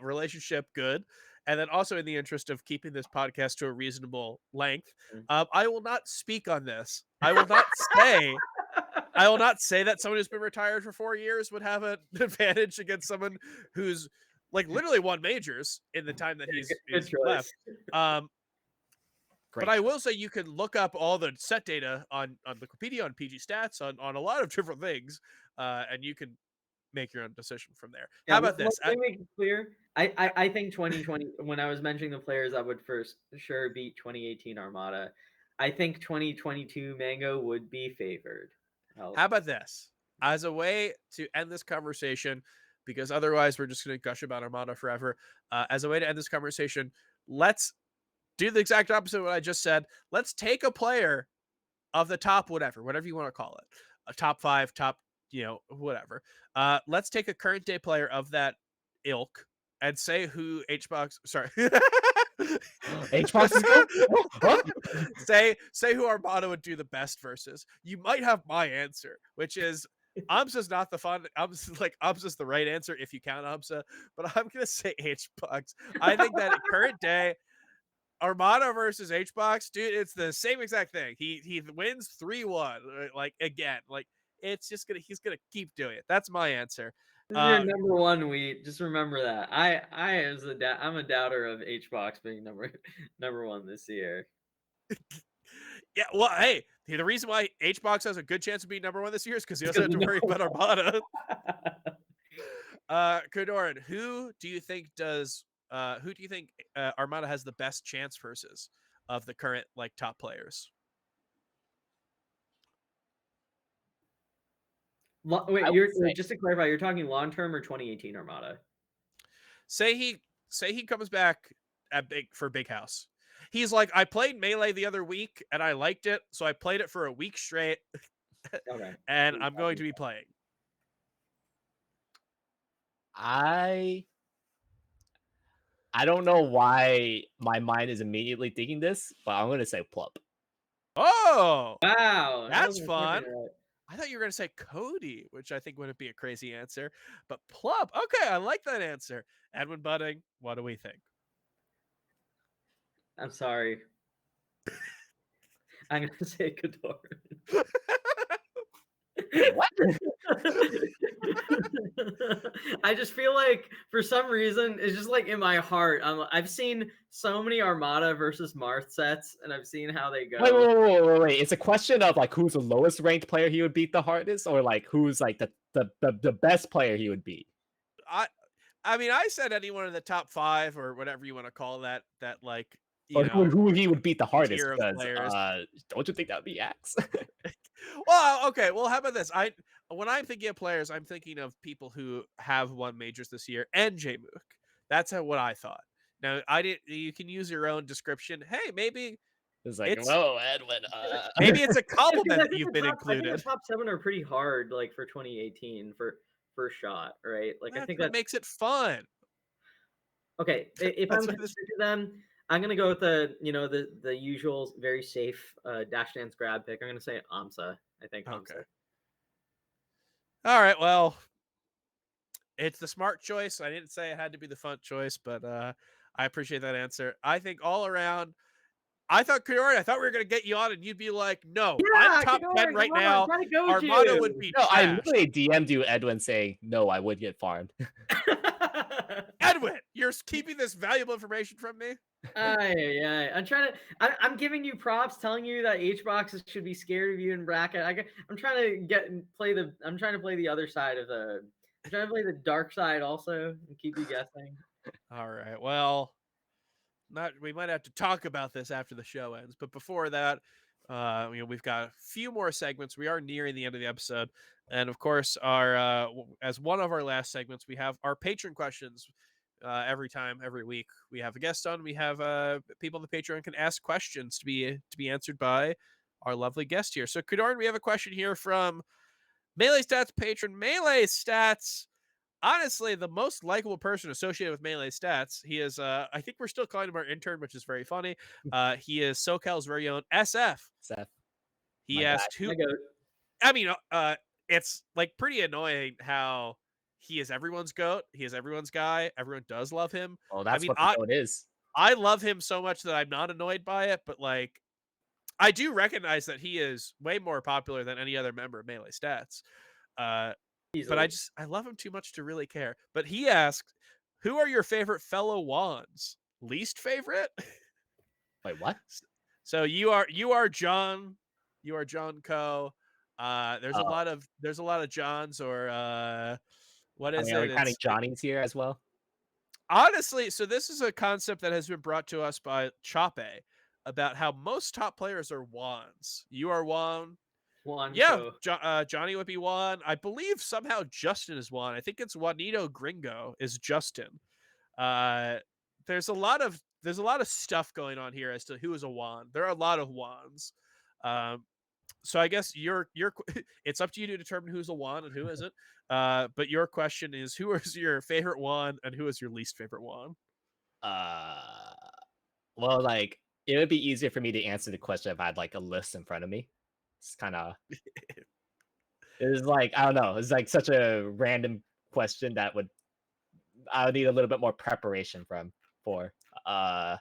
relationship good, and then also in the interest of keeping this podcast to a reasonable length, I will not speak on this. I will not say that someone who's been retired for 4 years would have an advantage against someone who's like literally won majors in the time that he's left. But I will say you can look up all the set data on Wikipedia, on PG Stats, on a lot of different things, and you can make your own decision from there. How about this? Let me make it clear. I think 2020, when I was mentioning the players that would first sure beat 2018 Armada, I think 2022 Mango would be favored. How about this? As a way to end this conversation, because otherwise we're just going to gush about Armada forever. As a way to end this conversation, let's do the exact opposite of what I just said. Let's take a player of the top whatever you want to call it. A top 5, top, whatever. Let's take a current day player of that ilk and say who HBox, sorry. HBox is good? Say who Armada would do the best versus. You might have my answer, which is Amsa's not the fun. Amsa's the right answer if you count Amsa, but I'm gonna say HBox. I think that current day Armada versus HBox, dude, it's the same exact thing. He wins 3-1, like again, like it's just he's gonna keep doing it. That's my answer. This is your number one week. Just remember that. I'm a doubter of HBox being number 1 this year. Yeah, well, hey, the reason why HBox has a good chance of being number 1 this year is because he It's doesn't have 'cause to worry no about Armada. KoDoRiN, who do you think Armada has the best chance versus of the current like top players? Wait, I would say just to clarify, you're talking long term or 2018 Armada? Say he comes back at Big House. He's like, I played Melee the other week and I liked it, so I played it for a week straight, Okay. and I'm going to be playing. I don't know why my mind is immediately thinking this, but I'm gonna say Plup. Oh, Wow, that that's was fun. unfortunate. I thought you were going to say Cody, which I think wouldn't be a crazy answer. But Plup, okay, I like that answer. Edwin Budding, what do we think? I'm sorry. I'm gonna say KoDoRiN. Wait, what? I just feel like for some reason it's just like in my heart. I've seen so many Armada versus Marth sets, and I've seen how they go. Wait. It's a question of like who's the lowest ranked player he would beat the hardest, or like who's like the best player he would beat. I mean, I said anyone in the top 5 or whatever you want to call that like, Or who he would beat the hardest, tier of because players. don't you think that would be Axe? Well, okay. Well, how about this? When I'm thinking of players, I'm thinking of people who have won majors this year and Jmook. That's what I thought. Now, I didn't. You can use your own description. Hey, maybe It's like, it's whoa, Edwin. maybe it's a Yeah, 'cause compliment I that think you've the been top, I think included. the top 7 are pretty hard, like for 2018 for first shot, right? Like I That's think what that's makes it fun. okay. If I'm That's what gonna this. stick to them, I'm gonna go with the usual very safe dash dance grab pick. I'm gonna say Amsa. I think Okay. Amsa. All right. Well, it's the smart choice. I didn't say it had to be the fun choice, but I appreciate that answer. I think all around, I thought KoDoRiN, I thought we were gonna get you on, and you'd be like, "No, I'm Yeah, top 10 KoDoRiN, right come on, now. try to go Armada would you. be No, I trash." literally DM'd you, Edwin, saying no, I would get farmed. Edwin, you're keeping this valuable information from me. I'm trying to. I'm giving you props, telling you that H boxes should be scared of you in bracket. I'm trying to play the. I'm trying to play the other side of the. I'm trying to play the dark side also and keep you guessing. All right. Well, we might have to talk about this after the show ends, but before that, we've got a few more segments. We are nearing the end of the episode, and of course, our as one of our last segments, we have our patron questions. Every week, we have a guest on. We have people on the Patreon can ask questions to be answered by our lovely guest here. So, KoDoRiN, we have a question here from Melee Stats patron Melee Stats. Honestly, the most likable person associated with Melee Stats. He is, I think we're still calling him our intern, which is very funny. He is SoCal's very own SF. Seth. He My guy. asked who. I go. I mean, it's like pretty annoying how he is everyone's goat. He is everyone's guy. Everyone does love him. Oh, that's I mean, what the code is. I love him so much that I'm not annoyed by it, but like, I do recognize that he is way more popular than any other member of Melee Stats. But Easily. I love him too much to really care. But he asked, "Who are your favorite fellow Wands? Least favorite?" Wait, what? So you are John, Co. There's a lot of Johns, or what I is mean, are we it? counting Johnny's here as well? Honestly, so this is a concept that has been brought to us by Chape about how most top players are Wands. You are Juan. Yeah, Johnny would be Juan. I believe somehow Justin is Juan. I think it's Juanito Gringo is Justin. There's a lot of stuff going on here as to who is a Juan. There are a lot of Juans. So I guess it's up to you to determine who's a Juan and who isn't. But your question is, who is your favorite Juan and who is your least favorite Juan? Well, like it would be easier for me to answer the question if I had like a list in front of me. It's kind of it's like I don't know. It's like such a random question that I would need a little bit more preparation for. So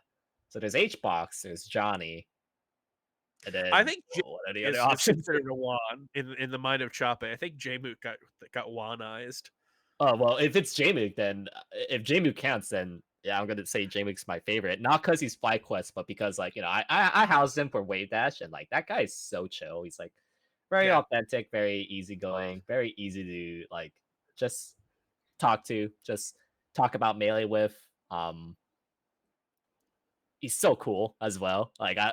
there's HBox, there's Johnny, and then I think what are the is other options? considered a Juan in the mind of Chape. I think Jmook got Juanized. Oh well, if it's Jmook, then if Jmook counts, then yeah, I'm gonna say J-Mook's my favorite, not because he's FlyQuest, but because like I housed him for Wave Dash, and like that guy is so chill. He's like very authentic, very easygoing, very easy to like just talk to, just talk about melee with. He's so cool as well. Like I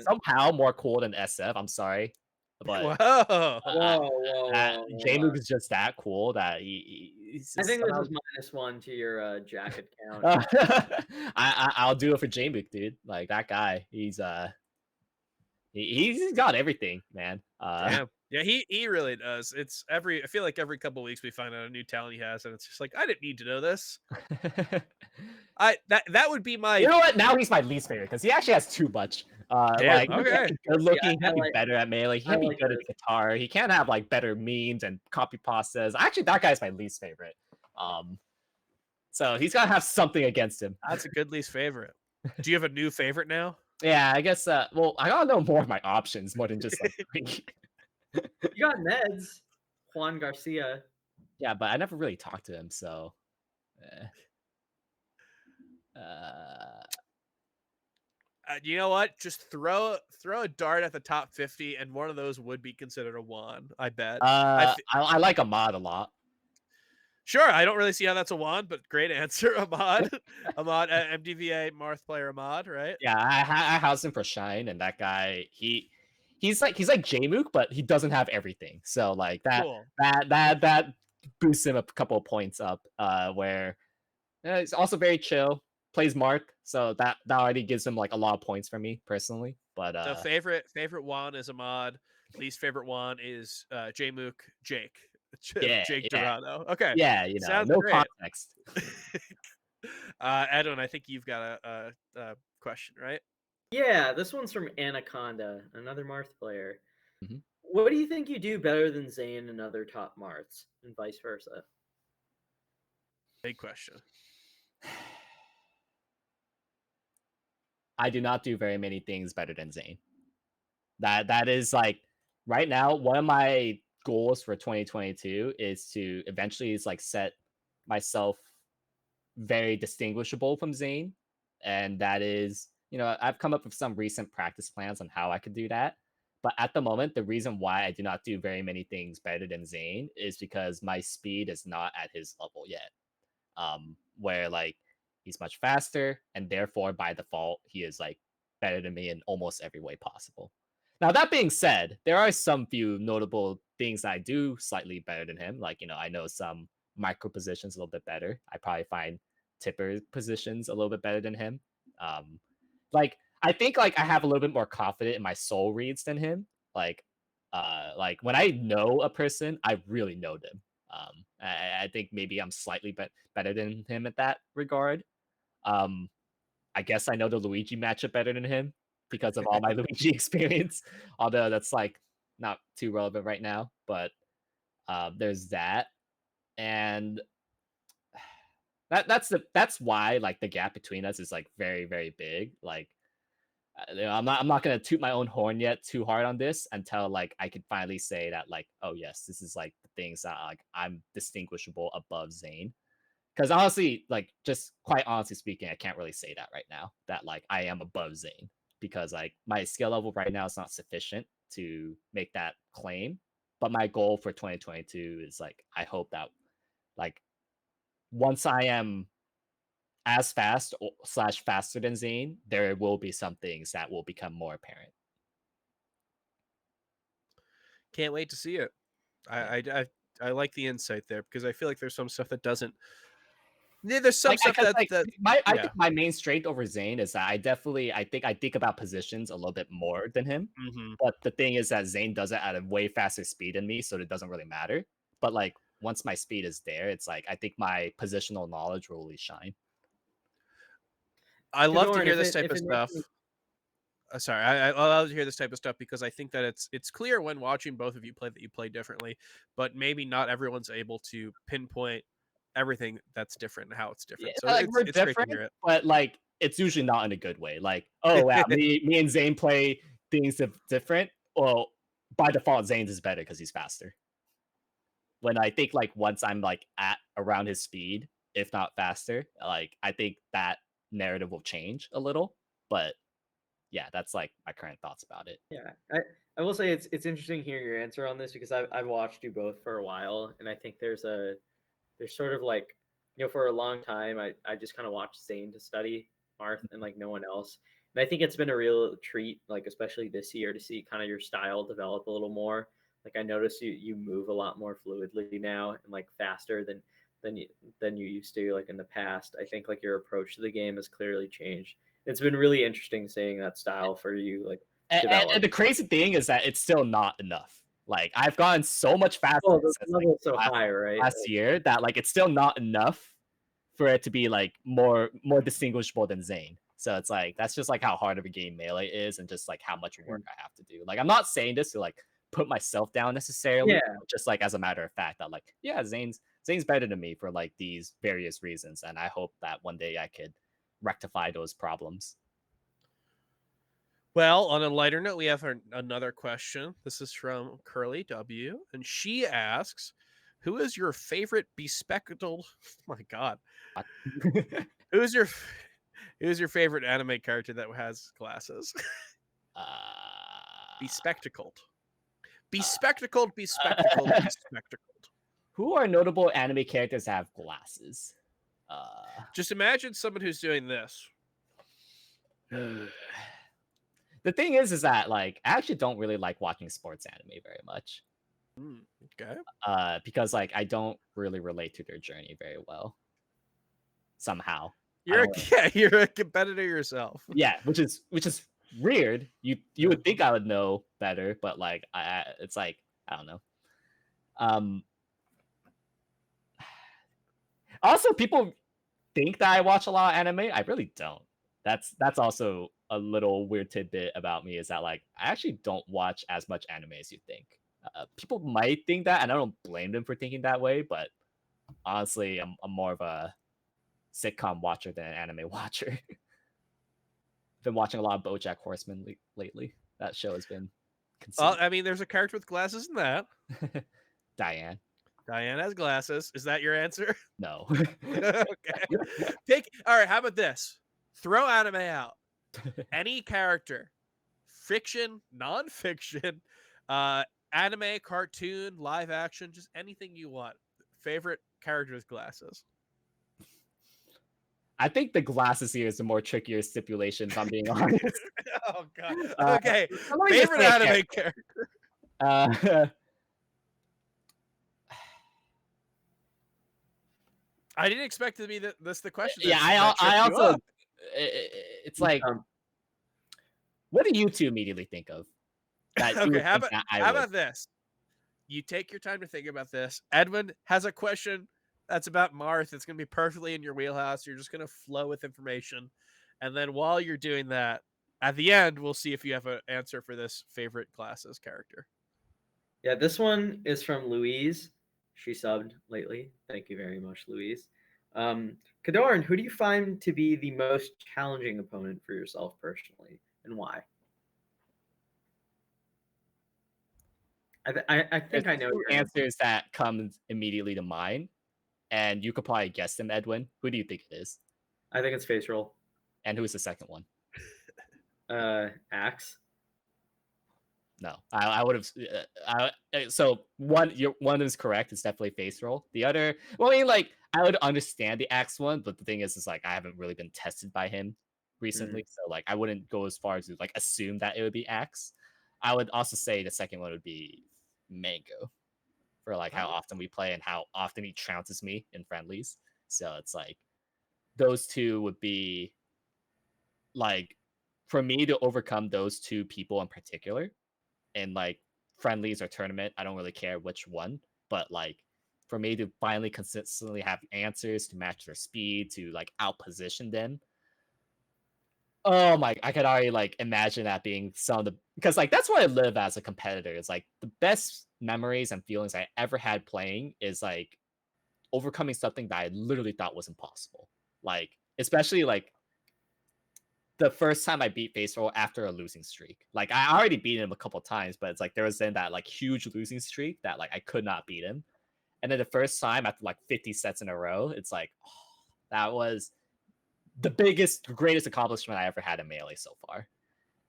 somehow more cool than SF. I'm sorry, but J-Mook is just that cool that he's I just think this somehow... is -1 to your jacket count. I'll do it for J-Mook, dude. Like that guy, he's got everything, man. Damn. Yeah, he really does. It's I feel like every couple weeks we find out a new talent he has, and it's just like I didn't need to know this. That would be my... You know what? Now he's my least favorite because he actually has too much. Damn, Like okay. he can't be good looking, Yeah, he can't be like, better at melee, he can't be good at guitar, he can't have like better memes and copy pastas. Actually, that guy's my least favorite. So he's gotta have something against him. That's a good least favorite. Do you have a new favorite now? Yeah, I guess. Well, I gotta know more of my options more than just like three. You got Neds, Juan Garcia. Yeah, but I never really talked to him, so. You know what? Just throw a dart at the top 50, and one of those would be considered a wand. I bet. I like Ahmad a lot. Sure, I don't really see how that's a wand, but great answer, Ahmad. Ahmad, MDVA Marth player Ahmad, right? Yeah, I housed him for Shine, and that guy, he's like J-Mook, but he doesn't have everything. So like that that boosts him a couple of points up. Where he's also very chill, plays Marth, so that already gives him like a lot of points for me personally. But so favorite wand is Ahmad. Least favorite wand is J-Mook, Jake. Jake Dorado. Okay. Yeah, sounds no great. context. Edwin, I think you've got a question, right? Yeah, this one's from Anaconda, another Marth player. Mm-hmm. What do you think you do better than Zayn and other top Marths, and vice versa? Big question. I do not do very many things better than Zayn. That is like right now one of my goals for 2022 is to eventually is like set myself very distinguishable from Zayn, and that is I've come up with some recent practice plans on how I could do that. But at the moment, the reason why I do not do very many things better than Zayn is because my speed is not at his level yet. Where like he's much faster, and therefore by default he is like better than me in almost every way possible. Now that being said, there are some few notable things I do slightly better than him. Like I know some micro positions a little bit better. I probably find tipper positions a little bit better than him. Like I think like I have a little bit more confidence in my soul reads than him. Like when I know a person, I really know them. I think maybe I'm slightly better than him at that regard. I guess I know the Luigi matchup better than him because of all my Luigi experience. Although that's like not too relevant right now, but there's that, and that's why like the gap between us is like very very big. Like I'm not gonna toot my own horn yet too hard on this until like I could finally say that like, oh yes, this is like the things that like I'm distinguishable above Zayn. Because honestly, like just quite honestly speaking, I can't really say that right now that like I am above Zayn, because like my skill level right now is not sufficient to make that claim. But my goal for 2022 is like I hope that like once I am as fast / faster than Zayn, there will be some things that will become more apparent. Can't wait to see it. I like the insight there, because I feel like there's some stuff that doesn't. Yeah, there's some stuff that I think my main strength over Zayn is that I think about positions a little bit more than him. Mm-hmm. But the thing is that Zayn does it at a way faster speed than me, so it doesn't really matter. But like once my speed is there, it's like I think my positional knowledge will really shine. I love to hear this type of stuff. Sorry, I love to hear this type of stuff because I think that it's clear when watching both of you play that you play differently, but maybe not everyone's able to pinpoint everything that's different and how it's different. Yeah, so like, it's great to hear it. But like it's usually not in a good way. Like, oh wow, me and Zayn play things different. Well, by default, Zayn's is better because he's faster. When I think like once I'm like at around his speed, if not faster. Like I think that narrative will change a little, but yeah, that's like my current thoughts about it. Yeah, I will say it's interesting hearing your answer on this because I've watched you both for a while, and I think there's sort of like, for a long time I just kind of watched Zayn to study Marth and like no one else, and I think it's been a real treat, like especially this year, to see kind of your style develop a little more. Like I notice you move a lot more fluidly now and like faster than you than you used to like in the past. I think like your approach to the game has clearly changed. It's been really interesting seeing that style for you like develop. And the crazy thing is that it's still not enough. Like I've gotten so much faster Oh, the since level's so high, right? last year that like it's still not enough for it to be like more distinguishable than Zayn. So it's like that's just like how hard of a game Melee is, and just like how much work I have to do. Like I'm not saying this to like put myself down necessarily, Yeah. just like as a matter of fact that like yeah, Zayn's better than me for like these various reasons, and I hope that one day I could rectify those problems. Well, on a lighter note, we have another question. This is from Curly W, and she asks, "Who is your favorite bespectacled?" Oh my God, who's your favorite anime character that has glasses? Bespectacled, bespectacled, bespectacled, bespectacled. Who are notable anime characters that have glasses? Just imagine someone who's doing this. The thing is that like I actually don't really like watching sports anime very much. Okay. Because like I don't really relate to their journey very well. Somehow. You're a competitor yourself. Yeah, which is weird. You would think I would know better, but like it's like I don't know. Also, people think that I watch a lot of anime. I really don't. That's also a little weird tidbit about me, is that like I actually don't watch as much anime as you think. People might think that, and I don't blame them for thinking that way. But honestly, I'm more of a sitcom watcher than an anime watcher. Been watching a lot of BoJack Horseman lately. That show has been. Well, I mean, there's a character with glasses in that. Diane. Diane has glasses. Is that your answer? No. Okay. All right. How about this? Throw anime out. Any character, fiction, non-fiction, anime, cartoon, live action, just anything you want. Favorite character with glasses. I think the glasses here is the more trickier stipulation, if I'm being honest. Oh God. Okay. Favorite anime character. I didn't expect it to be this the question. Yeah, I also. It's like, what do you two immediately think of? Okay, how about this? You take your time to think about this. Edwin has a question that's about Marth. It's going to be perfectly in your wheelhouse. You're just going to flow with information. And then while you're doing that, at the end, we'll see if you have an answer for this favorite glasses character. Yeah, this one is from Louise. She subbed lately. Thank you very much, Louise. KoDoRiN, who do you find to be the most challenging opponent for yourself personally, and why? I think I know your answers that comes immediately to mind, and you could probably guess them, Edwin. Who do you think it is? I think it's face roll. And who is the second one? Axe. No, I would have. So one is correct. It's definitely face roll. The other, well, I mean, like I would understand the Axe one, but the thing is like I haven't really been tested by him recently, so like I wouldn't go as far as to like assume that it would be Axe. I would also say the second one would be Mango, for like how often we play and how often he trounces me in friendlies. So it's like those two would be like for me to overcome those two people in particular. In like friendlies or tournament, I don't really care which one, but like for me to finally consistently have answers to match their speed, to like outposition them. Oh my, I could already like imagine that being some of the, because like that's where I live as a competitor. It's like the best memories and feelings I ever had playing is like overcoming something that I literally thought was impossible. Like especially like the first time I beat face roll after a losing streak. Like I already beat him a couple times, but it's like there was then that like huge losing streak that like I could not beat him. And then the first time after like 50 sets in a row, it's like, oh, that was the greatest accomplishment I ever had in Melee so far.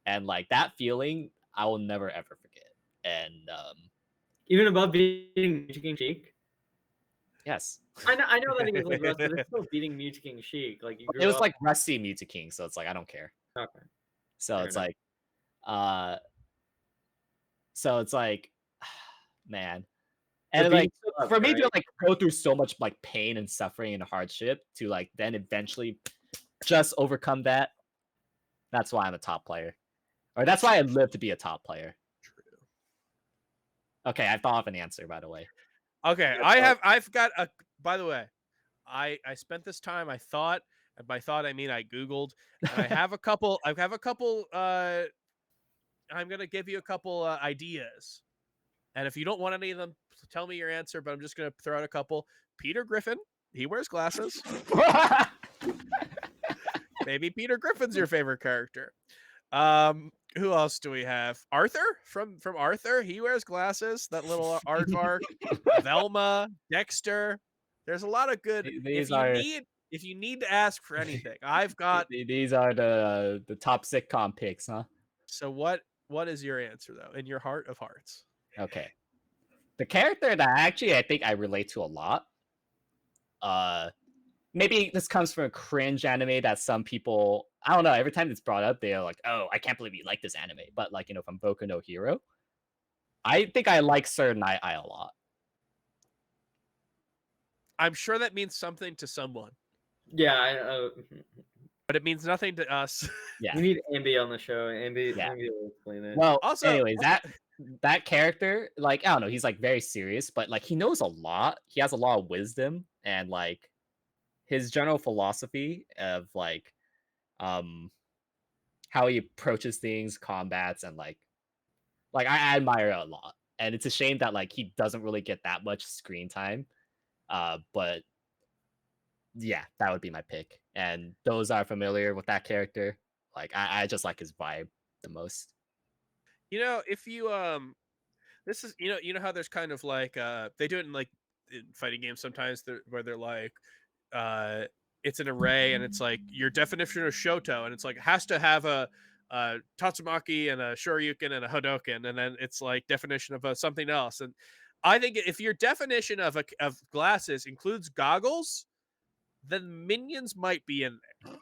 And like that feeling, I will never ever forget. And even above beating Mew King Sheik. yes, I know that he was like Rust, but it's still beating Mew King Sheik. Like you grew it was up. like Rusty Mew King, so it's like I don't care. Okay. So Fair it's enough. like, uh, so it's like, man, The and like beat's still up, for me right? to like go through so much like pain and suffering and hardship to like then eventually just overcome that. That's why I'm a top player, or that's why I live to be a top player. True. Okay, I thought of an answer, by the way. Okay, I've got a. By the way, I spent this time. I thought, and by thought I mean I Googled, and I have a couple. I have a couple. I'm gonna give you a couple ideas, and if you don't want any of them, tell me your answer. But I'm just gonna throw out a couple. Peter Griffin. He wears glasses. Maybe Peter Griffin's your favorite character. Who else do we have? Arthur from Arthur. He wears glasses. That little aardvark. Velma, Dexter. There's a lot of good. These If you need to ask for anything, I've got. These are the top sitcom picks, huh? So what is your answer though? In your heart of hearts. Okay. The character that I think I relate to a lot. Maybe this comes from a cringe anime that some people, I don't know, every time it's brought up, they're like, oh, I can't believe you like this anime. But like, from Boku no Hero, I think I like Sir Night Eye a lot. I'm sure that means something to someone. Yeah, but it means nothing to us. Yeah. We need Ambi on the show. Ambi will explain it. Well, Also, anyways, that character, like, I don't know, he's like very serious, but like he knows a lot. He has a lot of wisdom, and like his general philosophy of like how he approaches things, combats, and like I admire it a lot. And it's a shame that like he doesn't really get that much screen time. But yeah, that would be my pick. And those are familiar with that character. Like I just like his vibe the most. If you this is how there's kind of like they do it in like in fighting games sometimes where they're like it's an array and it's like your definition of Shoto and it's like it has to have a Tatsumaki and a Shoryuken and a Hadoken, and then it's like definition of something else. And I think if your definition of glasses includes goggles, then minions might be in there.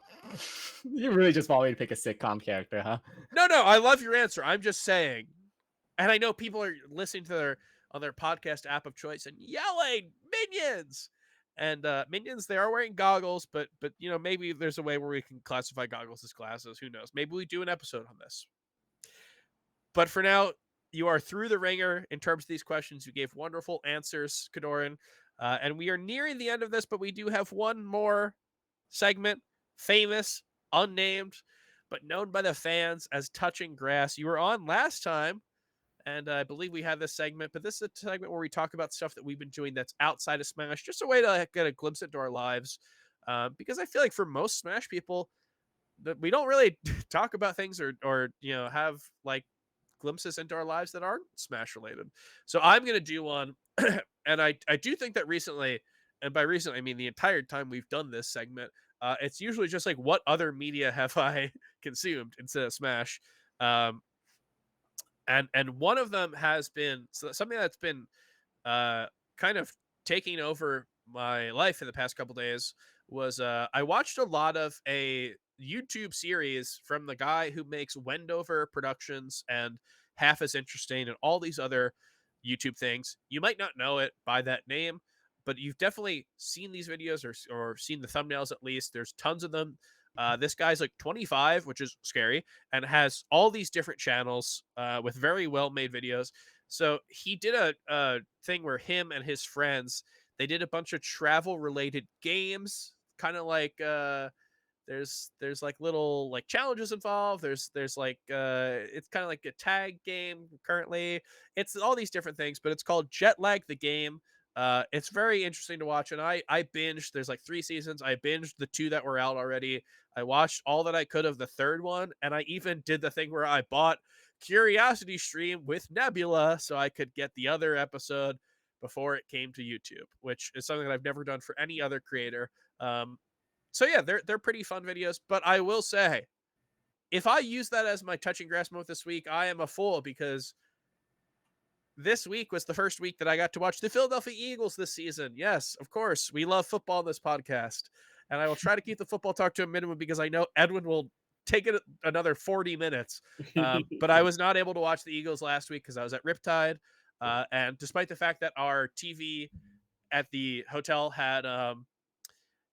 You really just want me to pick a sitcom character, huh? No, I love your answer. I'm just saying, and I know people are listening to on their podcast app of choice and yelling minions. And minions, they are wearing goggles, but maybe there's a way where we can classify goggles as glasses. Who knows? Maybe we do an episode on this. But for now, you are through the ringer in terms of these questions. You gave wonderful answers, KoDoRiN. And we are nearing the end of this, but we do have one more segment, famous, unnamed, but known by the fans as Touching Grass. You were on last time, and I believe we had this segment, but this is a segment where we talk about stuff that we've been doing that's outside of Smash, just a way to get a glimpse into our lives. Because I feel like for most Smash people, that we don't really talk about things or have like glimpses into our lives that aren't Smash related. So I'm going to do one. And I do think that recently, and by recently I mean the entire time we've done this segment, it's usually just like what other media have I consumed instead of Smash. And one of them has been something that's been kind of taking over my life in the past couple days was I watched a lot of a YouTube series from the guy who makes Wendover Productions and Half as Interesting and all these other YouTube things. You might not know it by that name, but you've definitely seen these videos or seen the thumbnails at least. There's tons of them. This guy's like 25, which is scary, and has all these different channels with very well-made videos. So he did a thing where him and his friends, they did a bunch of travel-related games, kind of like there's like little like challenges involved. There's like it's kind of like a tag game currently. It's all these different things, but it's called Jet Lag the Game. It's very interesting to watch, and I binged. There's like 3 seasons. I binged the 2 that were out already. I watched all that I could of the 3rd one, and I even did the thing where I bought Curiosity Stream with Nebula so I could get the other episode. before it came to YouTube, which is something that I've never done for any other creator. So yeah, they're pretty fun videos. But I will say, if I use that as my touching grass moment this week, I am a fool, because this week was the first week that I got to watch the Philadelphia Eagles this season. Yes, of course, we love football in this podcast, and I will try to keep the football talk to a minimum because I know Edwin will take it another 40 minutes. But I was not able to watch the Eagles last week because I was at Riptide, and despite the fact that our TV at the hotel had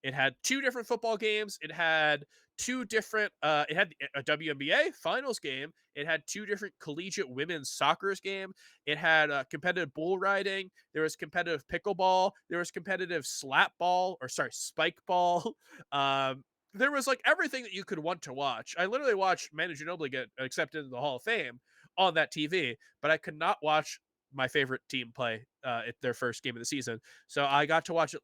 it had two different football games. It had two different. It had a WNBA finals game. It had two different collegiate women's soccer's game. It had competitive bull riding. There was competitive pickleball. There was competitive spike ball. There was like everything that you could want to watch. I literally watched Manu Ginobili get accepted into the Hall of Fame on that TV, but I could not watch my favorite team play at their first game of the season. So I got to watch it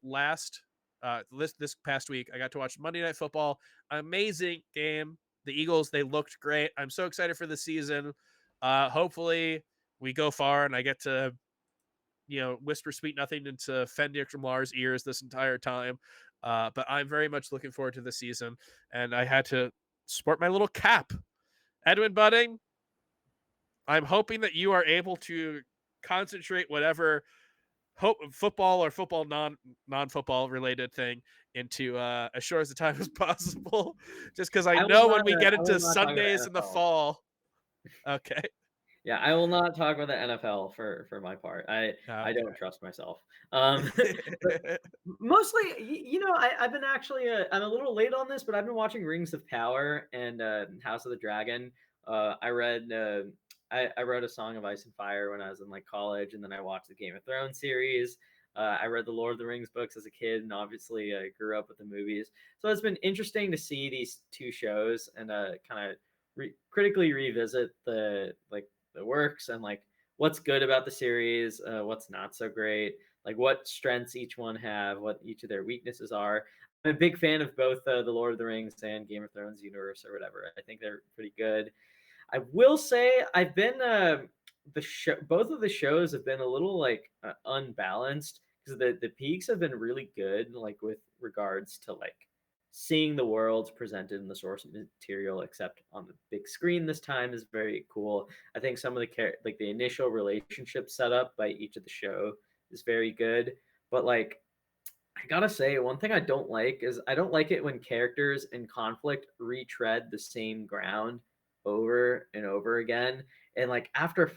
this past week. I got to watch Monday Night Football. Amazing game. The Eagles, they looked great. I'm so excited for the season. Hopefully we go far and I get to, whisper sweet nothing into Fendrick Lamar's ears this entire time. But I'm very much looking forward to the season, and I had to sport my little cap. Edwin Budding, I'm hoping that you are able to concentrate whatever football or football non-football related thing into as short as a time as possible, just because I know when we get into Sundays in the fall. Okay. Yeah, I will not talk about the NFL for my part. I don't trust myself. Mostly, I've been actually I'm a little late on this, but I've been watching Rings of Power and House of the Dragon. I read I wrote A Song of Ice and Fire when I was in like college, and then I watched the Game of Thrones series. I read the Lord of the Rings books as a kid, and obviously grew up with the movies. So it's been interesting to see these two shows and kind of critically revisit the works and like what's good about the series, what's not so great, like what strengths each one have, what each of their weaknesses are. I'm a big fan of both the Lord of the Rings and Game of Thrones universe or whatever. I think they're pretty good. I will say I've been both of the shows have been a little like unbalanced, because the peaks have been really good, like with regards to like seeing the worlds presented in the source material, except on the big screen this time, is very cool. I think some of the initial relationship set up by each of the show is very good, but like I gotta say, one thing I don't like is I don't like it when characters in conflict retread the same ground over and over again. And like after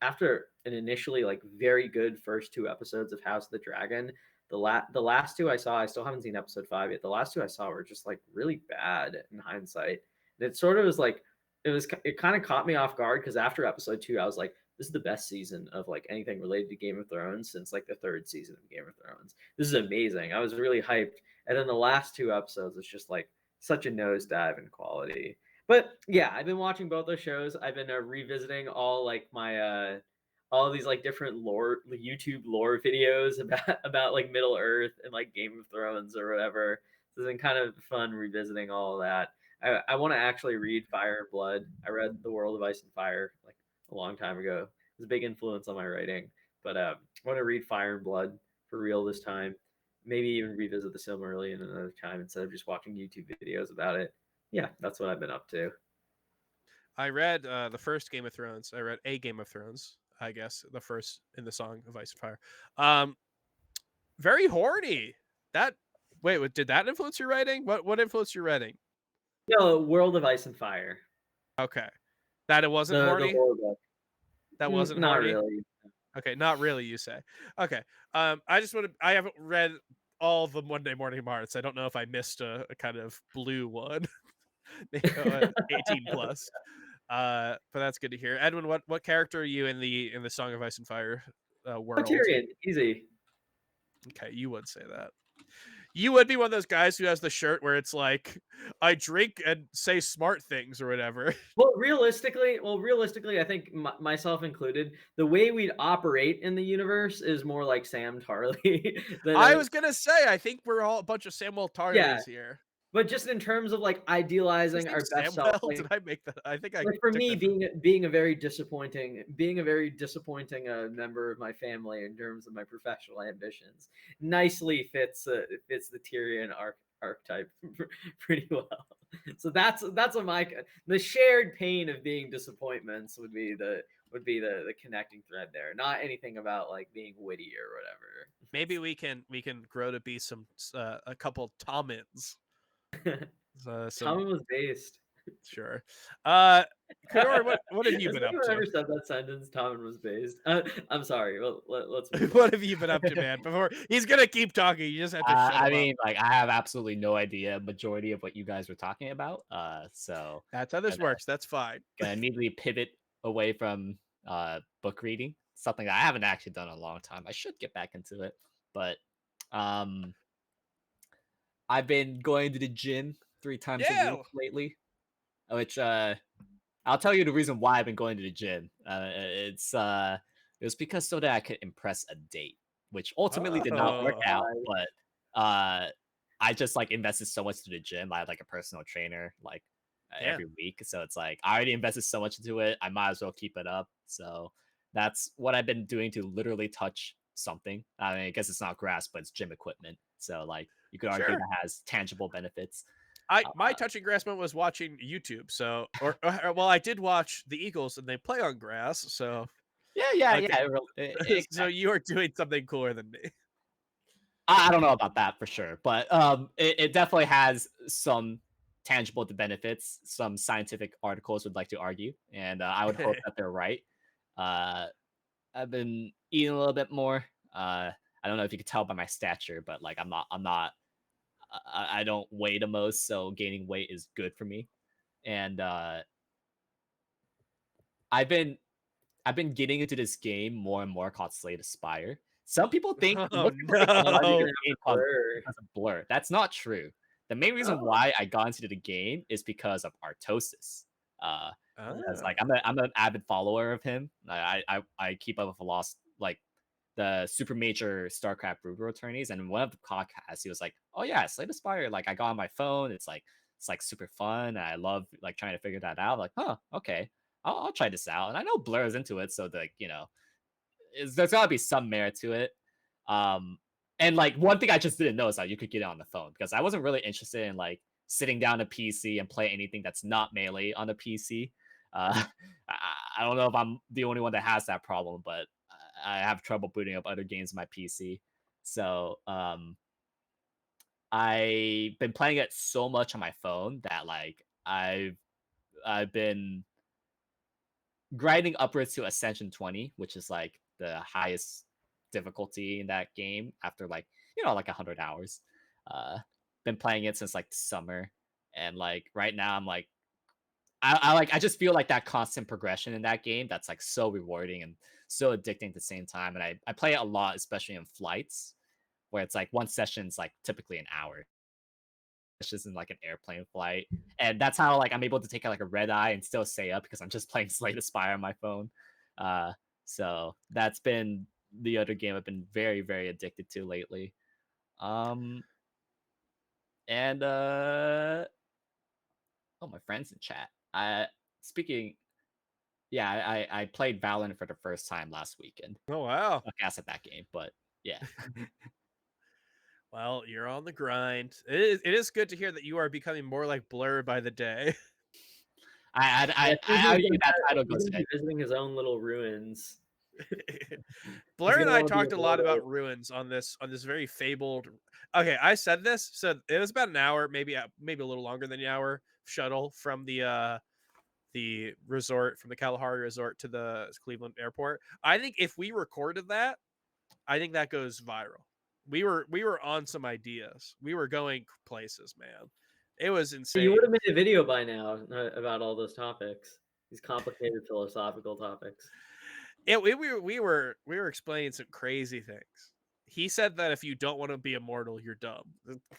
an initially like very good first two episodes of House of the Dragon, the last two I saw, I still haven't seen episode 5 yet. The last two I saw were just like really bad in hindsight. And it sort of was like it kind of caught me off guard, because after episode 2 I was like, this is the best season of like anything related to Game of Thrones since like the third season of Game of Thrones. This is amazing. I was really hyped. And then the last two episodes, it's just like such a nosedive in quality. But yeah, I've been watching both those shows. I've been revisiting all like my all of these like different YouTube lore videos about like Middle Earth and like Game of Thrones or whatever. So it's been kind of fun revisiting all of that. I want to actually read Fire and Blood. I read The World of Ice and Fire like a long time ago. It was a big influence on my writing. But I want to read Fire and Blood for real this time. Maybe even revisit the Silmarillion another time instead of just watching YouTube videos about it. Yeah, that's what I've been up to. I read the first Game of Thrones. I read a Game of Thrones, I guess, the first in the Song of Ice and Fire. Very horny. Did that influence your writing? What influenced your writing? No, World of Ice and Fire. Okay, that it wasn't horny. That wasn't not horny? really. Okay, not really, you say. Okay. I haven't read all the Monday Morning Marths. I don't know if I missed a kind of blue one. 18 plus. But that's good to hear. Edwin, what character are you in the Song of Ice and Fire world? Tyrion, easy. Okay, you would say that. You would be one of those guys who has the shirt where it's like, I drink and say smart things or whatever. Well, realistically, I think myself included, the way we'd operate in the universe is more like Sam Tarly. I was gonna say, I think we're all a bunch of Samuel Tarlys here. But just in terms of like idealizing our best self, Samwell? Did I make that? I think I like for took me, that from- being a very disappointing member of my family in terms of my professional ambitions, nicely fits the Tyrion archetype pretty well. So that's what the shared pain of being disappointments would be the connecting thread there. Not anything about like being witty or whatever. Maybe we can grow to be some a couple Tomins. Tommen was based. Sure. KoDoRiN, what have you Has been up anyone to? ever said that sentence? Tommen was based. I'm sorry. Well, let's. What have you been up to, man? Before he's gonna keep talking, you just have to shut him I up. mean, like, I have absolutely no idea majority of what you guys were talking about. So That's how this works. That's fine. gonna immediately pivot away from book reading, something that I haven't actually done in a long time. I should get back into it, but I've been going to the gym 3 times a week lately, which I'll tell you the reason why I've been going to the gym. It was because so that I could impress a date, which ultimately did not work out. But I just like invested so much into the gym. I had like a personal trainer like every week, so it's like I already invested so much into it. I might as well keep it up. So that's what I've been doing to literally touch something. I mean, I guess it's not grass, but it's gym equipment. So like you could argue that has tangible benefits. My touching grass moment was watching YouTube. So, well, I did watch the Eagles and they play on grass. So, yeah. So you are doing something cooler than me. I don't know about that for sure, but it definitely has some tangible benefits. Some scientific articles would like to argue, and I would hope that they're right. I've been eating a little bit more. I don't know if you could tell by my stature, but like I'm not. I don't weigh the most, so gaining weight is good for me. And I've been getting into this game more and more called Slay the Spire. Some people think most people think I'm into this game because of Blur. That's not true. The main reason why I got into the game is because of Artosis. Because like I'm an avid follower of him. I keep up with a lot like the super major StarCraft Brewer tourneys, and in one of the podcasts he was like, "Oh yeah, Slay the Spire. Like I got on my phone. It's like super fun. And I love like trying to figure that out. I'm like, huh, okay, I'll try this out." And I know Blur is into it, so like there's gotta be some merit to it. And like one thing I just didn't know is that you could get it on the phone because I wasn't really interested in like sitting down a PC and play anything that's not melee on a PC. I don't know if I'm the only one that has that problem, but I have trouble booting up other games on my PC. So I've been playing it so much on my phone that like I've been grinding upwards to Ascension 20, which is like the highest difficulty in that game after like like 100 hours. Been playing it since like summer, and like right now I'm like I just feel like that constant progression in that game that's like so rewarding and so addicting at the same time. And I play it a lot, especially in flights, where it's like one session's like typically an hour. It's just in like an airplane flight, and that's how like I'm able to take like a red eye and still stay up because I'm just playing Slay the Spire on my phone. So that's been the other game I've been very, very addicted to lately. And oh, my friends in chat. Speaking, yeah, I played Valorant for the first time last weekend. Oh wow! I guess at that game, but yeah. Well, you're on the grind. It is good to hear that you are becoming more like Blur by the day. I that title goes visiting his own little ruins. Blur and I talked a lot about ruins on this very fabled. Okay, I said this, so it was about an hour, maybe a little longer than an hour shuttle from the resort, from the Kalahari resort to the Cleveland airport. I think if we recorded that, I think that goes viral. We were on some ideas. We were going places, man. It was insane. You would have made a video by now about all those topics, these complicated philosophical topics. Yeah, we were explaining some crazy things. He said that if you don't want to be immortal, you're dumb.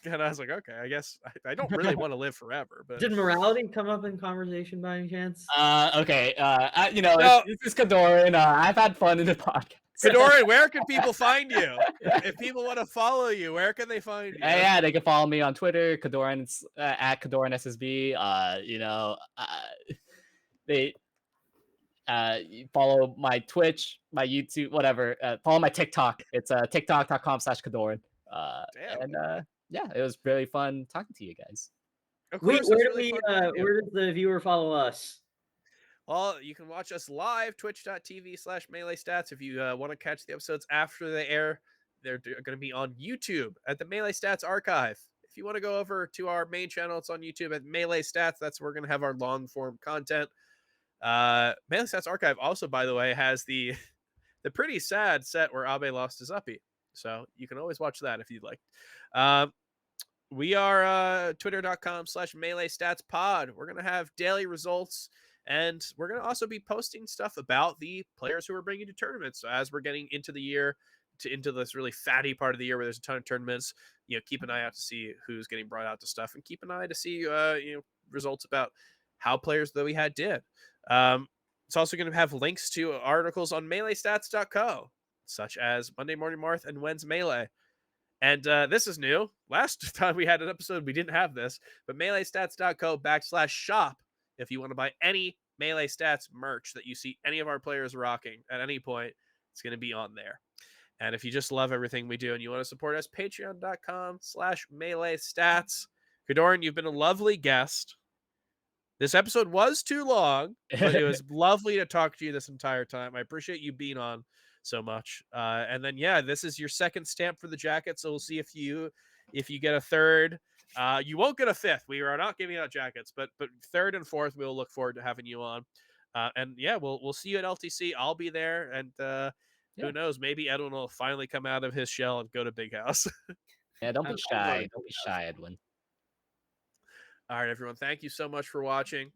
And I was like, okay, I guess I don't really want to live forever. But did morality come up in conversation by any chance? Okay. This is KoDoRiN. I've had fun in the podcast. KoDoRiN, where can people find you? If people want to follow you, where can they find you? Yeah, they can follow me on Twitter, KoDoRiN at KoDoRiN SSB. They follow my Twitch, my YouTube, whatever. Follow my TikTok. It's tiktok.com/KoDoRiN. Yeah, it was really fun talking to you guys. Of Wait, course, where it's do really we? fun meeting you. Where does the viewer follow us? Well, you can watch us live, twitch.tv/melee stats. If you want to catch the episodes after they air, they're going to be on YouTube at the Melee Stats Archive. If you want to go over to our main channel, it's on YouTube at Melee Stats. That's where we're going to have our long form content. Melee Stats Archive also, by the way, has the pretty sad set where Abe lost his uppy. So you can always watch that if you'd like. We are twitter.com/melee stats pod. We're going to have daily results, and we're going to also be posting stuff about the players who are bringing to tournaments. So as we're getting into the year, into this really fatty part of the year where there's a ton of tournaments, keep an eye out to see who's getting brought out to stuff, and keep an eye to see, results about how players that we had did. It's also going to have links to articles on meleestats.co, such as Monday Morning Marth and When's Melee. And this is new. Last time we had an episode, we didn't have this, but meleestats.co/shop. If you want to buy any Melee Stats merch that you see any of our players rocking at any point, it's going to be on there. And if you just love everything we do and you want to support us, patreon.com/melee stats. KoDoRiN, you've been a lovely guest. This episode was too long, but it was lovely to talk to you this entire time. I appreciate you being on so much. And then, this is your second stamp for the jacket. So we'll see if you get a third. You won't get a fifth. We are not giving out jackets, but third and fourth, we'll look forward to having you on. We'll see you at LTC. I'll be there, and who knows? Maybe Edwin will finally come out of his shell and go to Big House. Yeah, don't be shy. Don't be shy, Edwin. All right, everyone. Thank you so much for watching.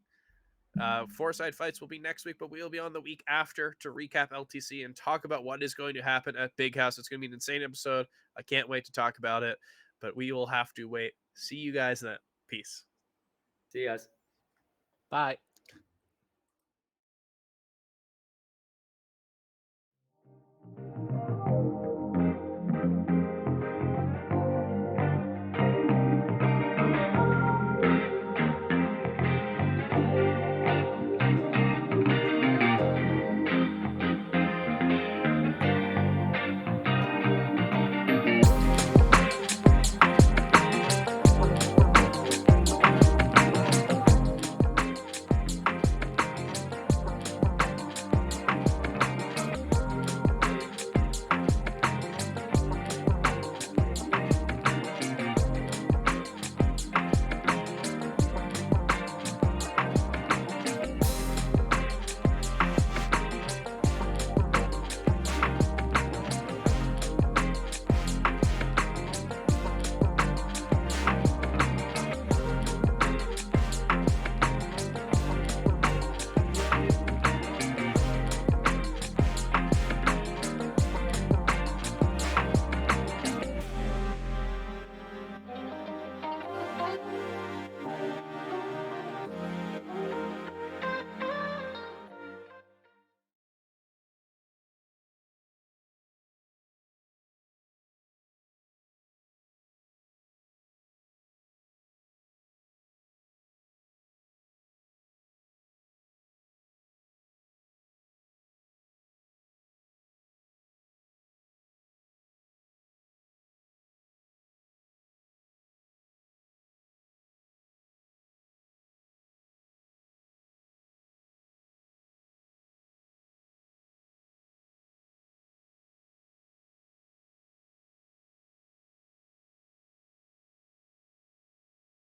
Four-side fights will be next week, but we'll be on the week after to recap LTC and talk about what is going to happen at Big House. It's going to be an insane episode. I can't wait to talk about it, but we will have to wait. See you guys then. Peace. See you guys. Bye.